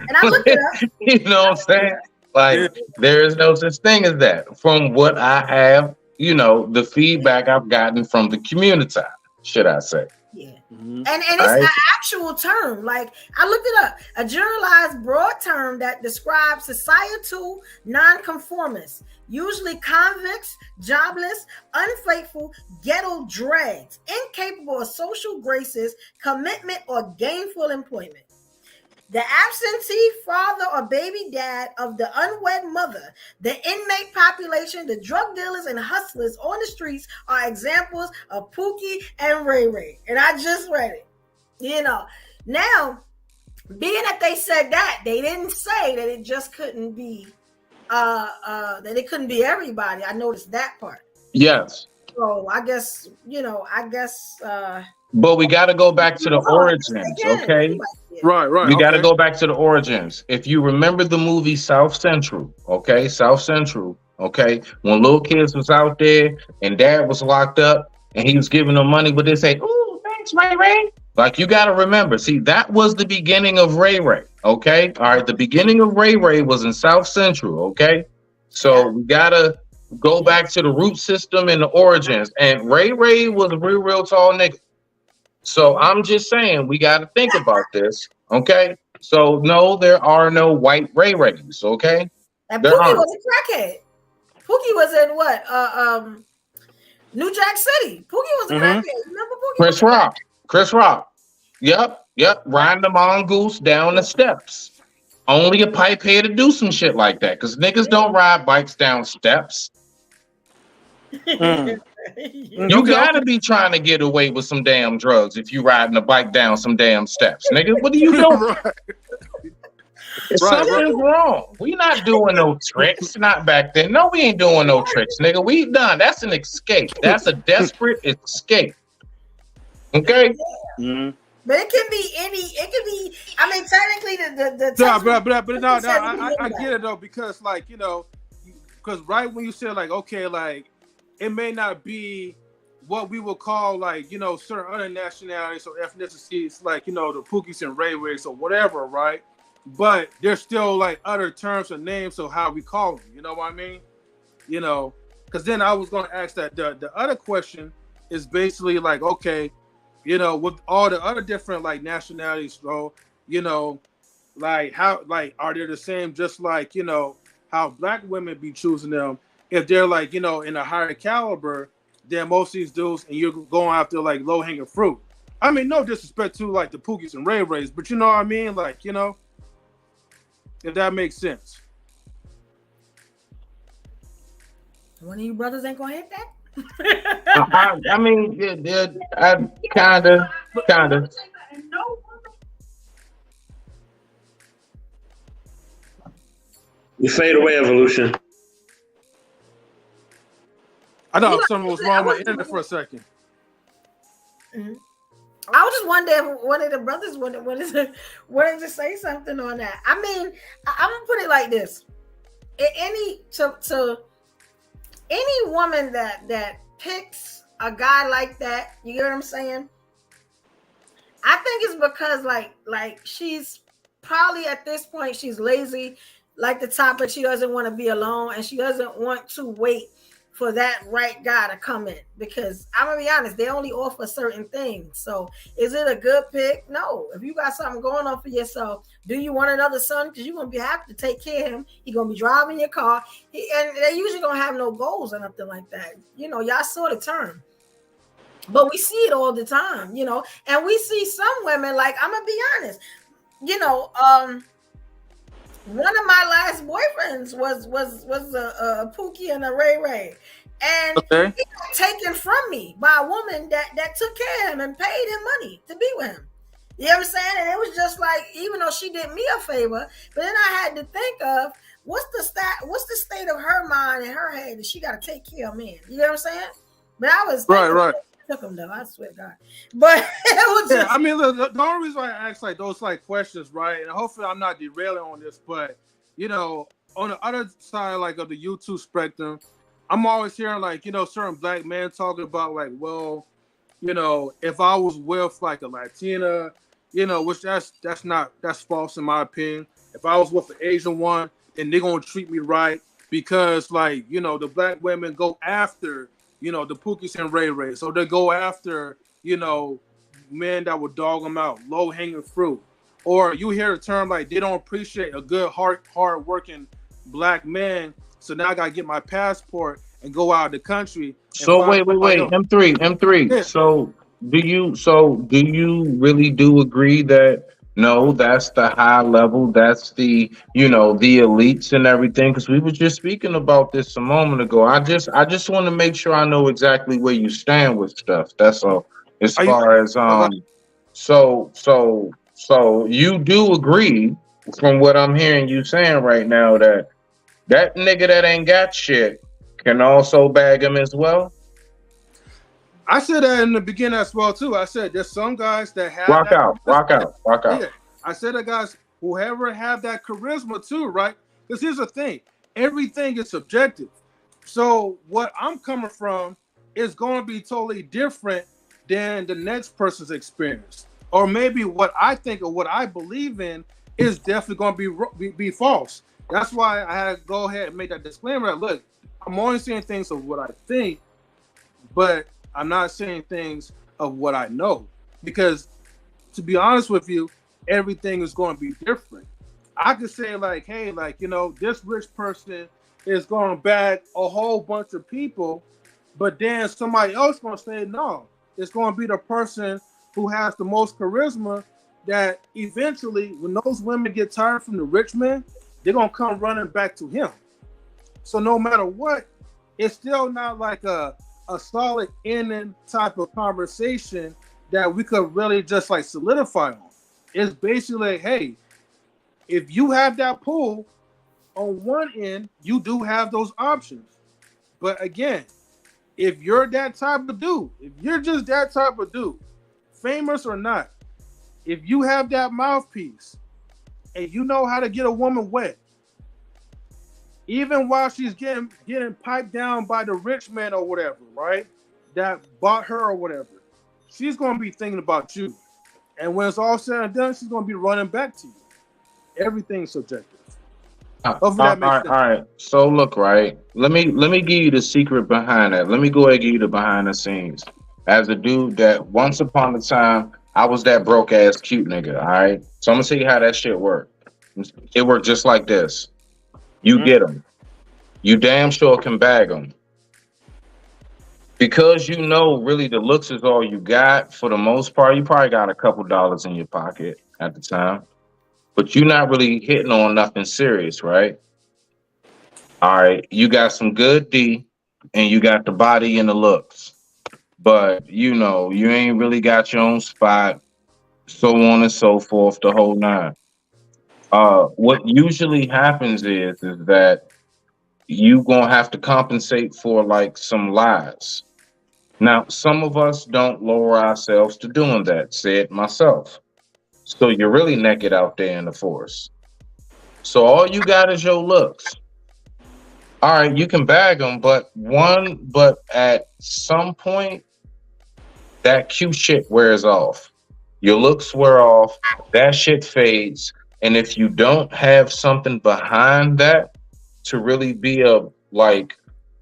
And I looked it up. You know what I'm saying? Like, there is no such thing as that. From what I have, you know, the feedback I've gotten from the community, should I say. Yeah. And it's an actual term. Like, I looked it up. A generalized broad term that describes societal nonconformists, usually convicts, jobless, unfaithful, ghetto dregs, incapable of social graces, commitment, or gainful employment. The absentee father or baby dad of the unwed mother, the inmate population, the drug dealers and hustlers on the streets are examples of Pookie and Ray Ray. And I just read it. You know, now, being that they said that, they didn't say that it just couldn't be, that it couldn't be everybody. I noticed that part. Yes. So I guess, but we got to go back to the origins, okay? Right. We got to go back to the origins. If you remember the movie South Central, okay? When little kids was out there and dad was locked up and he was giving them money, but they say, "Ooh, thanks, Ray Ray." Like, you got to remember, see, that was the beginning of Ray Ray, okay? All right, the beginning of Ray Ray was in South Central, okay? So we got to go back to the root system and the origins. And Ray Ray was a real tall nigga. So I'm just saying, we got to think about this, okay? So no, there are no white Ray Rays, okay? And Pookie was a crackhead. Pookie was in what? New Jack City. Pookie was a crackhead. Remember Pookie? Chris Rock. Yep. Riding the mongoose down the steps. Only a pipehead to do some shit like that, because niggas don't ride bikes down steps. You gotta be trying to get away with some damn drugs if you riding a bike down some damn steps, nigga. What are you doing? Something's wrong. We not doing no tricks. Not back then. No, we ain't doing no tricks, nigga. We done. That's an escape. That's a desperate escape. Okay. But it can be any. It can be. I mean, technically, the no, I get it though, because like, you know, because right when you said like, okay, like, it may not be what we would call, like, you know, certain other nationalities or ethnicities, like, you know, the Pookies and Ray Rays or whatever, right? But there's still like other terms or names of how we call them. You know what I mean? You know, because then I was going to ask that the other question is basically like, okay, you know, with all the other different like nationalities, so, you know, Like how, like, are they the same? Just like, how black women be choosing them if they're like, in a higher caliber than most of these dudes, and you're going after like low hanging fruit. I mean, no disrespect to like the Pookies and Ray Rays, but you know what I mean? Like, if that makes sense. One of you brothers ain't gonna hit that. I mean, I kind of. You fade away, Evolution. I thought something was wrong with my internet for a second. Mhm. I was just wondering if one of the brothers wanted to say something on that. I mean, I'm gonna put it like this: to any woman that picks a guy like that, you get what I'm saying? I think it's because like she's probably at this point she's lazy, like the topic. She doesn't want to be alone, and she doesn't want to wait for that right guy to come in, because I'm gonna be honest, they only offer certain things. So is it a good pick? No. If you got something going on for yourself, do you want another son? Because you're gonna have to take care of him. He's gonna be driving your car, and they usually gonna have no goals or nothing like that. Y'all saw the term, but we see it all the time. And we see some women, like, I'm gonna be honest, one of my last boyfriends was a Pookie and a Ray Ray, and Okay. he got taken from me by a woman that took care of him and paid him money to be with him. You know what I'm saying? And it was just like, even though she did me a favor, but then I had to think of what's the state of her mind and her head that she got to take care of men. You know what I'm saying? But I was Right. Took him though, I swear to God. But it was just, I mean, the only reason why I ask like those like questions, right? And hopefully I'm not derailing on this, but on the other side, like of the YouTube spectrum, I'm always hearing like certain black men talking about like, well, if I was with like a Latina, which that's false in my opinion. If I was with an Asian one, then they're gonna treat me right because like the black women go after the Pookies and Ray Ray, so they go after men that would dog them out, low hanging fruit. Or you hear the term like they don't appreciate a good hard working black man, so now I gotta get my passport and go out of the country. So wait, M3. Yeah. So do you really do agree that no, that's the high level, that's the the elites and everything? Because we were just speaking about this a moment ago. I just want to make sure I know exactly where you stand with stuff. That's all. As far as so you do agree, from what I'm hearing you saying right now, that nigga that ain't got shit can also bag him as well? I said that in the beginning as well too. I said there's some guys that have rock out. Yeah. I said that guys whoever have that charisma too, right? Because here's the thing, everything is subjective. So what I'm coming from is going to be totally different than the next person's experience, or maybe what I think or what I believe in is definitely going to be false. That's why I had to go ahead and make that disclaimer. Look, I'm only saying things of what I think, but I'm not saying things of what I know, because to be honest with you, everything is going to be different. I could say like, hey, like, this rich person is going to bag a whole bunch of people, but then somebody else going to say, no, it's going to be the person who has the most charisma that eventually when those women get tired from the rich man, they're going to come running back to him. So no matter what, it's still not like a solid ending type of conversation that we could really just like solidify on. It's basically like, hey, if you have that pool on one end, you do have those options. But again, if you're that type of dude, if you're just that type of dude, famous or not, if you have that mouthpiece and you know how to get a woman wet, even while she's getting piped down by the rich man or whatever, right? That bought her or whatever, she's gonna be thinking about you. And when it's all said and done, she's gonna be running back to you. Everything's subjective. All right. So look, right. Let me give you the secret behind that. Let me go ahead and give you the behind the scenes. As a dude that once upon a time I was that broke ass cute nigga. All right. So I'm gonna tell you how that shit worked. It worked just like this. You get them. You damn sure can bag them. Because you know really the looks is all you got for the most part. You probably got a couple dollars in your pocket at the time. But you're not really hitting on nothing serious, right? All right. You got some good D and you got the body and the looks. But you know, you ain't really got your own spot, so on and so forth, the whole nine. What usually happens is that you gonna have to compensate for like some lies. Now, some of us don't lower ourselves to doing that, said myself. So you're really naked out there in the forest. So all you got is your looks. All right, you can bag them, but at some point, that cute shit wears off. Your looks wear off, that shit fades. And if you don't have something behind that to really be a like,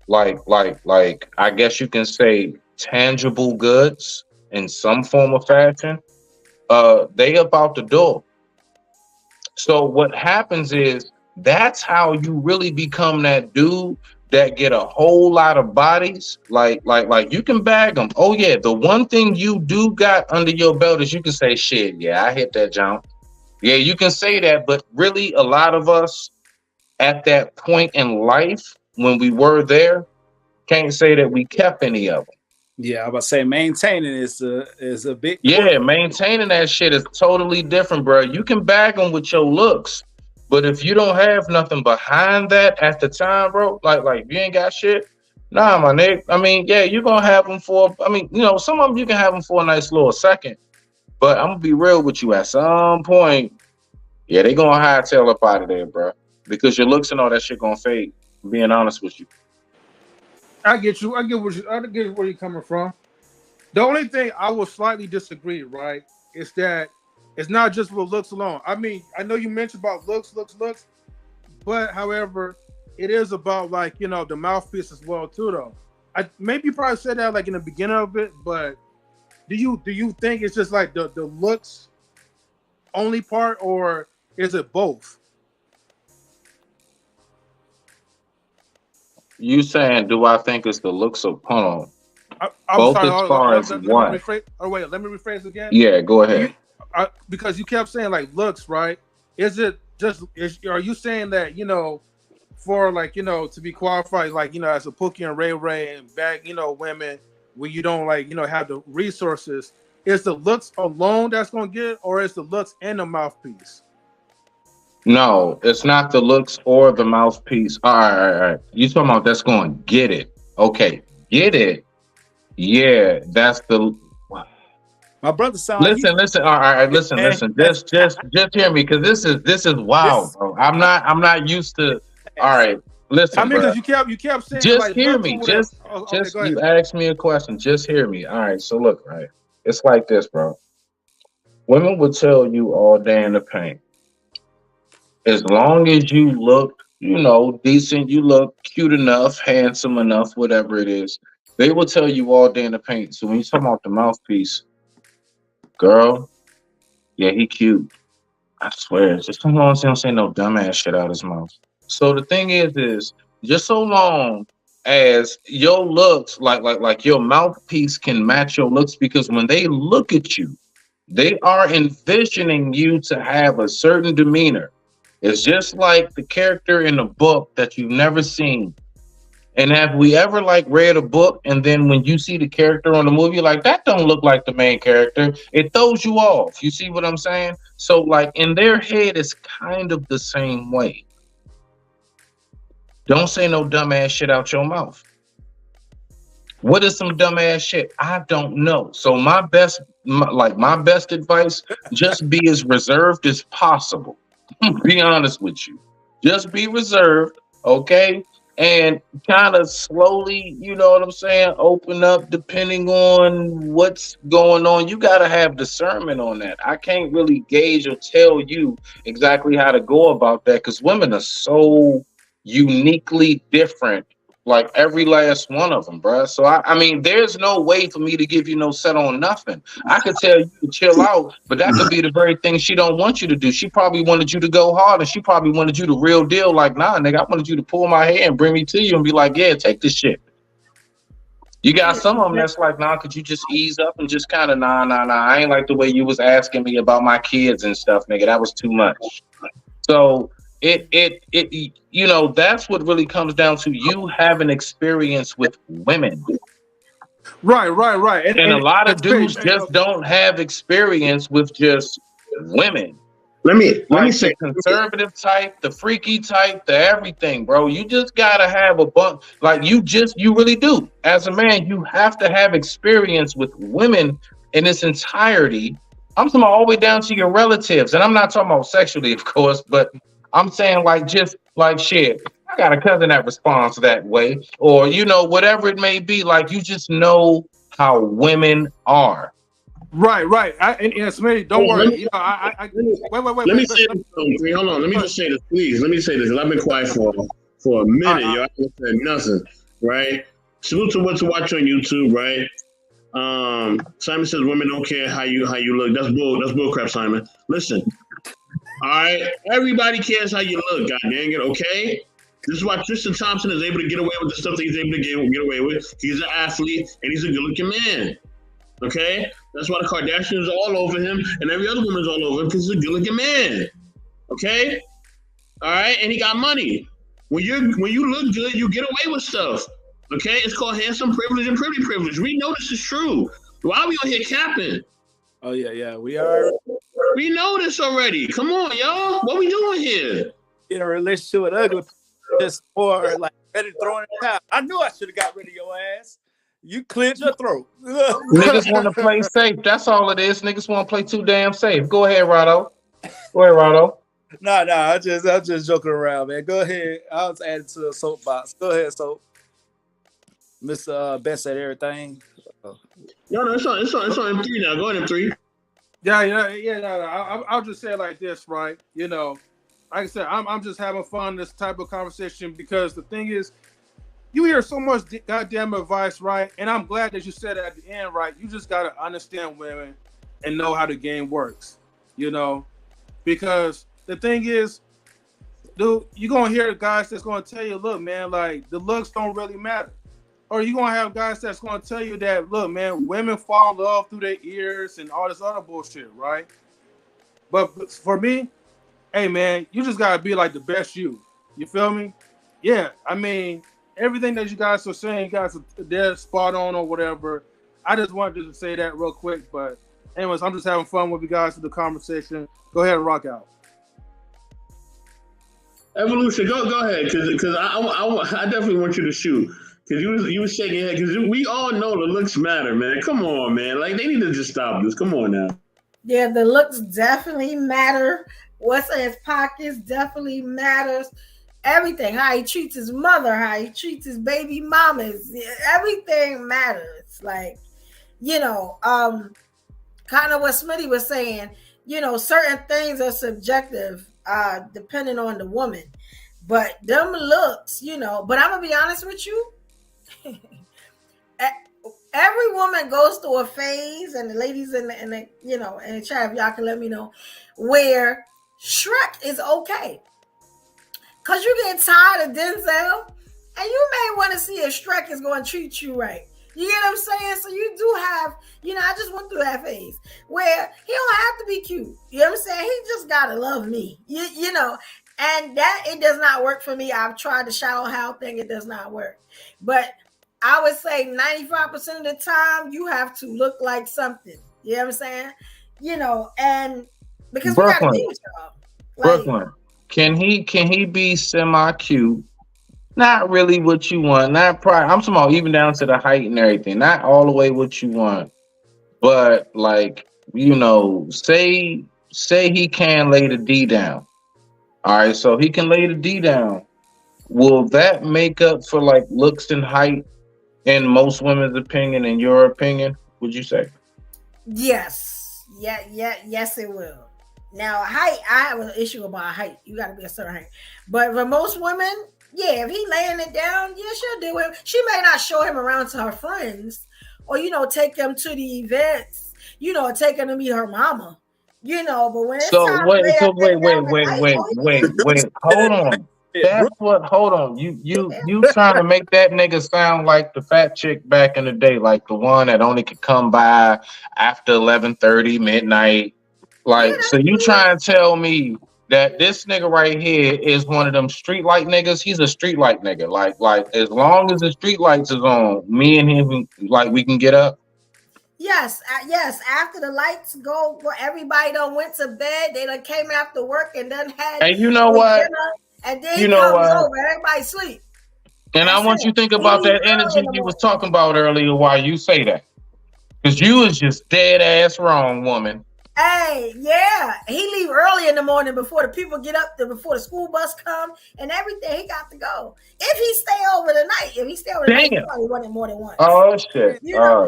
I guess you can say tangible goods in some form of fashion, they up out the door. So what happens is that's how you really become that dude that get a whole lot of bodies. Like you can bag them. Oh yeah, the one thing you do got under your belt is you can say, shit, yeah, I hit that jump. Yeah, you can say that, but really a lot of us at that point in life when we were there can't say that we kept any of them. Yeah, I was about to say maintaining is a big. Yeah, maintaining that shit is totally different, bro. You can bag them with your looks, but if you don't have nothing behind that at the time, bro, like you ain't got shit, nah, my nigga. I mean, yeah, you're gonna have them for. I mean, you know, some of them you can have them for a nice little second, but I'm gonna be real with you. At some point, yeah, they gonna hightail up out of there, bro, because your looks and all that shit gonna fade. I'm being honest with you. I get you. I get where you're coming from. The only thing I will slightly disagree, right, is that it's not just for looks alone. I mean, I know you mentioned about looks, but however, it is about like, you know, the mouthpiece as well too, though. Maybe you probably said that like in the beginning of it, but do you think it's just like the looks only part, or is it both? You saying, do I think it's the looks of Puno? I'm Both sorry, as far as let what? me rephrase again. Yeah, go ahead. Because you kept saying like looks, right? Are you saying that, you know, for like, you know, to be qualified, like, you know, as a Pookie and Ray Ray and back, you know, women where you don't like, you know, have the resources, is the looks alone that's gonna get it, or is the looks and the mouthpiece? No, it's not the looks or the mouthpiece. All right. You talking about that's going to get it? Okay, get it. Yeah, that's the. My brother sound. Listen. All right. Listen. Just hear me, because this is wild, bro. I'm not used to. All right. Listen. I mean, because you kept saying. Just like, hear me. Just you asked me a question. Just hear me. All right. So look, right. It's like this, bro. Women will tell you all day in the paint. As long as you look, you know, decent, you look cute enough, handsome enough, whatever it is, they will tell you all day in the paint. So when you talk about the mouthpiece, girl, yeah, he cute. I swear, just as long as he don't say no dumbass shit out of his mouth. So the thing is just so long as your looks, like your mouthpiece can match your looks, because when they look at you, they are envisioning you to have a certain demeanor. It's just like the character in a book that you've never seen. And have we ever like read a book and then when you see the character on the movie, like that don't look like the main character, it throws you off. You see what I'm saying? So like in their head, it's kind of the same way. Don't say no dumbass shit out your mouth. What is some dumbass shit? I don't know. So my best advice, just be as reserved as possible. Be honest with you. Just be reserved, okay? And kind of slowly, you know what I'm saying, open up depending on what's going on. You got to have discernment on that. I can't really gauge or tell you exactly how to go about that, because women are so uniquely different Like every last one of them, bruh. So I mean, there's no way for me to give you no set on nothing. I could tell you to chill out, but that could be the very thing she don't want you to do. She probably wanted you to go hard, and she probably wanted you to real deal. Like, nah, nigga, I wanted you to pull my hair and bring me to you and be like, yeah, take this shit. You got some of them that's like, nah, could you just ease up and just kind of, nah. I ain't like the way you was asking me about my kids and stuff, nigga. That was too much. So it you know, that's what really comes down to you having experience with women. Right. And a lot of dudes just don't have experience with just women. Let me Like say, the conservative type, the freaky type, the everything, bro. You just gotta have a bunch. Like you really do. As a man, you have to have experience with women in its entirety. I'm talking all the way down to your relatives, and I'm not talking about sexually, of course, but I'm saying like just like shit. I got a cousin that responds that way, or you know, whatever it may be. Like you just know how women are. Right. And Smitty, don't worry. You know, wait. Let me say this. Hold on. Let me just say this, please. Let me say this. I've been quiet for a minute. Yo, I haven't said nothing. Right. Salute to what to watch on YouTube. Right. Simon says women don't care how you look. That's bull crap, Simon. Listen. All right. Everybody cares how you look. God dang it. Okay. This is why Tristan Thompson is able to get away with the stuff that he's able to get away with. He's an athlete and he's a good-looking man. Okay, that's why the Kardashians are all over him, and every other woman's all over him because he's a good-looking man. Okay, all right, and he got money. When you look good, you get away with stuff. Okay, it's called handsome privilege and pretty privilege. We know this is true. Why are we on here capping? Oh yeah, we are. We know this already. Come on, y'all. What we doing here? In a relationship with ugly, just or like ready to throw in the towel. I knew I should have got rid of your ass. You cleared your throat. Niggas want to play safe. That's all it is. Niggas want to play too damn safe. Go ahead, Rado. Nah. I'm just joking around, man. Go ahead. I was adding to the soapbox. Go ahead, Soap. Mr. Best at everything. No, it's on M3 now. Go ahead, M3. Yeah. I'll just say it like this, right? You know, like I said, I'm just having fun this type of conversation because the thing is, you hear so much goddamn advice, right? And I'm glad that you said it at the end, right? You just got to understand women and know how the game works, you know? Because the thing is, dude, you're going to hear guys that's going to tell you, look, man, like, the looks don't really matter. Or you're going to have guys that's going to tell you that, look, man, women fall in love through their ears and all this other bullshit, right? But for me, hey, man, you just got to be like the best you. You feel me? Yeah, I mean, everything that you guys are saying, you guys are dead spot on or whatever. I just wanted to say that real quick. But anyways, I'm just having fun with you guys with the conversation. Go ahead and rock out. Evolution, go ahead, because I definitely want you to shoot. Because you was shaking your head. Because we all know the looks matter, man. Come on, man. Like, they need to just stop this. Come on now. Yeah, the looks definitely matter. What's in his pockets definitely matters. Everything, how he treats his mother, how he treats his baby mamas, everything matters. Like, you know, kind of what Smitty was saying, you know, certain things are subjective, depending on the woman. But them looks, you know, but I'm gonna be honest with you. Every woman goes through a phase, and the ladies in the you know, in the chat, if y'all can let me know, where Shrek is okay. Because you get tired of Denzel, and you may want to see if Shrek is going to treat you right. You get what I'm saying? So you do have, you know, I just went through that phase where he don't have to be cute. You know what I'm saying? He just got to love me, you know, and that it does not work for me. I've tried the shallow Hal thing. It does not work. But I would say 95% of the time you have to look like something. You know what I'm saying? You know, and because we got to be with y'all. Brooklyn. Can he be semi-cute? Not really what you want. Not probably. I'm talking about even down to the height and everything. Not all the way what you want. But like, you know, say he can lay the D down. All right, so he can lay the D down. Will that make up for like looks and height in most women's opinion, in your opinion, would you say? Yes. Yes, it will. Now, height, I have an issue about height. You got to be a certain height. But for most women, Yeah, if he laying it down, yeah, she'll do it. She may not show him around to her friends, or take him to the events, or take him to meet her mama, But when it's So time wait, to lay so that thing wait, down at night, hold on. That's what. Hold on. You trying to make that nigga sound like the fat chick back in the day, like the one that only could come by after 11:30 midnight. Like, so you trying to tell me that this nigga right here is one of them street light niggas? He's a street light nigga. Like as long as the street lights is on, me and him, like we can get up. Yes. After the lights go, well, everybody done went to bed. They done came after work and done had. And you know what? Dinner, and then he comes over. Everybody sleep. And I want you to think about that energy you was talking about earlier. Why you say that? Because you was just dead ass wrong, woman. Hey, yeah, he leave early in the morning before the people get up there, before the school bus come and everything. He got to go. If he stay over the night, he probably want it more than once. Oh shit! Shit! Yeah,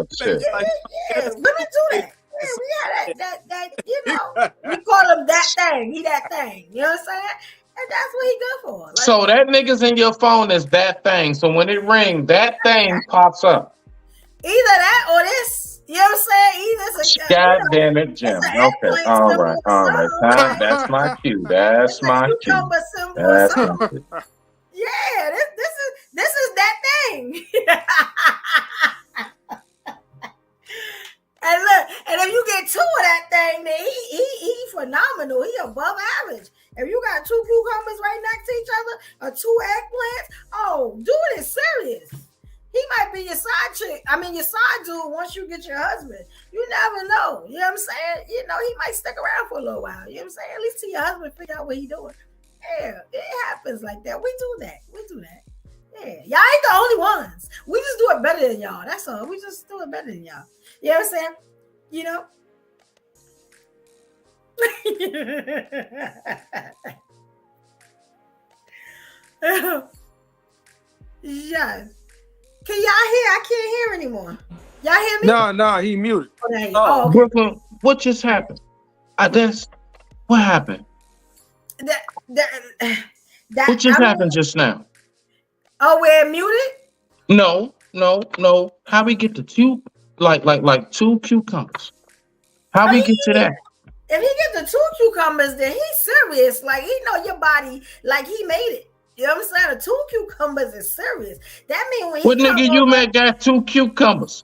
women do that. Yeah, we had that. We call him that thing. He that thing. You know what I'm saying? And that's what he good for. Like, so that nigga's in your phone is that thing. So when it rings, that thing pops up. Either that or this. You know what I'm saying? God damn it, Jim. Okay, all right. That's my cue. That's my cue. That's my cue. Yeah, this is that thing. And look, and if you get two of that thing, then he phenomenal. He above average. If you got two cucumbers right next to each other or two eggplants, oh, dude is serious. He might be your side chick. I mean, your side dude once you get your husband. You never know. You know what I'm saying? He might stick around for a little while. You know what I'm saying? At least till your husband figure out what he doing. Yeah, it happens like that. We do that. Yeah, y'all ain't the only ones. We just do it better than y'all. That's all. We just do it better than y'all. You know what I'm saying? Yes. Can y'all hear? I can't hear anymore. Y'all hear me? No, he muted. Okay. Brooklyn, what just happened? What happened? What just happened just now? Oh, we're muted? No. How we get to two, like two cucumbers? How we get to that? If he get the two cucumbers, then he's serious. Like, he know your body, like he made it. You know what I'm saying? The two cucumbers is serious. That means when he what nigga you make got two cucumbers?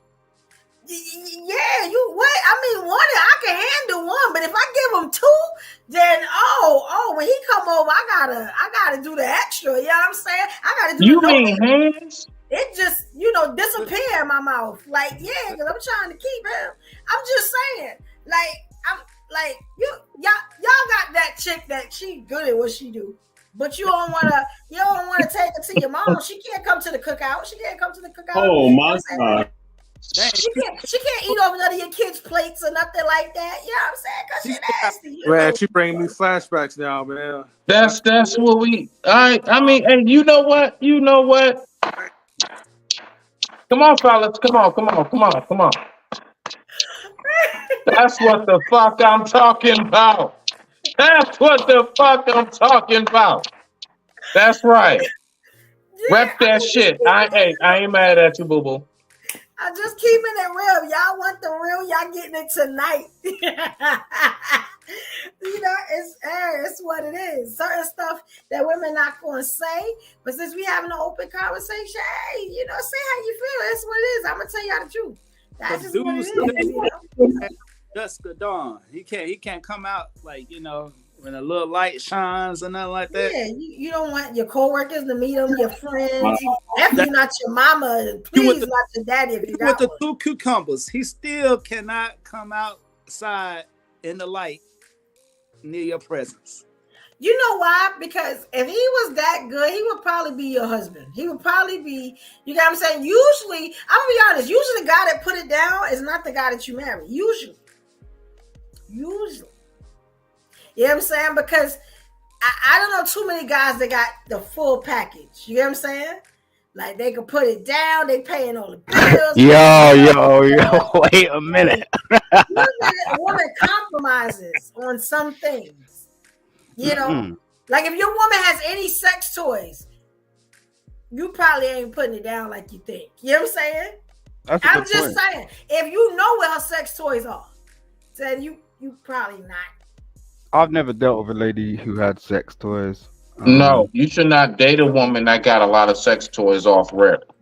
Yeah, you what? I mean, one I can handle one, but if I give him two, then when he come over, I gotta do the extra. You know what I'm saying? I gotta do. You mean hands? It just disappear in my mouth. Like, yeah, because I'm trying to keep him. I'm just saying, y'all got that chick that she good at what she do. But you don't wanna take her to your mom. She can't come to the cookout. Oh my God. She can't eat over none of your kids' plates or nothing like that. You know what I'm saying? Because she's nasty. Man, she bringing me flashbacks now, man. That's what we. I mean, and you know what? Come on, fellas. Come on. That's what the fuck I'm talking about. That's right. Rep that shit. I ain't mad at you, boo boo. I'm just keeping it real. Y'all want the real, y'all getting it tonight. It's what it is. Certain stuff that women not going to say, but since we having an open conversation, hey, say how you feel. That's what it is. I'm going to tell y'all the truth. That's just what it is. Jessica Dawn. He can't come out when a little light shines or nothing like that. Yeah, you don't want your coworkers to meet them, your friends. Definitely not your mama. Please not your daddy if you got with the two cucumbers. He still cannot come outside in the light near your presence. You know why? Because if he was that good, he would probably be your husband. He would probably be, you know what I'm saying? Usually, I'm going to be honest, usually the guy that put it down is not the guy that you marry. Usually. You know what I'm saying? Because I don't know too many guys that got the full package. You know what I'm saying? Like, they can put it down. They paying all the bills. Yo, wait a minute. A woman compromises on some things. Like if your woman has any sex toys, you probably ain't putting it down like you think. You know what I'm saying? That's a I'm good just point. saying, if you know where her sex toys are, then you probably not. I've never dealt with a lady who had sex toys. No, you should not date a woman that got a lot of sex toys off rip.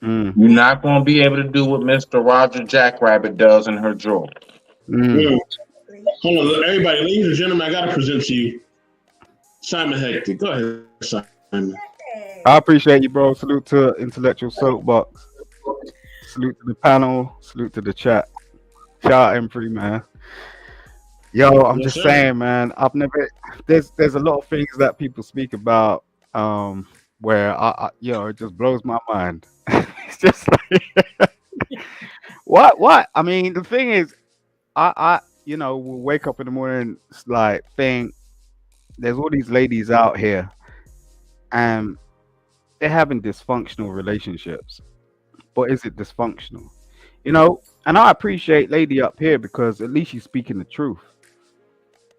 Mm, You're not going to be able to do what Mr. Roger Jackrabbit does in her drawer. mm. Hold on, everybody, ladies and gentlemen, I gotta present to you Simon Hector. Go ahead, Simon. I appreciate you, bro. Salute to Intellectual Soapbox. Salute to the panel. Salute to the chat. Shout out M3, man. Yo, I'm Yes, just sir. saying, man. I've never. There's a lot of things that people speak about, where it just blows my mind. It's just like, what? I mean, the thing is, we'll wake up in the morning, it's like, think there's all these ladies out here, and they're having dysfunctional relationships. But is it dysfunctional? And I appreciate lady up here because at least she's speaking the truth.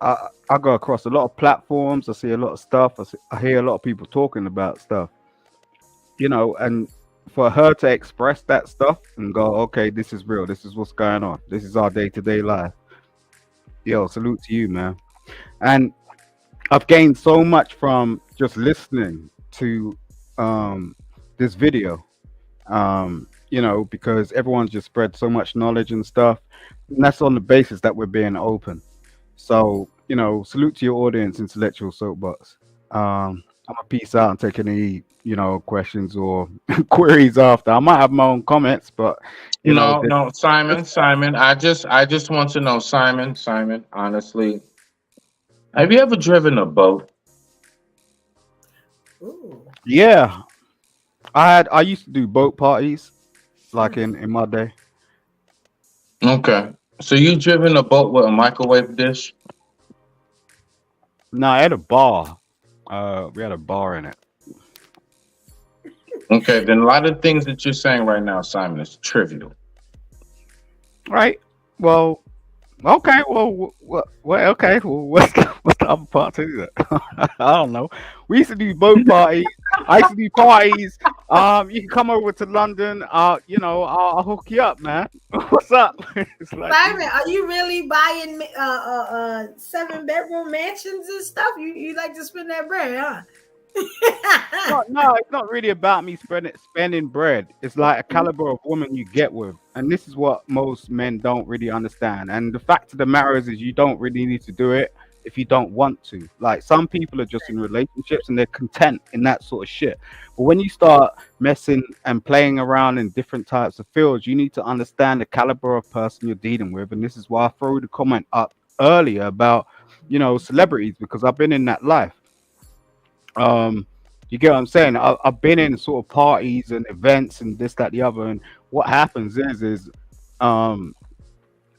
I go across a lot of platforms. I see a lot of stuff. I hear a lot of people talking about stuff. And for her to express that stuff and go, okay, this is real. This is what's going on. This is our day-to-day life. Yo, salute to you, man. And I've gained so much from just listening to this video. Because everyone's just spread so much knowledge and stuff. And that's on the basis that we're being open. So, salute to your audience, Intellectual Soapbox. I'm a peace out and take any, questions or queries after. I might have my own comments, but No, Simon. I just want to know, Simon, honestly, have you ever driven a boat? Ooh. yeah, I used to do boat parties like in my day. Okay. So you driven a boat with a microwave dish? No, I had a bar. We had a bar in it. Okay, then a lot of things that you're saying right now, Simon, is trivial. Right. Well, okay. Well, okay. Well, what's the other part to that? I don't know. We used to do boat parties. I used to do parties. You can come over to London. I'll hook you up, man. What's up? It's like, Simon, are you really buying 7-bedroom mansions and stuff? You like to spend that bread, huh? no, it's not really about me spending bread. It's like a caliber of woman you get with, and this is what most men don't really understand. And the fact of the matter is you don't really need to do it if you don't want to. Like, some people are just in relationships and they're content in that sort of shit. But when you start messing and playing around in different types of fields, you need to understand the caliber of person you're dealing with. And this is why I threw the comment up earlier about celebrities, because I've been in that life. You get what I'm saying? I've been in sort of parties and events and this, that, the other, and what happens is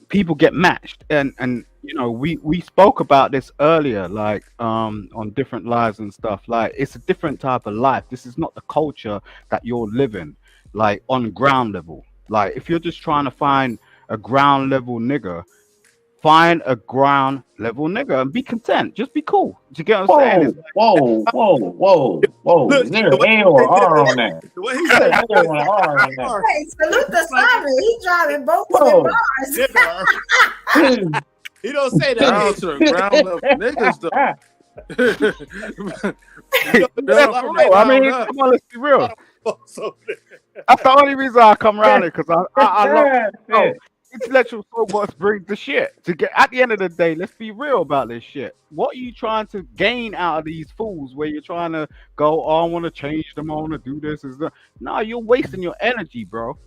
people get matched, and we spoke about this earlier, like on different lives and stuff. Like, it's a different type of life. This is not the culture that you're living, like, on ground level. Like, if you're just trying to find a ground level nigga, find a ground level nigga and be content. Just be cool. Do you get what I'm saying? It's Whoa. Is there an A or R on that? The way he Is there said, an A or an R on that? Hey, salute to Simon. He driving boats Whoa. and bars. he don't say that. Ground to the ground level niggas though. I mean, come on, let's be real. That's the only reason I come around it, because I love Intellectual Soapbox brings the shit. At the end of the day, let's be real about this shit. What are you trying to gain out of these fools where you're trying to go, oh, I want to change them, I want to do this? No, you're wasting your energy, bro.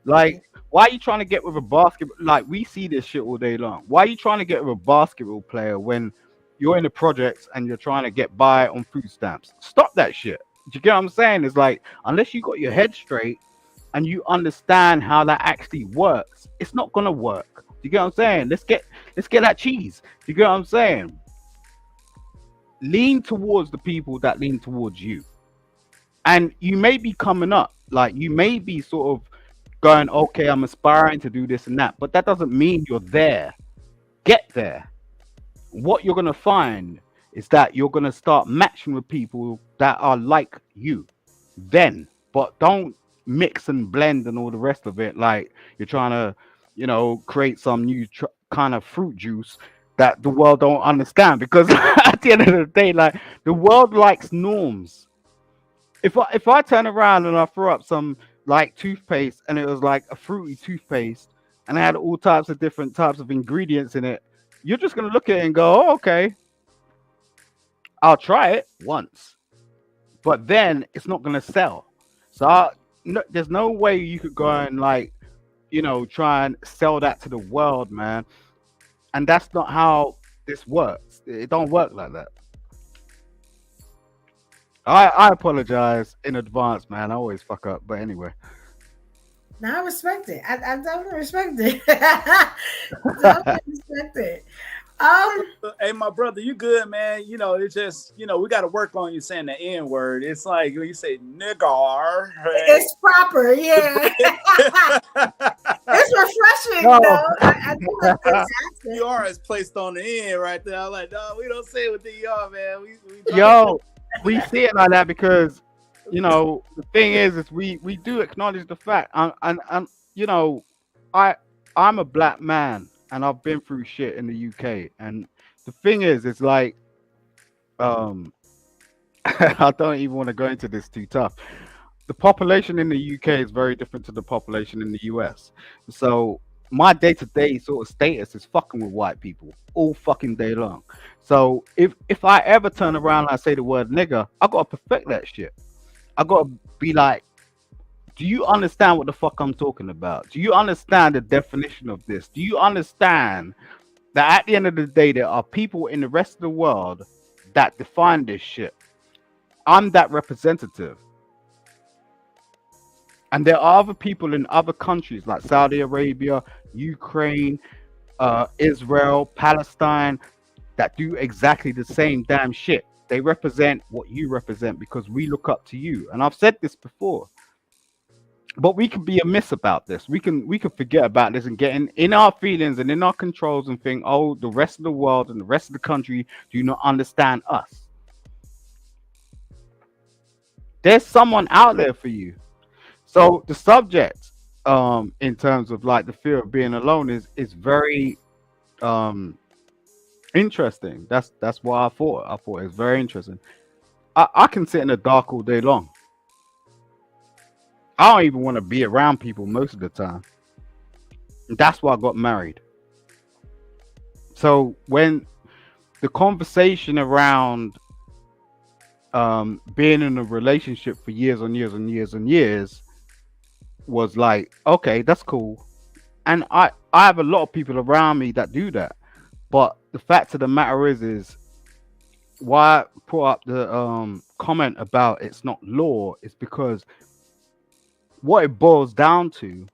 Like, why are you trying to get with a basketball? Like, we see this shit all day long. Why are you trying to get with a basketball player when you're in the projects and you're trying to get by on food stamps? Stop that shit. Do you get what I'm saying? It's like, unless you got your head straight and you understand how that actually works, it's not gonna work. Do you get what I'm saying? Let's get that cheese. Do you get what I'm saying? Lean towards the people that lean towards you. And you may be coming up, like, you may be sort of going, okay, I'm aspiring to do this and that, but that doesn't mean you're there. Get there. What you're gonna find is that you're gonna start matching with people that are like you. then, but don't mix and blend and all the rest of it like you're trying to, create some new kind of fruit juice that the world don't understand. Because at the end of the day, like, the world likes norms. If I turn around and I throw up some like toothpaste and it was like a fruity toothpaste and it had all types of different types of ingredients in it, you're just gonna look at it and go, oh, okay, I'll try it once, but then it's not gonna sell. So no, there's no way you could go and like, try and sell that to the world, man. And that's not how this works. It don't work like that. I apologize in advance, man. I always fuck up, but anyway. No, I respect it. I definitely respect it. Definitely respect it. Hey, my brother, you good, man? It's just, we got to work on you saying the N word. It's like when you say niggar. Right? It's proper, yeah. It's refreshing, though. I do like the accent. DR is placed on the end right there. I'm like, no, we don't say it with DR, man. We see it like that because, the thing is we do acknowledge the fact, and I'm a black man. And I've been through shit in the UK. And the thing is, it's like, I don't even want to go into this too tough. The population in the UK is very different to the population in the US. So my day-to-day sort of status is fucking with white people all fucking day long. So if I ever turn around and I say the word nigger, I got to perfect that shit. I got to be like, do you understand what the fuck I'm talking about? Do you understand the definition of this? Do you understand that at the end of the day, there are people in the rest of the world that define this shit? I'm that representative. And there are other people in other countries like Saudi Arabia, Ukraine, Israel, Palestine, that do exactly the same damn shit. They represent what you represent because we look up to you. And I've said this before. But we can be amiss about this. We can forget about this and get in our feelings and in our controls and think, oh, the rest of the world and the rest of the country do not understand us. There's someone out there for you. So the subject, in terms of like the fear of being alone, is very interesting. That's why I thought. I thought it was very interesting. I can sit in the dark all day long. I don't even want to be around people most of the time. And that's why I got married. So when the conversation around being in a relationship for years and years and years and years was like, okay, that's cool. And I have a lot of people around me that do that. But the fact of the matter is why I put up the comment about it's not law is because what it boils down to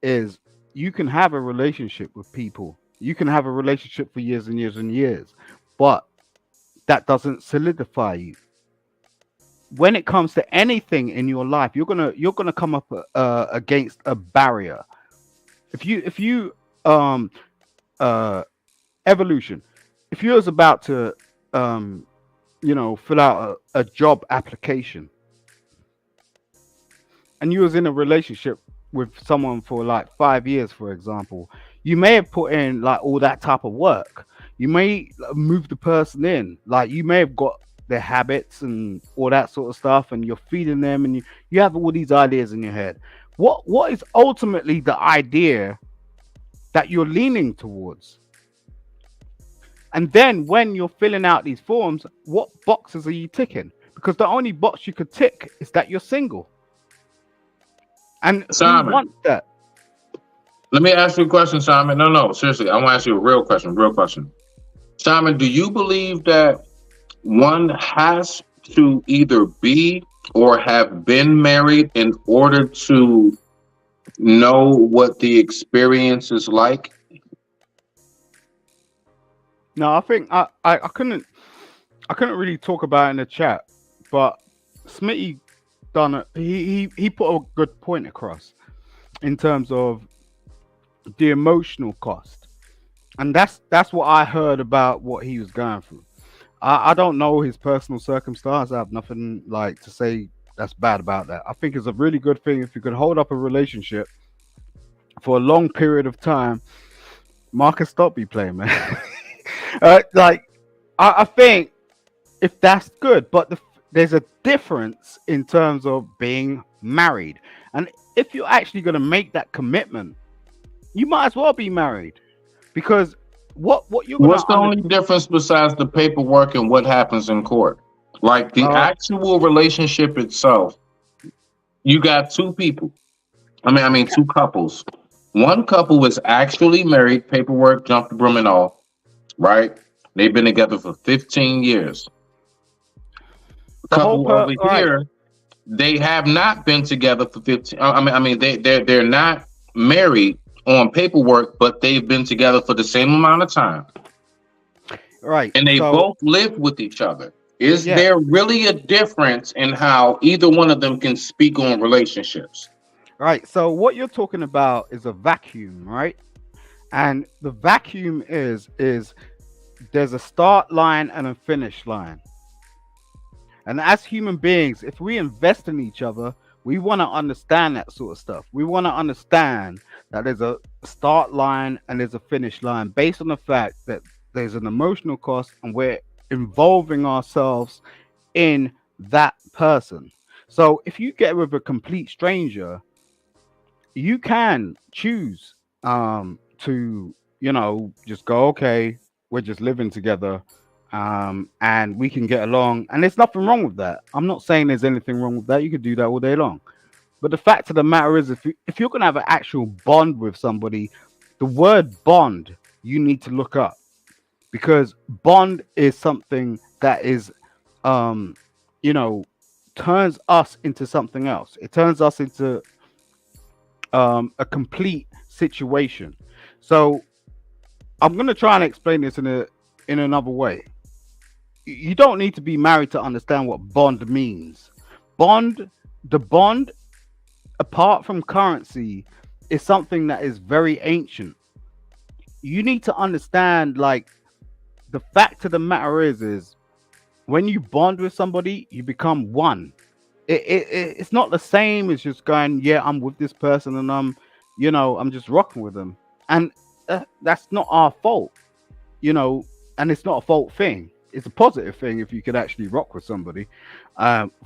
is you can have a relationship with people. You can have a relationship for years and years and years, but that doesn't solidify you. When it comes to anything in your life, you're gonna come up against a barrier. If you evolution, if you was about to fill out a job application, and you was in a relationship with someone for like 5 years, for example, you may have put in like all that type of work. You may move the person in, like you may have got their habits and all that sort of stuff, and you're feeding them, and you have all these ideas in your head. What is ultimately the idea that you're leaning towards? And then when you're filling out these forms, what boxes are you ticking? Because the only box you could tick is that you're single. And Simon, who wants that? Let me ask you a question, Simon. No, seriously. I want to ask you a real question. Simon, do you believe that one has to either be or have been married in order to know what the experience is like? No, I think I couldn't really talk about it in the chat, but Smitty done it. He put a good point across in terms of the emotional cost, and that's what I heard about what he was going through. I don't know his personal circumstance. I have nothing like to say that's bad about that. I think it's a really good thing if you could hold up a relationship for a long period of time. Marcus, stop be playing, man. Like, I think if that's good, but there's a difference in terms of being married, and if you're actually going to make that commitment, you might as well be married, because what you're going What's the only difference besides the paperwork and what happens in court? Like the actual relationship itself, you got two people. I mean, two couples. One couple was actually married, paperwork, jump the broom and all, right? They've been together for 15 years. Couple over here, they have not been together for 15. I mean, they're not married on paperwork, but they've been together for the same amount of time. Right. And they both live with each other. Is there really a difference in how either one of them can speak on relationships? Right. So what you're talking about is a vacuum, right? And the vacuum is there's a start line and a finish line. And as human beings, if we invest in each other, we want to understand that sort of stuff. We want to understand that there's a start line and there's a finish line based on the fact that there's an emotional cost and we're involving ourselves in that person. So if you get with a complete stranger, you can choose to, just go, okay, we're just living together, and we can get along, and there's nothing wrong with that. I'm not saying there's anything wrong with that. You could do that all day long. But the fact of the matter is, if you're going to have an actual bond with somebody, the word bond you need to look up, because bond is something that is turns us into something else. It turns us into a complete situation. So I'm going to try and explain this in another way. You don't need to be married to understand what bond means. The bond, apart from currency, is something that is very ancient. You need to understand, like, the fact of the matter is when you bond with somebody, you become one. It's not the same as just going, yeah, I'm with this person and I'm just rocking with them. And that's not our fault, and it's not a fault thing. It's a positive thing if you could actually rock with somebody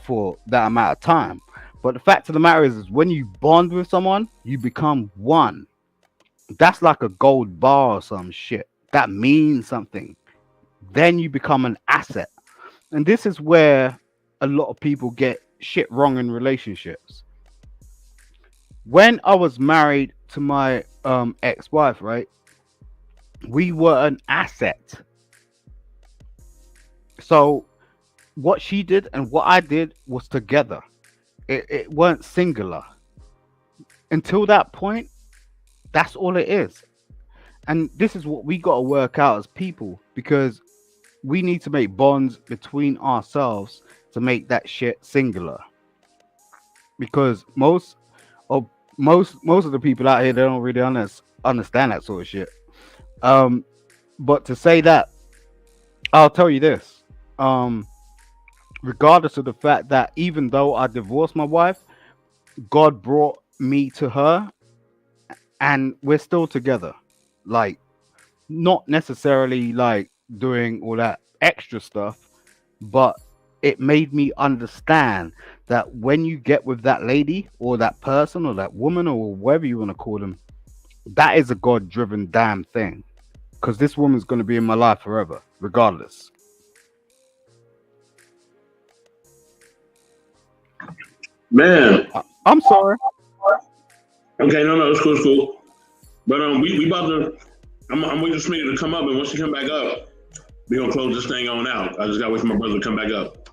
for that amount of time. But the fact of the matter is when you bond with someone, you become one. That's like a gold bar or some shit. That means something. Then you become an asset. And this is where a lot of people get shit wrong in relationships. When I was married to my ex-wife, right, we were an asset. So what she did and what I did was together. It weren't singular. Until that point, that's all it is. And this is what we got to work out as people, because we need to make bonds between ourselves to make that shit singular. Because most of the people out here, they don't really understand that sort of shit. But to say that, I'll tell you this. Regardless of the fact that even though I divorced my wife, God brought me to her and we're still together. Like, not necessarily like doing all that extra stuff, but it made me understand that when you get with that lady or that person or that woman or whatever you want to call them, that is a God-driven damn thing. Because this woman's going to be in my life forever, regardless. Man, I'm sorry. Okay, no, it's cool. But we about to. I'm waiting for Smitty to come up, and once he come back up, we gonna close this thing on out. I just gotta wait for my brother to come back up.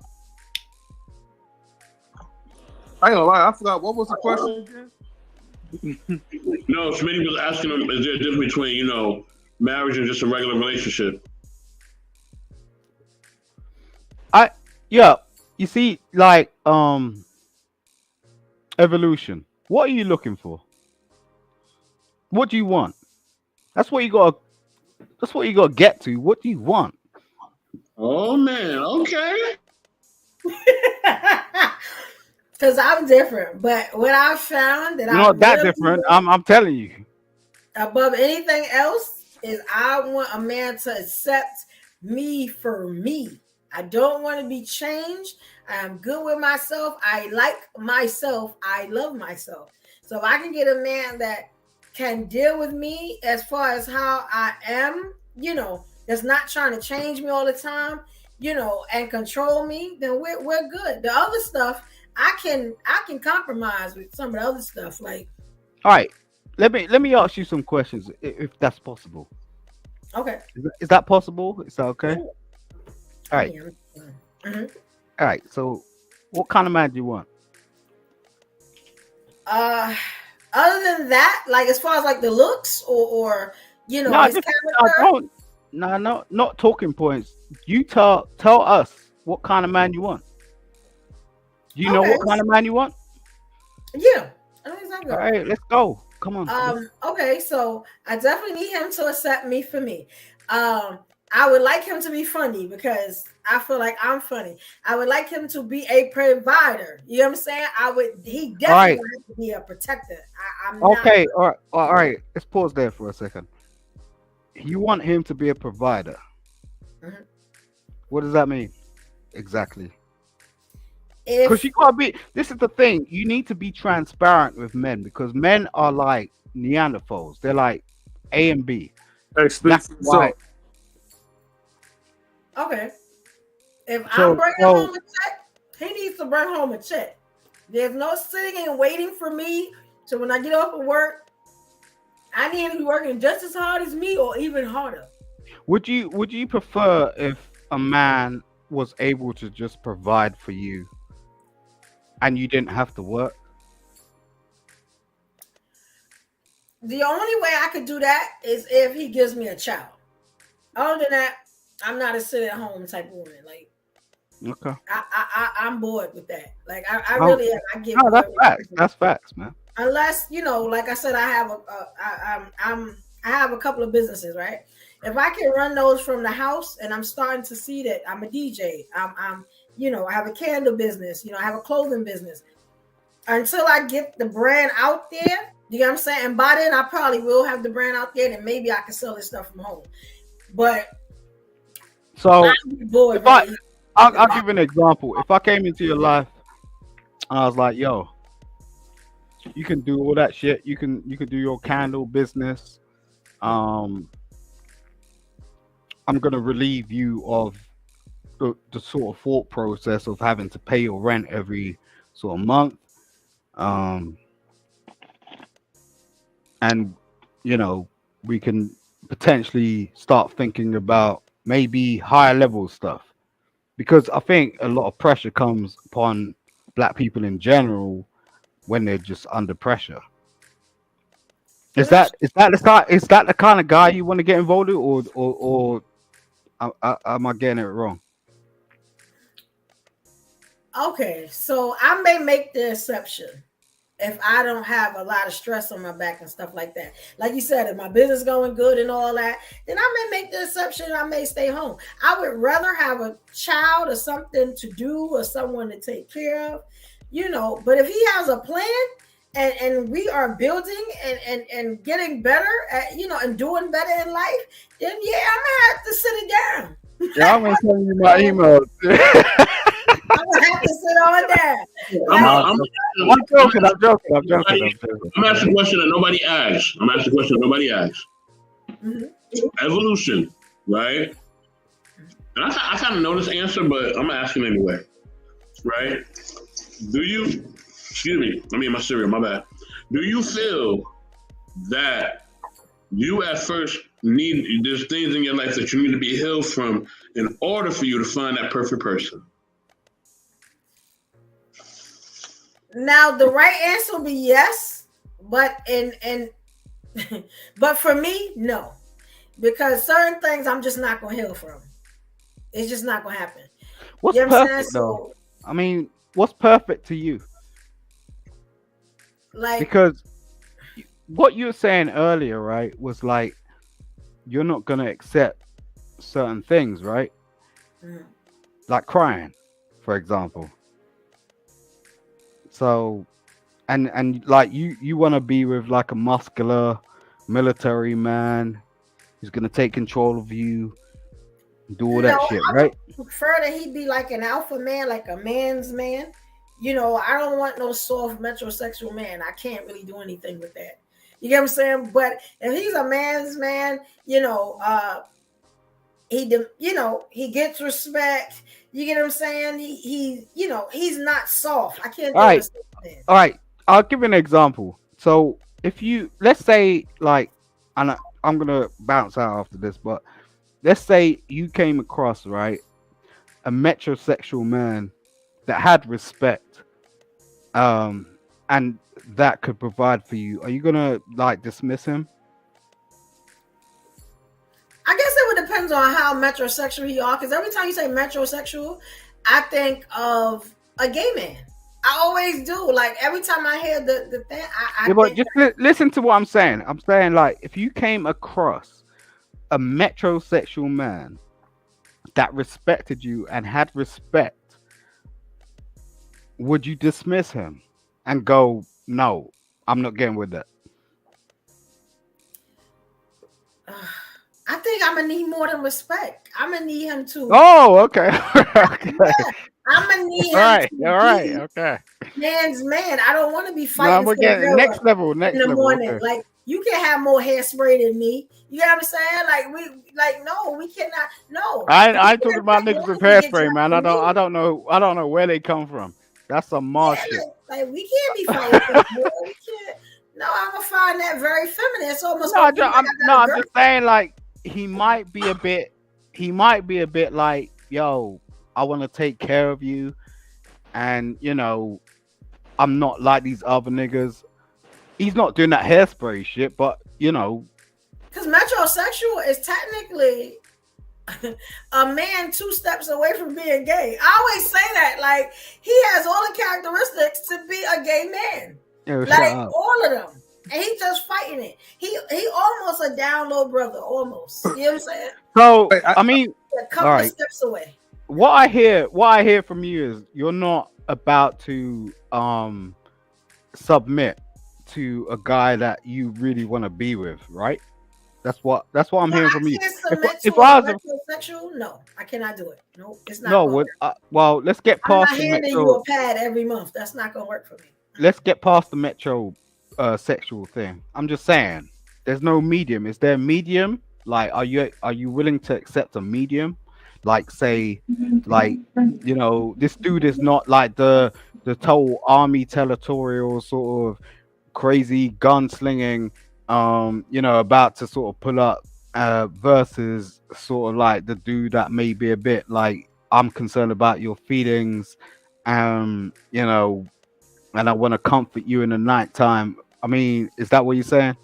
I ain't gonna lie, I forgot what was the question again. No, Smitty was asking him, is there a difference between marriage and just a regular relationship? You see, like evolution. What are you looking for? What do you want? That's what you gotta get to. What do you want? Oh man, okay. because I'm different. But what I found that You're I not that really different. want I'm telling you. above anything else is I want a man to accept me for me. I don't want to be changed. I'm good with myself. I like myself. I love myself. So if I can get a man that can deal with me as far as how I am, that's not trying to change me all the time, and control me, then we're good. The other stuff I can compromise with some of the other stuff. Like, All right. Let me ask you some questions, if that's possible. okay, Is that possible? Is that okay? Ooh, All right. mhm. All right. So, what kind of man do you want? Other than that, like as far as like the looks or No, his just character. don't. No, not talking points. You tell us what kind of man you want. Do you know Okay. what kind of man you want? Yeah, I know exactly. All right, let's go. Come on. Okay, so I definitely need him to accept me for me. I would like him to be funny because I feel like I'm funny. I would like him to be a provider. You know what I'm saying? He definitely right. would have to be a protector. I'm not. Okay. All right. Let's pause there for a second. You want him to be a provider. Mhm. What does that mean? Exactly. If Because you gotta be. This is the thing. You need to be transparent with men because men are like Neanderthals. They're like A and B. Hey, speak Black for and white. yourself. okay, if So, I'm bringing so home a check, he needs to bring home a check. There's no sitting and waiting for me. So when I get off of work, I need him to be working just as hard as me or even harder. would you prefer if a man was able to just provide for you and you didn't have to work? The only way I could do that is if he gives me a child. Other than that, I'm not a sit at home type of woman. Like Okay. I'm bored with that. Like I Oh, really am. I get no, that's bored. facts. That's facts, man. Unless like I said, I have a couple of businesses, right? If I can run those from the house, and I'm starting to see that I'm a DJ, I'm I have a candle business, I have a clothing business. Until I get the brand out there, you know what I'm saying? And by then I probably will have the brand out there, and maybe I can sell this stuff from home. But So I'd be bored. if I, Really. I'll give you an example. If I came into your life and I was like, "Yo, you can do all that shit. You can do your candle business. I'm gonna relieve you of the sort of thought process of having to pay your rent every sort of month. And we can potentially start thinking about maybe higher level stuff because I think a lot of pressure comes upon black people in general when they're just under pressure. Is that the kind of guy you want to get involved with, or am I getting it wrong? Okay, so I may make the exception if I don't have a lot of stress on my back and stuff like that. Like you said, if my business going good and all that, then I may make the exception. I may stay home. I would rather have a child or something to do or someone to take care of, But if he has a plan and we are building and getting better at, and doing better in life, then yeah, I'm gonna have to sit it down. Yeah, I'm gonna send you my email. I'm gonna have to sit on that. I'm I'm joking. I'm joking. I'm asking a question that nobody asked. Mhm. Evolution, right? And I kind of know this answer, but I'm asking anyway, right? Excuse me, I mean my cereal, my bad. Do you feel that you at first there's things in your life that you need to be healed from in order for you to find that perfect person? Now the right answer will be yes, but but for me, no. Because certain things I'm just not gonna heal from. It's just not gonna happen. What's You know what I'm perfect saying? though? I mean, what's perfect to you? Like Because what you were saying earlier, right, was like you're not gonna accept certain things, right? Mhm. Like crying, for example. So, and like you want to be with like a muscular military man who's gonna take control of you, do all that No, shit, I right? would prefer that he be like an alpha man, like a man's man. You know, I don't want no soft metrosexual man. I can't really do anything with that. You get what I'm saying? But if he's a man's man, you know, he gets respect. You get what I'm saying? You know, he's not soft. I can't do All right, a soft man. all right. I'll give you an example. So if you let's say like, and I'm gonna bounce out after this, but let's say you came across right a metrosexual man that had respect, and that could provide for you. Are you gonna like dismiss him? I guess it would depend on how metrosexual you are. Because every time you say metrosexual, I think of a gay man. I always do. Like every time I hear the thing, I Yeah, but think just listen to what I'm saying. I'm saying like if you came across a metrosexual man that respected you and had respect, would you dismiss him and go, no, I'm not getting with that? I think I'm gonna need more than respect. I'm gonna need him to. Oh, okay. Okay. Yeah, I'm gonna need All him right. to All right. be Okay. man's man. I don't want to be No, fighting we're getting Cinderella next level. in Next the level. morning. Okay. Like you can have more hairspray than me. You know what I'm saying? Like no, we cannot. No, I ain't talking about niggas with hairspray, man. I I don't know where they come from. That's some Mars shit. like we can't be fighting Cinderella. We can't. No, I'm gonna find that very feminine. It's almost No, gonna be like I got a I'm girl. just saying like he might be a bit like, yo, I want to take care of you, and you know, I'm not like these other niggas. He's not doing that hairspray shit, but you know, Because metrosexual is technically a man 2 steps away from being gay. I always say that. Like, he has all the characteristics to be a gay man. yo, shut Like, up. all of them. And he just fighting it. He almost a down low brother. Almost. You know what I'm saying? So Wait, I mean, A couple all of right. steps away. What I hear from you is you're not about to submit to a guy that you really want to be with, right? That's what I'm No, hearing I from you. can't submit If to I a was metrosexual. No, I cannot do it. No, it's not no, going to would work. well, let's get I'm not past the handing you metro. a pad every month. That's not going to work for me. Let's get past the metro sexual thing. I'm just saying, there's no medium. Is there a medium? Like, are you willing to accept a medium? Like, say, like, you know, this dude is not like the total army territorial sort of crazy gunslinging, you know, about to sort of pull up, versus sort of like the dude that may be a bit like, I'm concerned about your feelings, you know, and I want to comfort you in the nighttime. I mean, is that what you're saying?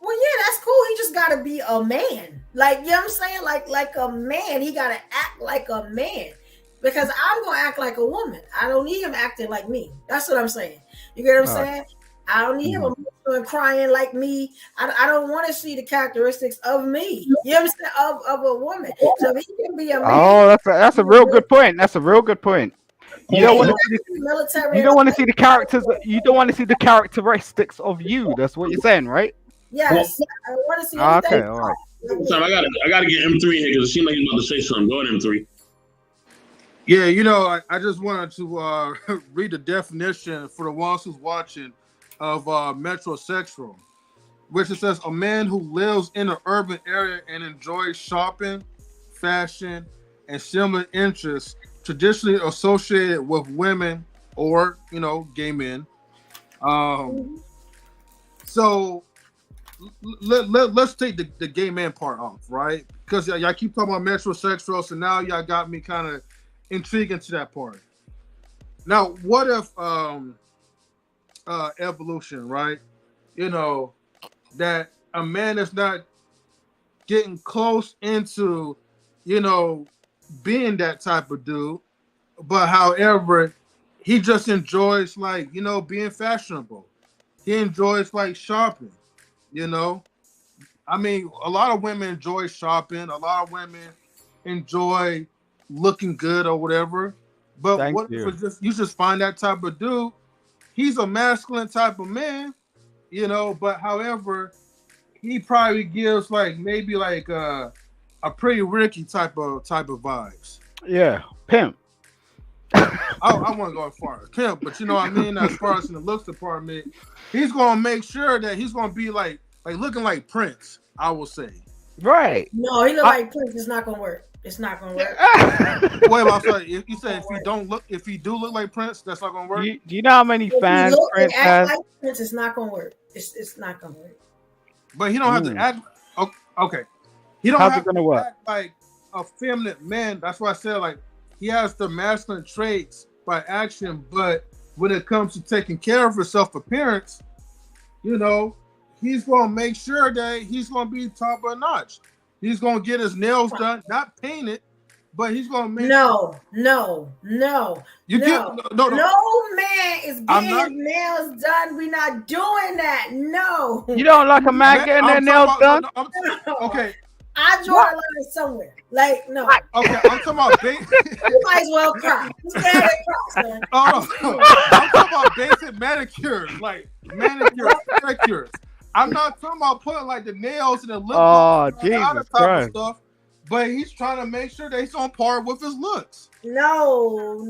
Well, yeah, that's cool. He just gotta be a man. Like, you know what I'm saying? Like a man. He gotta act like a man. Because I'm gonna act like a woman. I don't need him acting like me. That's what I'm saying. You get what I'm All right. saying? I don't need him emotional and crying like me. I don't want to see the characteristics of me. You know what I'm saying? Of a woman. So if he can be a man, Oh, that's a real good point. That's a real good point. You don't want to see military. you don't want to see the characters. You don't want to see the characteristics of you. That's what you're saying, right? Yes, I want to see Okay, anything. all right. Time, I gotta get M3 here because it seemed like he's about to say something. Go ahead, M3. Yeah, you know, I just wanted to read the definition for the ones who's watching of metrosexual, which it says a man who lives in an urban area and enjoys shopping, fashion, and similar interests traditionally associated with women or, you know, gay men. So let's take the gay man part off, right? Because y'all keep talking about metrosexual, so now y'all got me kind of intrigued into that part. Now, what if evolution, right? You know, that a man is not getting close into, you know, being that type of dude, but however, he just enjoys, like, you know, being fashionable. He enjoys like shopping, you know. I mean, a lot of women enjoy shopping. A lot of women enjoy looking good or whatever. But Thank what you. if it's just you just find that type of dude? He's a masculine type of man, you know. But however, he probably gives like maybe like a Pretty Ricky type of vibes. Yeah, pimp. I want to go as far as pimp, but you know what I mean. As far as in the looks department, he's gonna make sure that he's gonna be like looking like Prince. I will say. Right. No, he look like Prince. It's not gonna work. It's not gonna work. Wait, I'm sorry. You said if he do look like Prince, that's not gonna work. Do you know how many If he fans look and Prince act has? like Prince, it's not gonna work. It's not gonna work. But he don't have to act. Okay, he don't How's it have gonna to work? act like a feminine man. That's why I said like he has the masculine traits by action, but when it comes to taking care of his self appearance, you know, he's gonna make sure that he's gonna be top of notch. He's gonna get his nails done, not painted, but he's gonna make No. No man is getting his nails done. We're not doing that. No. You don't like a man getting their nails done? Okay. I draw the line somewhere. Like, no. Okay, I'm talking about You might as well cry. You scared to cry, son. I'm talking about basic manicures, like manicures, pedicures. I'm not talking about putting like the nails and the lip Oh, gloss and all Jesus that type of Christ. stuff. But he's trying to make sure that he's on par with his looks. No.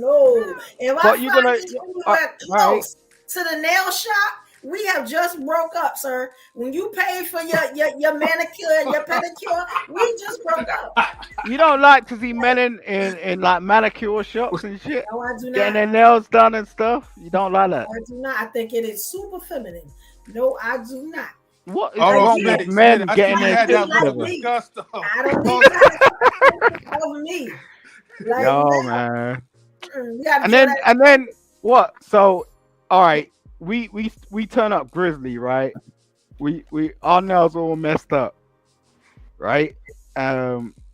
If But I you're find gonna- anywhere close to the nail shop, we have just broke up, sir. When you pay for your manicure and your pedicure, we just broke up. You don't like to see men in like manicure shops and shit No, I do getting not. their nails done and stuff? You don't like that? I do not. I think it is super feminine. No, I do not. What is Oh, wrong yeah. with men I getting see you their had that shit little done? disgust. I don't need that over me. Like, Yo, no. man. You gotta And show then that- and then what? So, all right, we turn up Grizzly, right? We our nails all messed up, right?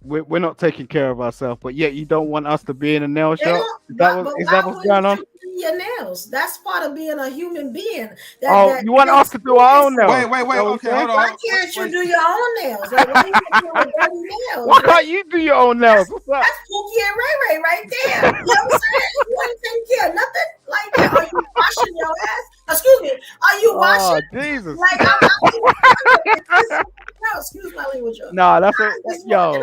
We're not taking care of ourselves, but yet you don't want us to be in a nail They shop. don't- Is that but what, is why that what's wouldn't going on? you do your nails? That's part of being a human being. You want us to do our own nails? Wait, Is that what okay, you're saying? hold on. Why can't you do your own nails? Like, why you doing dirty nails? Why can't you do your own nails? What's up? That's Pookie and Ray Ray right there. You know what I'm saying? You ain't taking care of nothing like that. Are you washing your ass? Excuse me. Are you Oh, washing? Jesus. Like, no, excuse my language. No, that's a Just yo.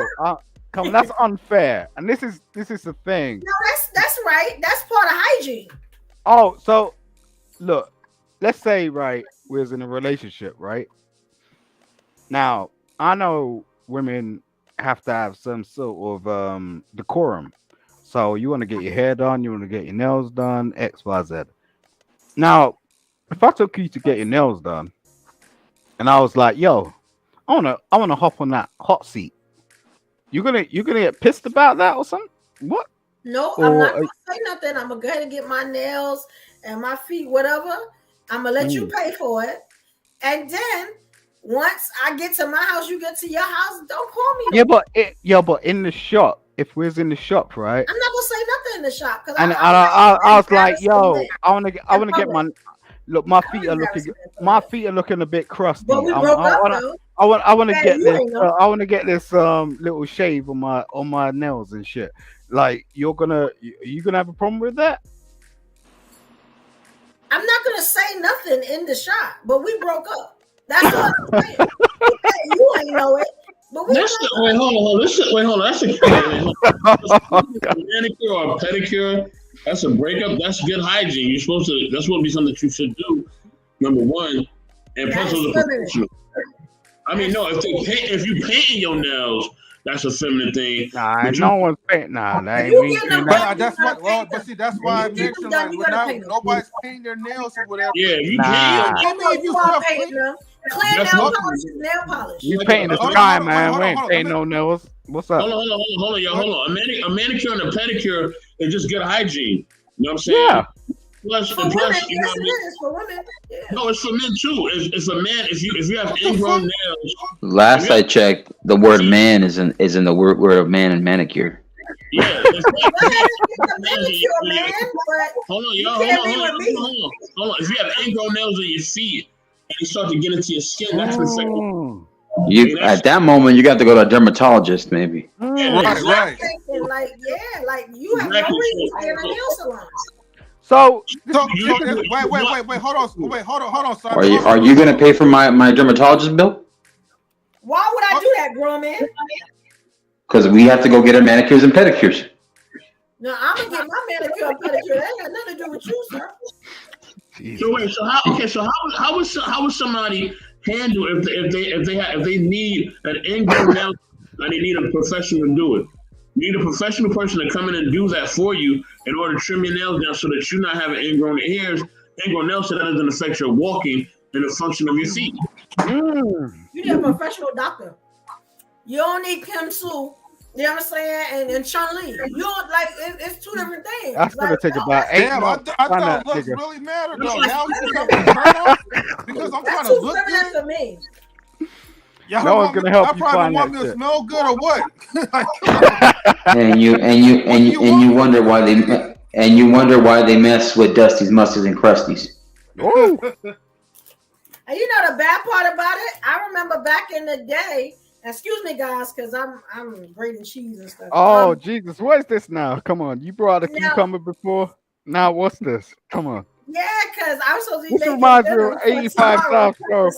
Come on, that's unfair. And this is the thing. No, that's right. That's part of hygiene. Oh, so look, let's say right, we was in a relationship, right? Now, I know women have to have some sort of decorum. So you want to get your hair done, you want to get your nails done, X, Y, Z. Now, if I took you to get your nails done, and I was like, yo, I wanna hop on that hot seat. You're gonna get pissed about that or something? What? No, Or, I'm not gonna say nothing. I'm gonna go ahead and get my nails and my feet, whatever. I'm gonna let you pay for it. And then once I get to my house, you get to your house, don't call me. Yeah, but in the shop, if we're in the shop, right? I'm not gonna say nothing in the shop because And I was like, yo, I wanna get my look. My feet are looking a bit crusty. But we broke up though. I want to Yeah, get you this. ain't know. I want to get this little shave on my nails and shit. Like you gonna have a problem with that? I'm not gonna say nothing in the shop, but we broke up. That's what I'm saying. You ain't know it, but we broke up. Wait, hold on. That's a manicure or a pedicure. That's a breakup. That's good hygiene. You're supposed to. That's what be something that you should do. Number one, and plus, That's as a feminine. professional. I mean, no. If you painting your nails, that's a feminine thing. Nah, no one's painting. Nah, that You ain't get me. them That- done. That's what. Well, but see, that's why I You get mentioned them done, like you we're gotta not pay them. nobody's painting their nails or whatever. Yeah, if you Nah. paint, I mean, if you painting them. Clear That's nail what- polish is nail polish. You Like, painting the hold on, sky, hold on, man. hold We on, ain't hold on. painting no nails. What's up? hold on, y'all. Hold on. A manicure and a pedicure is just good hygiene. You know what I'm saying? Yeah. Plus, For women, plus, yes, you know what I it mean? is. For women, yeah. No, it's for men too. It's a man. If you have ingrown nails, Last I checked, the word man is in the word of man and manicure. yeah. Go ahead and get the manicure, man, but Hold on, you y'all. can't Hold be on. with me. Hold on. If you have ingrown nails on your feet and you start to get into your skin, that's infected. You at that moment you got to go to a dermatologist, maybe. Right. Like, yeah, like you have no reason to be in a nail salon. So wait, hold on, son. Are you gonna pay for my dermatologist bill? Why would I do that, grown man? Because we have to go get our manicures and pedicures. No, I'm gonna get my manicure and pedicure. That ain't got nothing to do with you, sir. So wait, how would somebody handle if they need an ingrown nail and they need a professional to do it? You need a professional person to come in and do that for you in order to trim your nails down so that you're not having ingrown nails, so that doesn't affect your walking and the function of your feet. You need a professional doctor. You don't need Kim Sue. You know what I'm saying? And Chun Li. You don't like it's two different things. that's gonna like, take about 8 Damn, months. I Find thought that looks nigga. really matter though. Now it's becoming a turn off because I'm trying that's to too look feminine good. for me. Y'all No one's gonna help y'all you probably find want that me to shit. smell good or what? Like, come on. And you wonder why they mess with Dusty's, Musties, and Crusties. Ooh. And you know the bad part about it? I remember back in the day. Excuse me, guys, because I'm grating cheese and stuff. Oh Jesus, what is this now? Come on, you brought a No. cucumber before. Now what's this? Come on. Yeah, because I'm supposed to be This making reminds me dinner of for 85 tomorrow. South Show.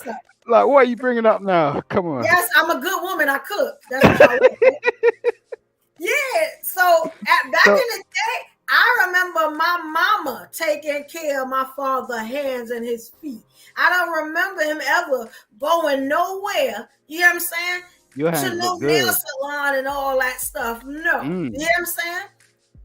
Like, what are you bringing up now? Come on. Yes, I'm a good woman. I cook. That's what I want. Yeah. So back in the day, I remember my mama taking care of my father's hands and his feet. I don't remember him ever going nowhere. You know what I'm saying? Your To hands no look nail good. salon and all that stuff. No. You know Mm. what I'm saying?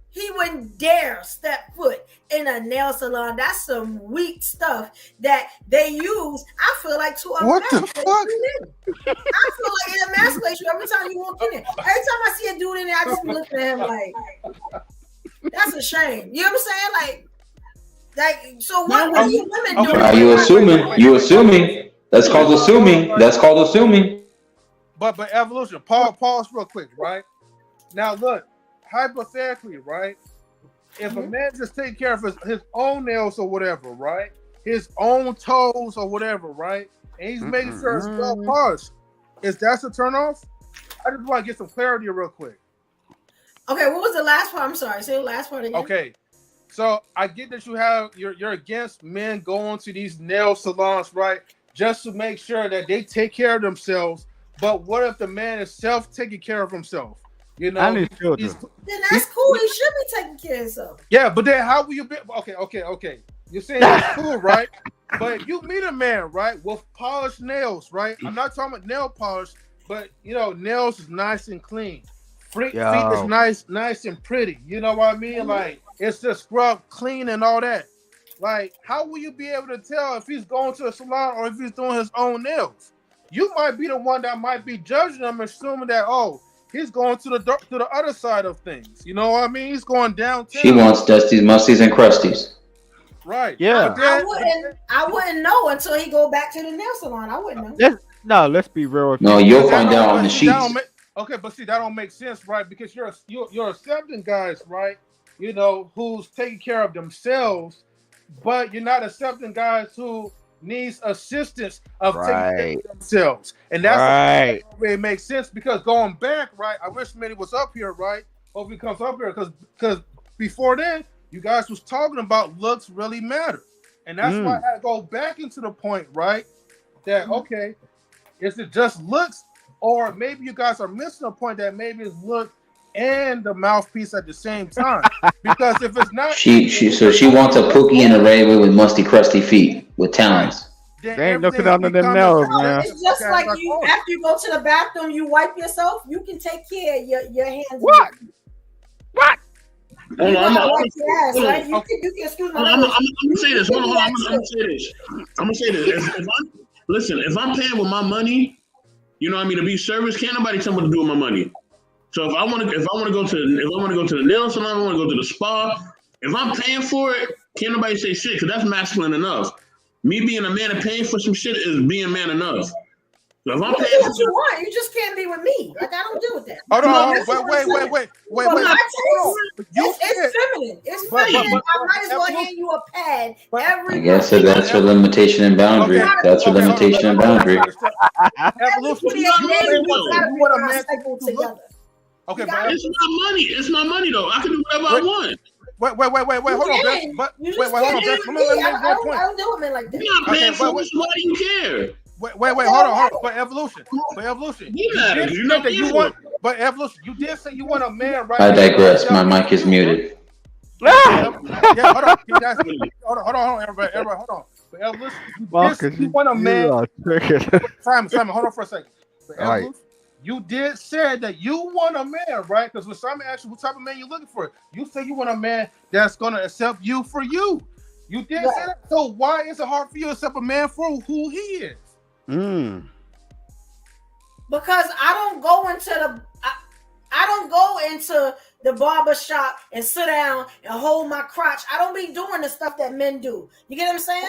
He wouldn't dare step foot in a nail salon. That's some weak stuff that they use. I feel like to What the emasculate fuck? you. I feel like it emasculates you every time you walk in there. Every time I see a dude in there, I just be looking at him like, that's a shame. You know what I'm saying? Like, so what are you women doing? Are you assuming? You assuming? That's called assuming. That's called assuming. But evolution. Pause real quick, right? Now look, hypothetically, right? If a man just take care of his own nails or whatever, right? His own toes or whatever, right? And he's making sure it's well polished. Is that a turn off? I just want to get some clarity real quick. Okay, what was the last part? I'm sorry. Say the last part again. Okay. So I get that you're against men going to these nail salons, right? Just to make sure that they take care of themselves. But what if the man is taking care of himself? You know, And his children. Then that's cool. He should be taking care of himself. Yeah, but then how will you be? Okay. You're saying that's cool, right? But you meet a man, right, with polished nails, right? I'm not talking about nail polish, but you know, nails is nice and clean. Feet is nice and pretty. You know what I mean? Like it's just scrubbed clean and all that. Like, how will you be able to tell if he's going to a salon or if he's doing his own nails? You might be the one that might be judging him, assuming that he's going to the other side of things. You know what I mean? He's going downtown. She wants Dusty's, Musties, and Crusties. Right. Yeah. I wouldn't know until he go back to the nail salon. I wouldn't know. Let's be real. No, you'll find out on the sheets. Okay, but see, that don't make sense, right? Because you're accepting guys, right? You know, who's taking care of themselves, but you're not accepting guys who needs assistance of taking care of themselves. And that's right. It makes sense because going back, right? I wish Manny was up here, right? Hope he comes up here because before then, you guys was talking about looks really matter. And that's why I had to go back into the point, right? That, okay, is it just looks? Or maybe you guys are missing a point that maybe it's look and the mouthpiece at the same time. Because if it's not, she wants a Pookie and a Ray with musty, crusty feet with talons. They ain't looking under them nails, man. It's just like you after you go to the bathroom, you wipe yourself. You can take care of your hands. What? Hold on, You can excuse my language. I'm gonna say this. Hold on. I'm gonna say this. If I'm paying with my money, you know what I mean, to be service, can't nobody tell me what to do with my money. So if I want to go to the nail salon, I want to go to the spa. If I'm paying for it, can't nobody say shit because that's masculine enough. Me being a man and paying for some shit is being man enough. So if I'm You can paying do what you want. You just can't be with me. Like I don't deal with that. Hold on, That's what I'm saying. wait. For my Hold on. taste, You it's said, feminine. It's feminine. I might as well Evolution- hand you a pad but- every I guess month. that's your limitation and boundary. Okay. That's your Okay, hold on, limitation and hold on, boundary. hold on. Every Evolution. 28 You days, say we one thing. gotta You be want a on man our cycle to look. together. Okay, You but gotta it's my money. It's my money though. I can do whatever I want. wait. Hold on, Beth. But You wait, just hold on, can't Beth. be Let with me me. make I that point. don't deal with men like that. You're not paying Okay, for wait. it, so why do you care? Wait, hold on. For evolution. You matter. did You say know that you you want, but evolution. You did say you want a man, right? I digress. My mic is muted. Yeah, hold on. Hold on, everybody, hold on. For evolution, Marcus, you want a man. you are triggered. Simon, hold on for a second. For All right. evolution, you did say that you want a man, right? Because when Simon asked you what type of man you're looking for, you say you want a man that's gonna accept you for you. You did say that. So why is it hard for you to accept a man for who he is? Because I don't go into the barber shop and sit down and hold my crotch. I don't be doing the stuff that men do. You get what I'm saying?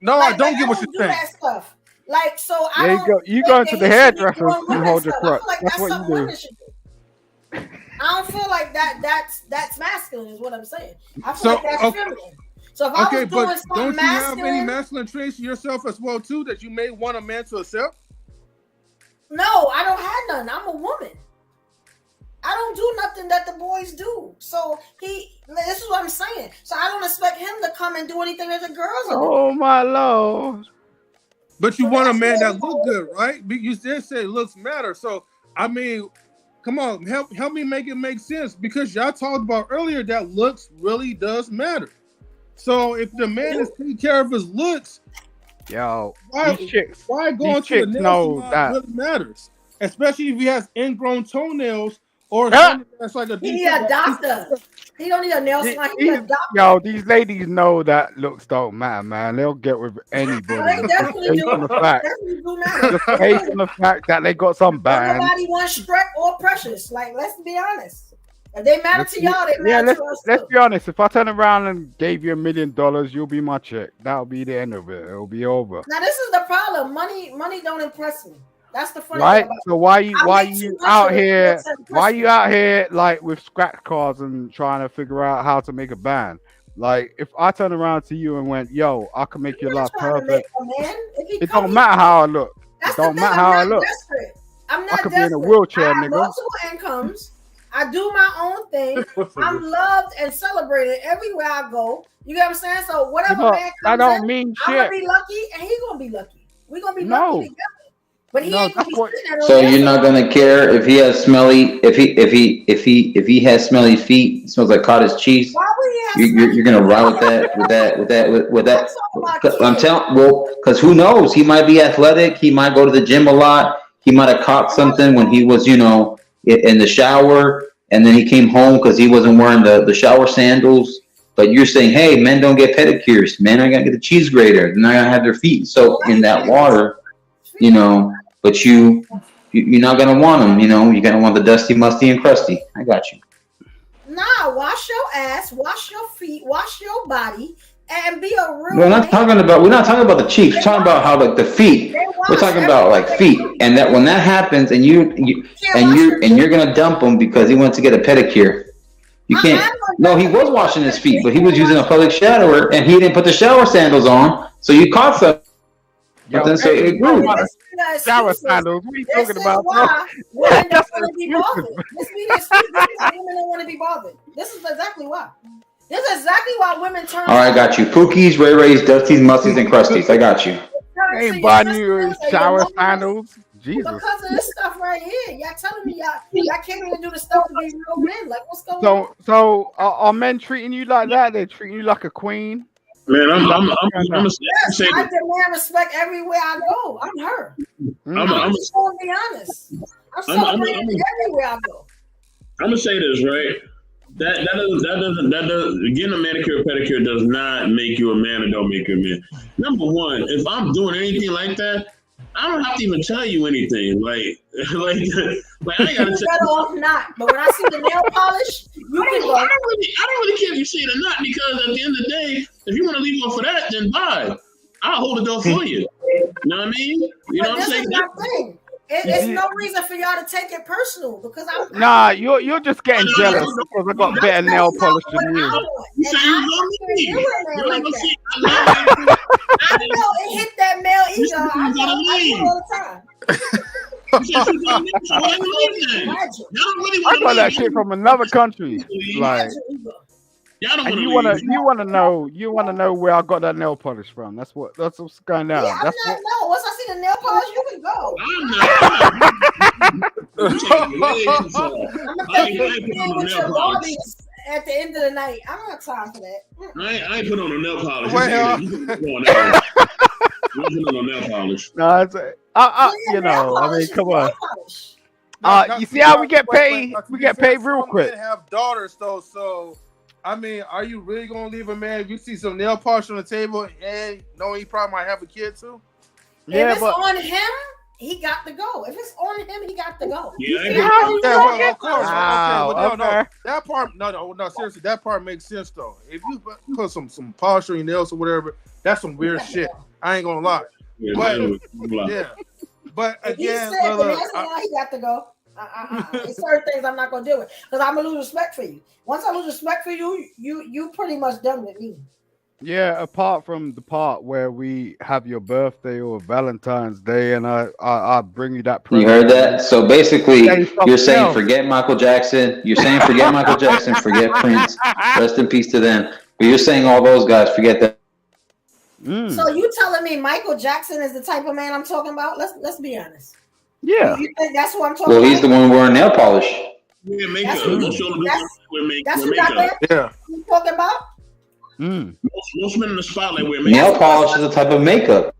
No, Like, I don't get what do you're saying. that stuff. Like so, I Yeah, don't. you go into the hairdresser and women hold your stuff. crotch. I feel like That's that's what something you do. women should do. I don't feel like that's masculine. Is what I'm saying. I feel So, like that's okay. feminine. So if I Okay, was doing but something don't you have any masculine, masculine traits in yourself as well too that you may want a man to accept? no, I don't have none. I'm a woman. I don't do nothing that the boys do. So this is what I'm saying. So I don't expect him to come and do anything that the girls are doing. Oh my lord! But you want a man that look good, right? You did say looks matter. So I mean, come on, help me make it make sense because y'all talked about earlier that looks really does matter. So if the man is taking care of his looks, Yo, why these chicks going to the nail know salon that. really matters? Especially if he has ingrown toenails or something that's like a He need a doctor. He don't need a nail salon. He need a doctor. Yo, these ladies know that looks don't matter, man. They'll get with anybody. They definitely Based do. on the fact, Definitely do matter. just based on the fact that they got some band. Nobody wants Shrek or Precious. Like, let's be honest. If they matter to y'all, they matter to us let's too. be honest. If I turn around and gave you $1 million, you'll be my chick. That'll be the end of it. It'll be over. Now this is the problem. Money don't impress me. That's the funny Right? thing about So why I you make too much out of it. here? It doesn't Why impress you me. out here like with scratch cards and trying to figure out how to make a band? Like if I turn around to you and went, "Yo, I can make your I'm life not trying to make perfect." a man. If he It come, don't he matter come. how I look. That's It the don't thing. matter I'm how I not look. desperate. I'm I not could be in a desperate. wheelchair, I have nigga. multiple incomes. I do my own thing. I'm loved and celebrated everywhere I go. You get what I'm saying? So whatever But man that comes don't in, mean I'm gonna shit. be lucky and he gonna be lucky. We're gonna be No. lucky together. But he No, ain't gonna that's be what. sitting there. So you're not gonna care if he has smelly if he has smelly feet, smells like cottage cheese. Why would he have You're gonna ride with that. I'm talking about I'm kids. telling because who knows? He might be athletic. He might go to the gym a lot. He might have caught something when he was in the shower, and then he came home because he wasn't wearing the shower sandals. But you're saying, hey, men don't get pedicures. Men are gonna get the cheese grater. They're not gonna have their feet soaked in that water. But you're not gonna want them. You're gonna want the dusty, musty, and crusty. I got you. Nah, wash your ass, wash your feet, wash your body, and be a real We're not man. talking about the cheeks. We're talking about how like the feet. We're talking about like feet, and that when that happens, and you're gonna dump him because he went to get a pedicure. You can't. No, he was washing his feet, but he was using a public shower, and he didn't put the shower sandals on, so you caught something. So it grew. Shower sandals. What are you This talking is about? why women don't That's want to be excuses. bothered. This is why women don't want to be bothered. This is exactly why. This is exactly why women turn. All right, I got you. Pookies, Ray Rays, Dusties, Musties, and Crusties. I got you. I ain't buying you shower sandals. Jesus. Because of this stuff right here. Y'all telling me y'all can't even do the stuff to be real men. Like what's going on? So are men treating you like that? They're treating you like a queen? Man, I'm gonna Yes, say I this. demand respect everywhere I go. I'm her. I'm I'm just gonna be honest. I'm celebrated everywhere I go. I'm gonna say this, right? That doesn't getting a manicure or pedicure does not make you a man or don't make you a man. Number one, if I'm doing anything like that, I don't have to even tell you anything. Like I ain't gotta You're better off not. But when I see the nail polish, you can go. I don't really care if you see it or not, because at the end of the day, if you want to leave off for that, then bye. I'll hold the door for you. You know what I mean? You know But what I'm this saying? is my thing. It's no reason for y'all to take it personal because I'm Nah, you're just getting No, no, jealous no, because I got better nail polish what than I you. want. You And say I you love can't me. deal with a man You like know, that. see, I love I know it hit that male You ego. said you I was gonna know. I do leave. it all the time. You said you gonna leave, so why you leave then? Imagine. Y'all don't really I want to got that leave. shit from another country. Like, Imagine ego. Y'all don't and want to leave. you wanna know where I got that nail polish from. That's what's going Yeah, on. I'm That's not. what. No, once I see the nail polish, you can go. I'm not. You taking it way too far. I'm gonna I take ain't you put on no with nail your polish. Barbies at the end of the night. I don't have time for that. I ain't put on no nail polish. Well, You can go on that one. You ain't put on no nail polish. No, it's Yeah, nail I mean, polish is come nail on. polish. You see how we get paid? To We be get fair, paid real some quick. men have daughters though, so I mean, are you really gonna leave a man if you see some nail polish on the table and knowing he probably might have a kid too? Yeah, If it's but on him, he got to go. If it's on him, he got to go. Yeah, I ain't see put how you Yeah, like well, it? of course. Wow, Okay, well, no, okay. that part, no, seriously, that part makes sense though. If you put some polish on your nails or whatever, that's some weird shit. I ain't gonna lie. Yeah, But man, blah. yeah, but If he again, said look, that's why he got to go. It's certain things I'm not gonna deal with because I'm gonna lose respect for you. Once I lose respect for you, you pretty much done with me. Yeah, apart from the part where we have your birthday or Valentine's Day, and I bring you that present. You heard that? So basically, Say something you're saying else. forget Michael Jackson. You're saying forget Michael Jackson, forget Prince. Rest in peace to them. But you're saying all those guys, forget that. So you telling me Michael Jackson is the type of man I'm talking about? Let's be honest. Yeah. You think that's who I'm talking Well, about? he's the one wearing nail polish. Yeah, makeup. That's who- Most of them do that's- wear That's wear who got makeup. that? yeah. You talking about? Most men in the spotlight wear Nail makeup. polish is a type of makeup.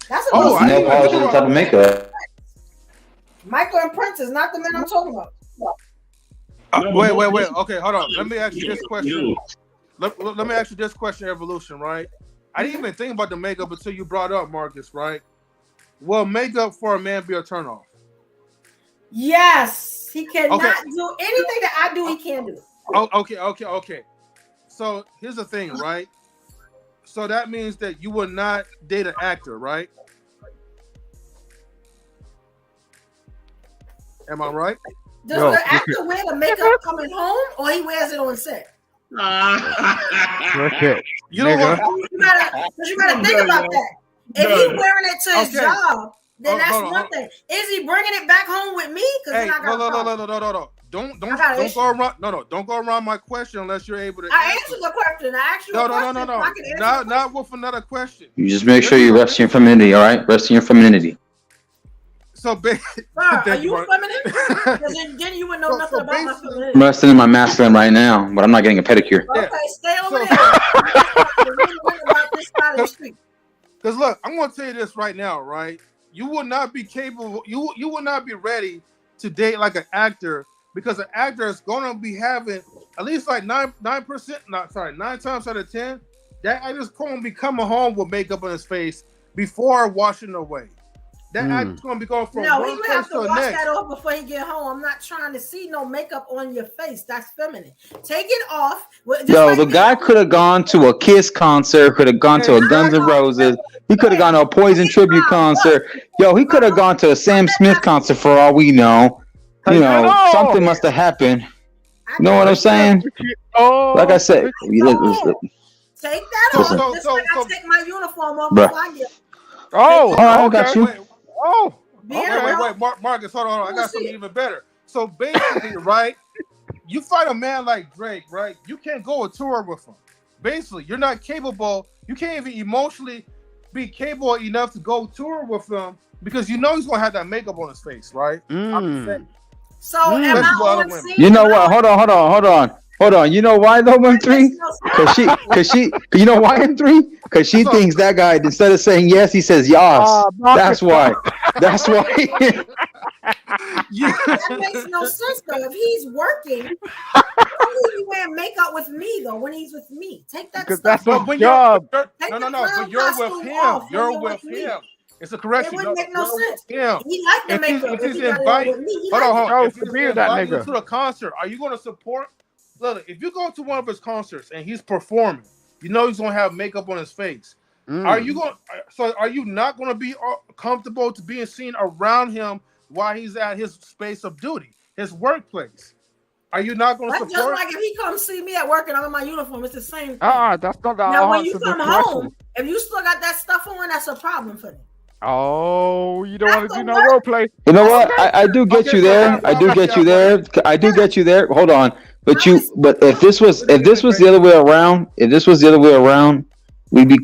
That's Oh, what I Nail didn't polish even is a know type of makeup. Michael and Prince is not the man I'm talking about. Wait. Okay, hold on. Let me ask you this question. Let me ask you this question, Evolution, right? I didn't even think about the makeup until you brought up Marcus, right? Will makeup for a man be a turnoff? Yes, he cannot Okay. do anything that I do. He can't do. Oh, okay. So here's the thing, right? So that means that you would not date an actor, right? Am I right? Does No, the actor wear the makeup coming home, or he wears it on set? Okay. You know Nigga. what? You gotta think about that. If he's wearing it to his Okay. job, then that's Hold on, one thing. Is he bringing it back home with me? Because Hey, then I got a problem. no. Don't I got an don't issue. go around. No, don't go around my question unless you're able to. I answer. answered the question. I asked you No. a question. I can answer the Not with another question. You just make sure you rest your femininity, all right? Rest in your femininity. So, Sir, are Thank you, you Mark. feminine? Because then you would know So- nothing so about my basically- I'm femininity. resting in my masculine right now, but I'm not getting a pedicure. Yeah. Okay, stay over So- there. We went about this side of the street. Because look, I'm going to tell you this right now, right? You will not be capable. You will not be ready to date like an actor because an actor is going to be having at least like 9%. Not sorry, 9 times out of 10, that actor's going to be coming home with makeup on his face before washing away. That actor's going to be going from No, he one would place have to to the wash next. that off before he get home. I'm not trying to see no makeup on your face. That's feminine. Take it off. Just Yo, like the me. guy could have gone to a Kiss concert, could have gone to a Guns N' Roses. He could have gone to a Poison tribute concert. Yo, he could have gone to a Sam Smith concert for all we know. You know, something must have happened. You know what I'm saying? Oh, Like I said, look, Take that So- off. so- Just so- like I so- take my uniform off Bruh. before I get. oh, all right, I okay. got you. Wait, Oh, Being okay. around- Marcus, hold on. I We'll got see. something even better. So basically, right, you find a man like Drake, right? You can't go a tour with him. Basically, you're not capable. You can't even emotionally be capable enough to go tour with him because you know he's gonna have that makeup on his face, right? So am I That's what on other scene? You know what? Hold on. You know why though, M3? Cause she, you know why M3? Cause she thinks that guy, instead of saying yes, he says yes. That's why. That's why. That makes no sense though. If he's working, why is he wearing makeup with me though? When he's with me, take that Because stuff that's his off. But when job. Take no, the but clown you're with costume him. off when You're with me. him. It's a It correction. wouldn't make no You're with sense. him. He liked the If he's- makeup. if If he's he got it on invited- with me, he Hold liked it. Oh, If he's be that inviting you nigga. to the concert, are you going to support? Look, if you go to one of his concerts and he's performing, you know he's going to have makeup on his face. Are you going? So are you not going to be comfortable to being seen around him while he's at his space of duty, his workplace? Are you not going to That's support? just like if he comes see me at work and I'm in my uniform, it's the same thing. That's not the Now, when answer you to the come question. home, if you still got that stuff on, that's a problem for them. Oh, you don't want to do no After role play. You know what? I do get you there. I do get you there. I do get you there. Hold on. But if this was the other way around, you'd be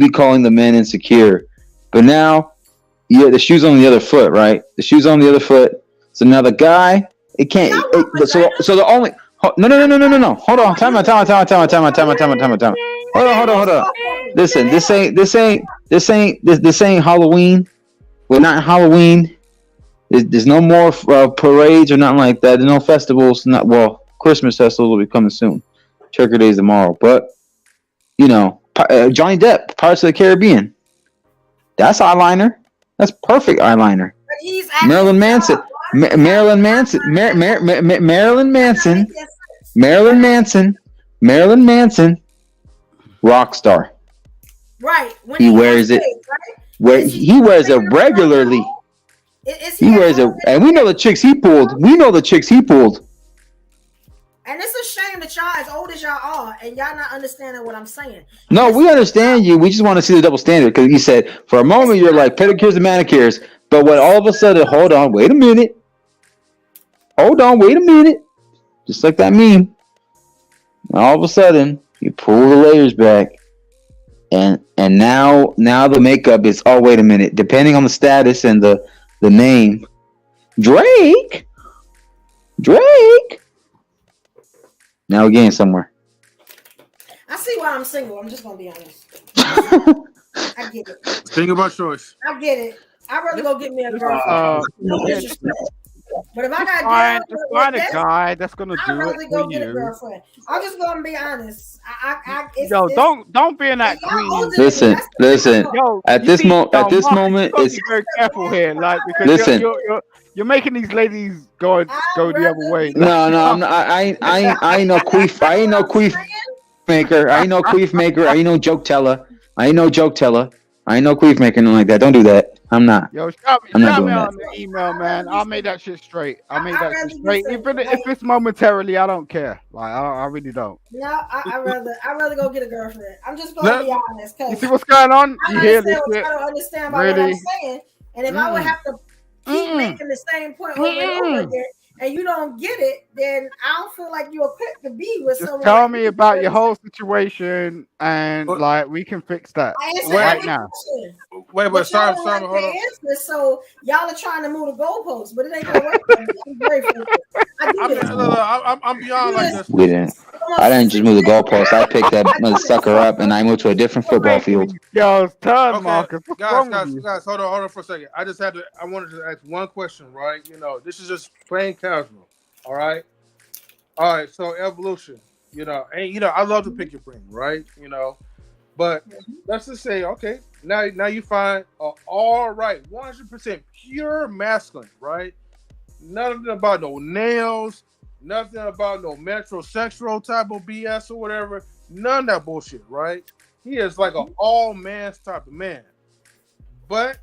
calling the man insecure. But now, the shoe's on the other foot, right? The shoe's on the other foot. So now the guy, it can't. So the only no. Hold on. Time out. Hold on. Listen, this ain't Halloween. We're not Halloween. There's no more parades or nothing like that. There's no festivals. Christmas festivals will be coming soon. Turkey Day is tomorrow. But Johnny Depp, Pirates of the Caribbean. That's eyeliner. That's perfect eyeliner. Marilyn Manson. Marilyn Manson. Rock star. Right. When he wears it. Right? He wears it regularly. He wears it, and we know the chicks he pulled. And it's a shame that y'all, as old as y'all are, and y'all not understanding what I'm saying. No, we understand you. We just want to see the double standard because you said for a moment you're like pedicures and manicures, but when all of a sudden, hold on, wait a minute, just like that meme. All of a sudden, you pull the layers back, and now the makeup is, oh, wait a minute, depending on the status and the name, Drake. Now we're getting somewhere. I see why I'm single. I'm just gonna be honest. I get it. Think about choice. I get it. I'd rather go get me a girlfriend. No disrespect. But if I got find a guy that's gonna do I'd rather it go for get a you. girlfriend. I'm just gonna be honest. Don't be in that queen. Listen. Yo, at this moment, it's be very careful here, like because listen. You're making these ladies go the other way. No, I'm not, I ain't no queef. I ain't no queef maker. I ain't no queef maker. I ain't no joke teller. I ain't no queef maker, nothing like that. Don't do that. I'm not. Yo, I'm not shout me doing on the email, man. I'll make that shit straight. Even if it's momentarily, I don't care. Like I really don't. No, I'd rather go get a girlfriend. I'm just gonna be honest. You see what's going on? You hear this shit? I don't understand about what I'm saying. And if I would have to keep making the same point over and over again, and you don't get it, then I don't feel like you're equipped to be with someone. Tell me about your whole situation, and like we can fix that right now. Wait, sorry, hold on. So y'all are trying to move the goalposts, but it ain't gonna work. I'm grateful. I'm beyond like this. We didn't. I didn't just move the goalpost. I picked that motherfucker up and I moved to a different football field. Marcus. Guys, hold on for a second. I wanted to ask one question, right? This is just plain casual. All right. So evolution, and I love to pick your brain, right? But let's just say, okay, now you find all right, 100% pure masculine, right? Nothing about no nails, nothing about no metrosexual type of BS or whatever. None of that bullshit, right? He is like an all man's type of man, but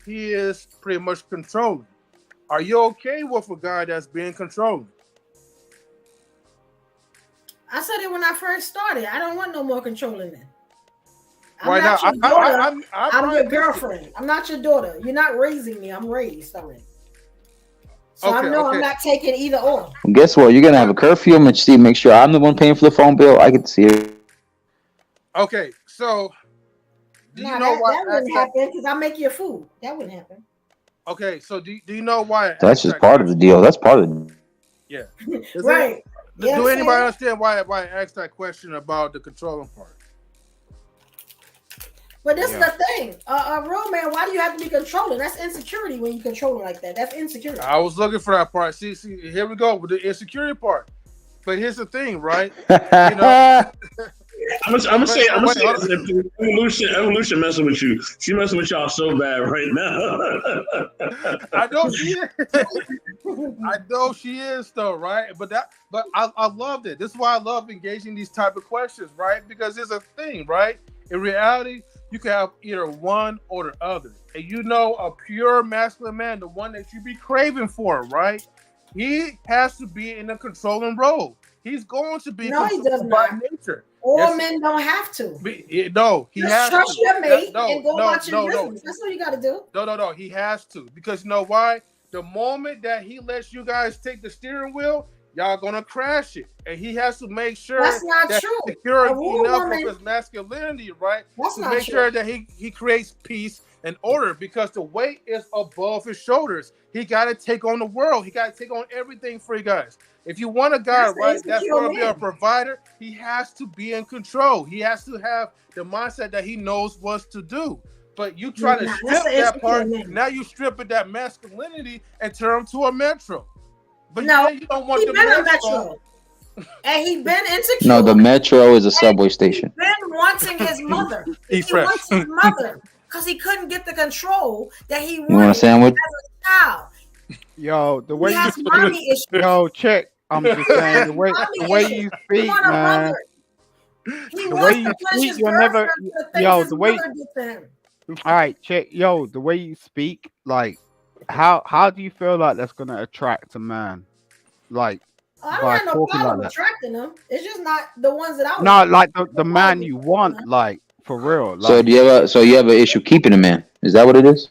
he is pretty much controlling. Are you okay with a guy that's being controlling? I said it when I first started. I don't want no more controlling than. Right now, I'm your girlfriend. I'm not your daughter. You're not raising me. I'm raised already. So I know I'm not taking either or. Well, guess what? You're gonna have a curfew and make sure I'm the one paying for the phone bill. I get to see it. Okay, so do you know why that wouldn't happen? Because I make your food. That wouldn't happen. Okay, so do you know why? That's just part of the deal. That's part of the. Yeah. Right. Do anybody understand why I asked that question about the controlling part? But this is the thing. A real man, why do you have to be controlling? That's insecurity when you control it like that. That's insecurity. I was looking for that part. See, here we go with the insecurity part. But here's the thing, right? I'm gonna say evolution messing with you. She messing with y'all so bad right now. I know she is though, right? But I loved it. This is why I love engaging these type of questions, right? Because it's a thing, right? In reality, you can have either one or the other. And you know, a pure masculine man, the one that you be craving for, right? He has to be in a controlling role. He's going to be No, he does controlled by not. nature. All Yes. men don't have to. No, he Just has trust to. your mate No, and go no, watch your no, no. business. That's what you got to do. No. He has to, because you know why? The moment that he lets you guys take the steering wheel, y'all gonna crash it, and he has to make sure That's not that true. he's secure A real enough woman- of his masculinity, right? That's To not make true. sure that he creates peace and order, because the weight is above his shoulders. He got to take on the world. He got to take on everything for you guys. If you want a guy, That's the right, that's insecure going to be a man. provider, he has to be in control. He has to have the mindset that he knows what to do. But you try to Nah, strip that's the that insecure part. man. Now you stripping that masculinity and turn him to a metro. But No, you don't want He the been a metro. metro. And he been insecure. No, the Metro is a subway station. He been wanting his mother. Eat He fresh. wants his mother because he couldn't get the control that he You want a wanted sandwich? as a child. Yo, the way He you has mommy issues. yo, check. I'm just saying the way Mommy you issues. He speak, want a man. mother. He The wants way to you punish speak, his you're never. girlfriend for the things Yo, his the way. mother did to him. All right, check. Yo, the way you speak, like, how do you feel like that's gonna attract a man? Like, I don't by have no talking problem like that. attracting them. It's just not the ones that I was. No, like the man you want, like for real. Like, So you have an issue keeping a man? Is that what it is?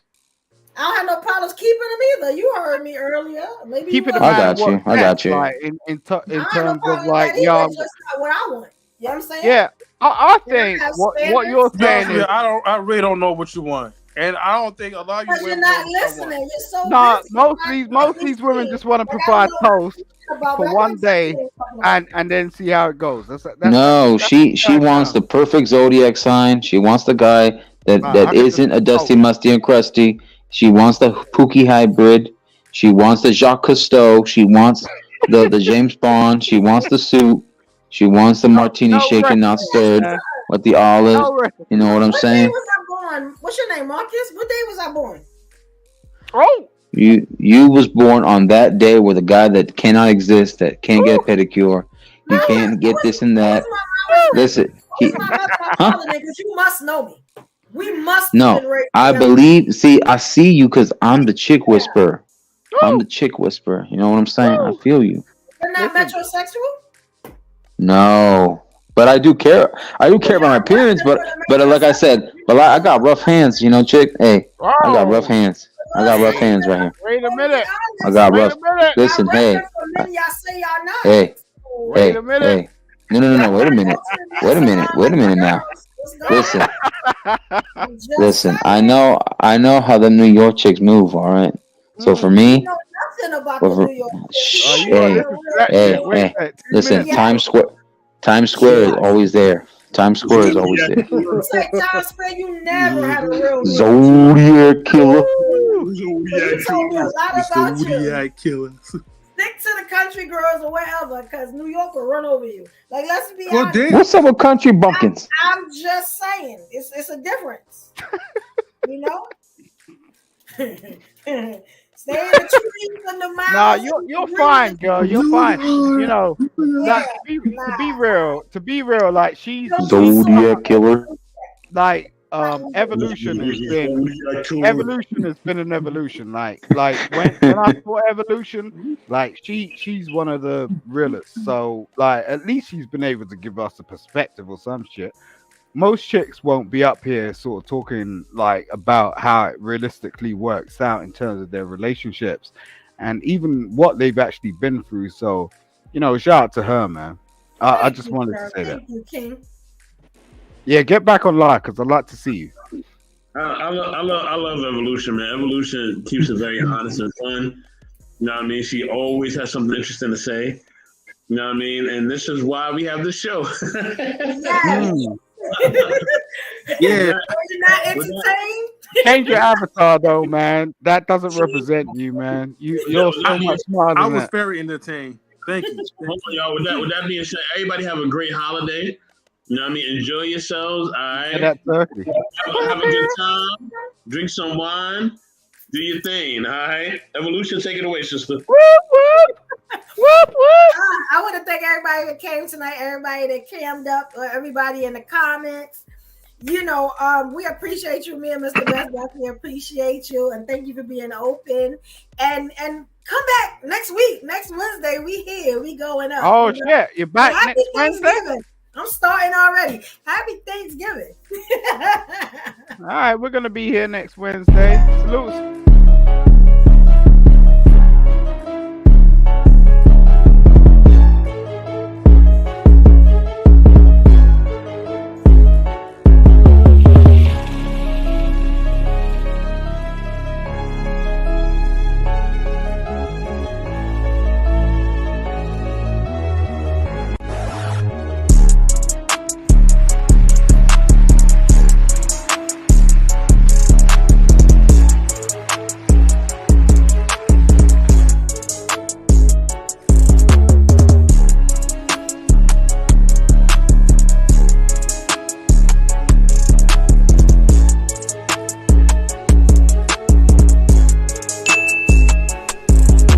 I don't have no problems keeping them either. You heard me earlier. Maybe keeping you a I man. got you. what I got sex, you. Like in I don't have no terms of problem with like, that either. yo, It's just not what I want. You know what I'm saying? yeah. I You don't think have what you're standards. saying is I really don't know what you want, and I don't think a lot of you Because you're women not know what I want. listening. You're so no. busy. Most of these women just want to Like, I provide don't know what toast you're about, for but I one know exactly day what you're talking about. and then see how it goes. That's No, she right wants now. the perfect zodiac sign. She wants the guy that I that can just isn't a Dusty, oh, Musty, and Crusty. She wants the Pookie hybrid. She wants the Jacques Cousteau. She wants the James Bond. She wants the suit. She wants the martini no shaken, not reference, stirred, man. with the olive. No reference. You know what I'm What day saying? was I born? What's your name, Marcus? What day was I born? Oh, You was born on that day with a guy that cannot exist, that can't get a pedicure. You can't get this and that. Listen, Who's my mother, my huh? father, because you must know me. We must No, have been raised I together. believe. See, I see you because I'm the chick whisperer. I'm the chick whisperer. You know what I'm saying? I feel you. You're not Listen. metrosexual? No, but I do care. I do care about my appearance. But like I said, I got rough hands. You know, chick. Hey, I got rough hands. I got rough hands right here. wait a minute. I got Wait rough. a minute. Listen, I hey, read for many, y'all say y'all not. hey, Wait a minute. hey. No. Wait a minute. Wait a minute. Wait a minute now. Listen, listen. I know how the New York chicks move. All right. So for You me, know nothing about well, the New York. shh, Oh, you hey, are disrespecting. hey, Wait, hey. wait, 2 Listen, minutes. Times Square is always there. Times Square is always there. You say Times Square, you never had a real New York. Zodiac killer. But you told me a lot about you. Zodiac killer. Stick to the country girls or wherever, because New York will run over you. Like, let's be Well, honest. damn. What's up with country bumpkins? I'm just saying, it's a difference. You know? Stay in the trees and the mountains. Nah, you're fine, girl. You're fine. You know, Yeah, to be real, like she's Zodiac killer. like evolution has been an evolution. Like when I saw evolution, like she's one of the realest. So like at least she's been able to give us a perspective or some shit. Most chicks won't be up here sort of talking like about how it realistically works out in terms of their relationships and even what they've actually been through. So, you know, shout out to her, man. I Thank just you, wanted sir. to say that. Thank you, King. Yeah, get back on live because I'd like to see you. I love Evolution, man. Evolution keeps it very honest and fun. You know what I mean? She always has something interesting to say. You know what I mean? And this is why we have this show. Yes. Yeah. Are you not entertained? Change your avatar though, man. That doesn't represent you, man. You're so much smarter I than was that. very entertained. Thank you. Hold on, y'all. With that being said, everybody have a great holiday. You know what I mean? Enjoy yourselves. All right. And that turkey. Have a good time. Drink some wine. Do your thing. All right. Evolution, take it away, sister. Whoop, whoop. Whoop, whoop. I want to thank everybody that came tonight, everybody that cammed up, or everybody in the comments. you know, we appreciate you, me and Mr. Best. We appreciate you, and thank you for being open. And come back next week, next Wednesday. We here, we going up. Oh you know? shit, you're back Happy next Wednesday. Thanksgiving. I'm starting already. Happy Thanksgiving. All right, we're gonna be here next Wednesday. Salute.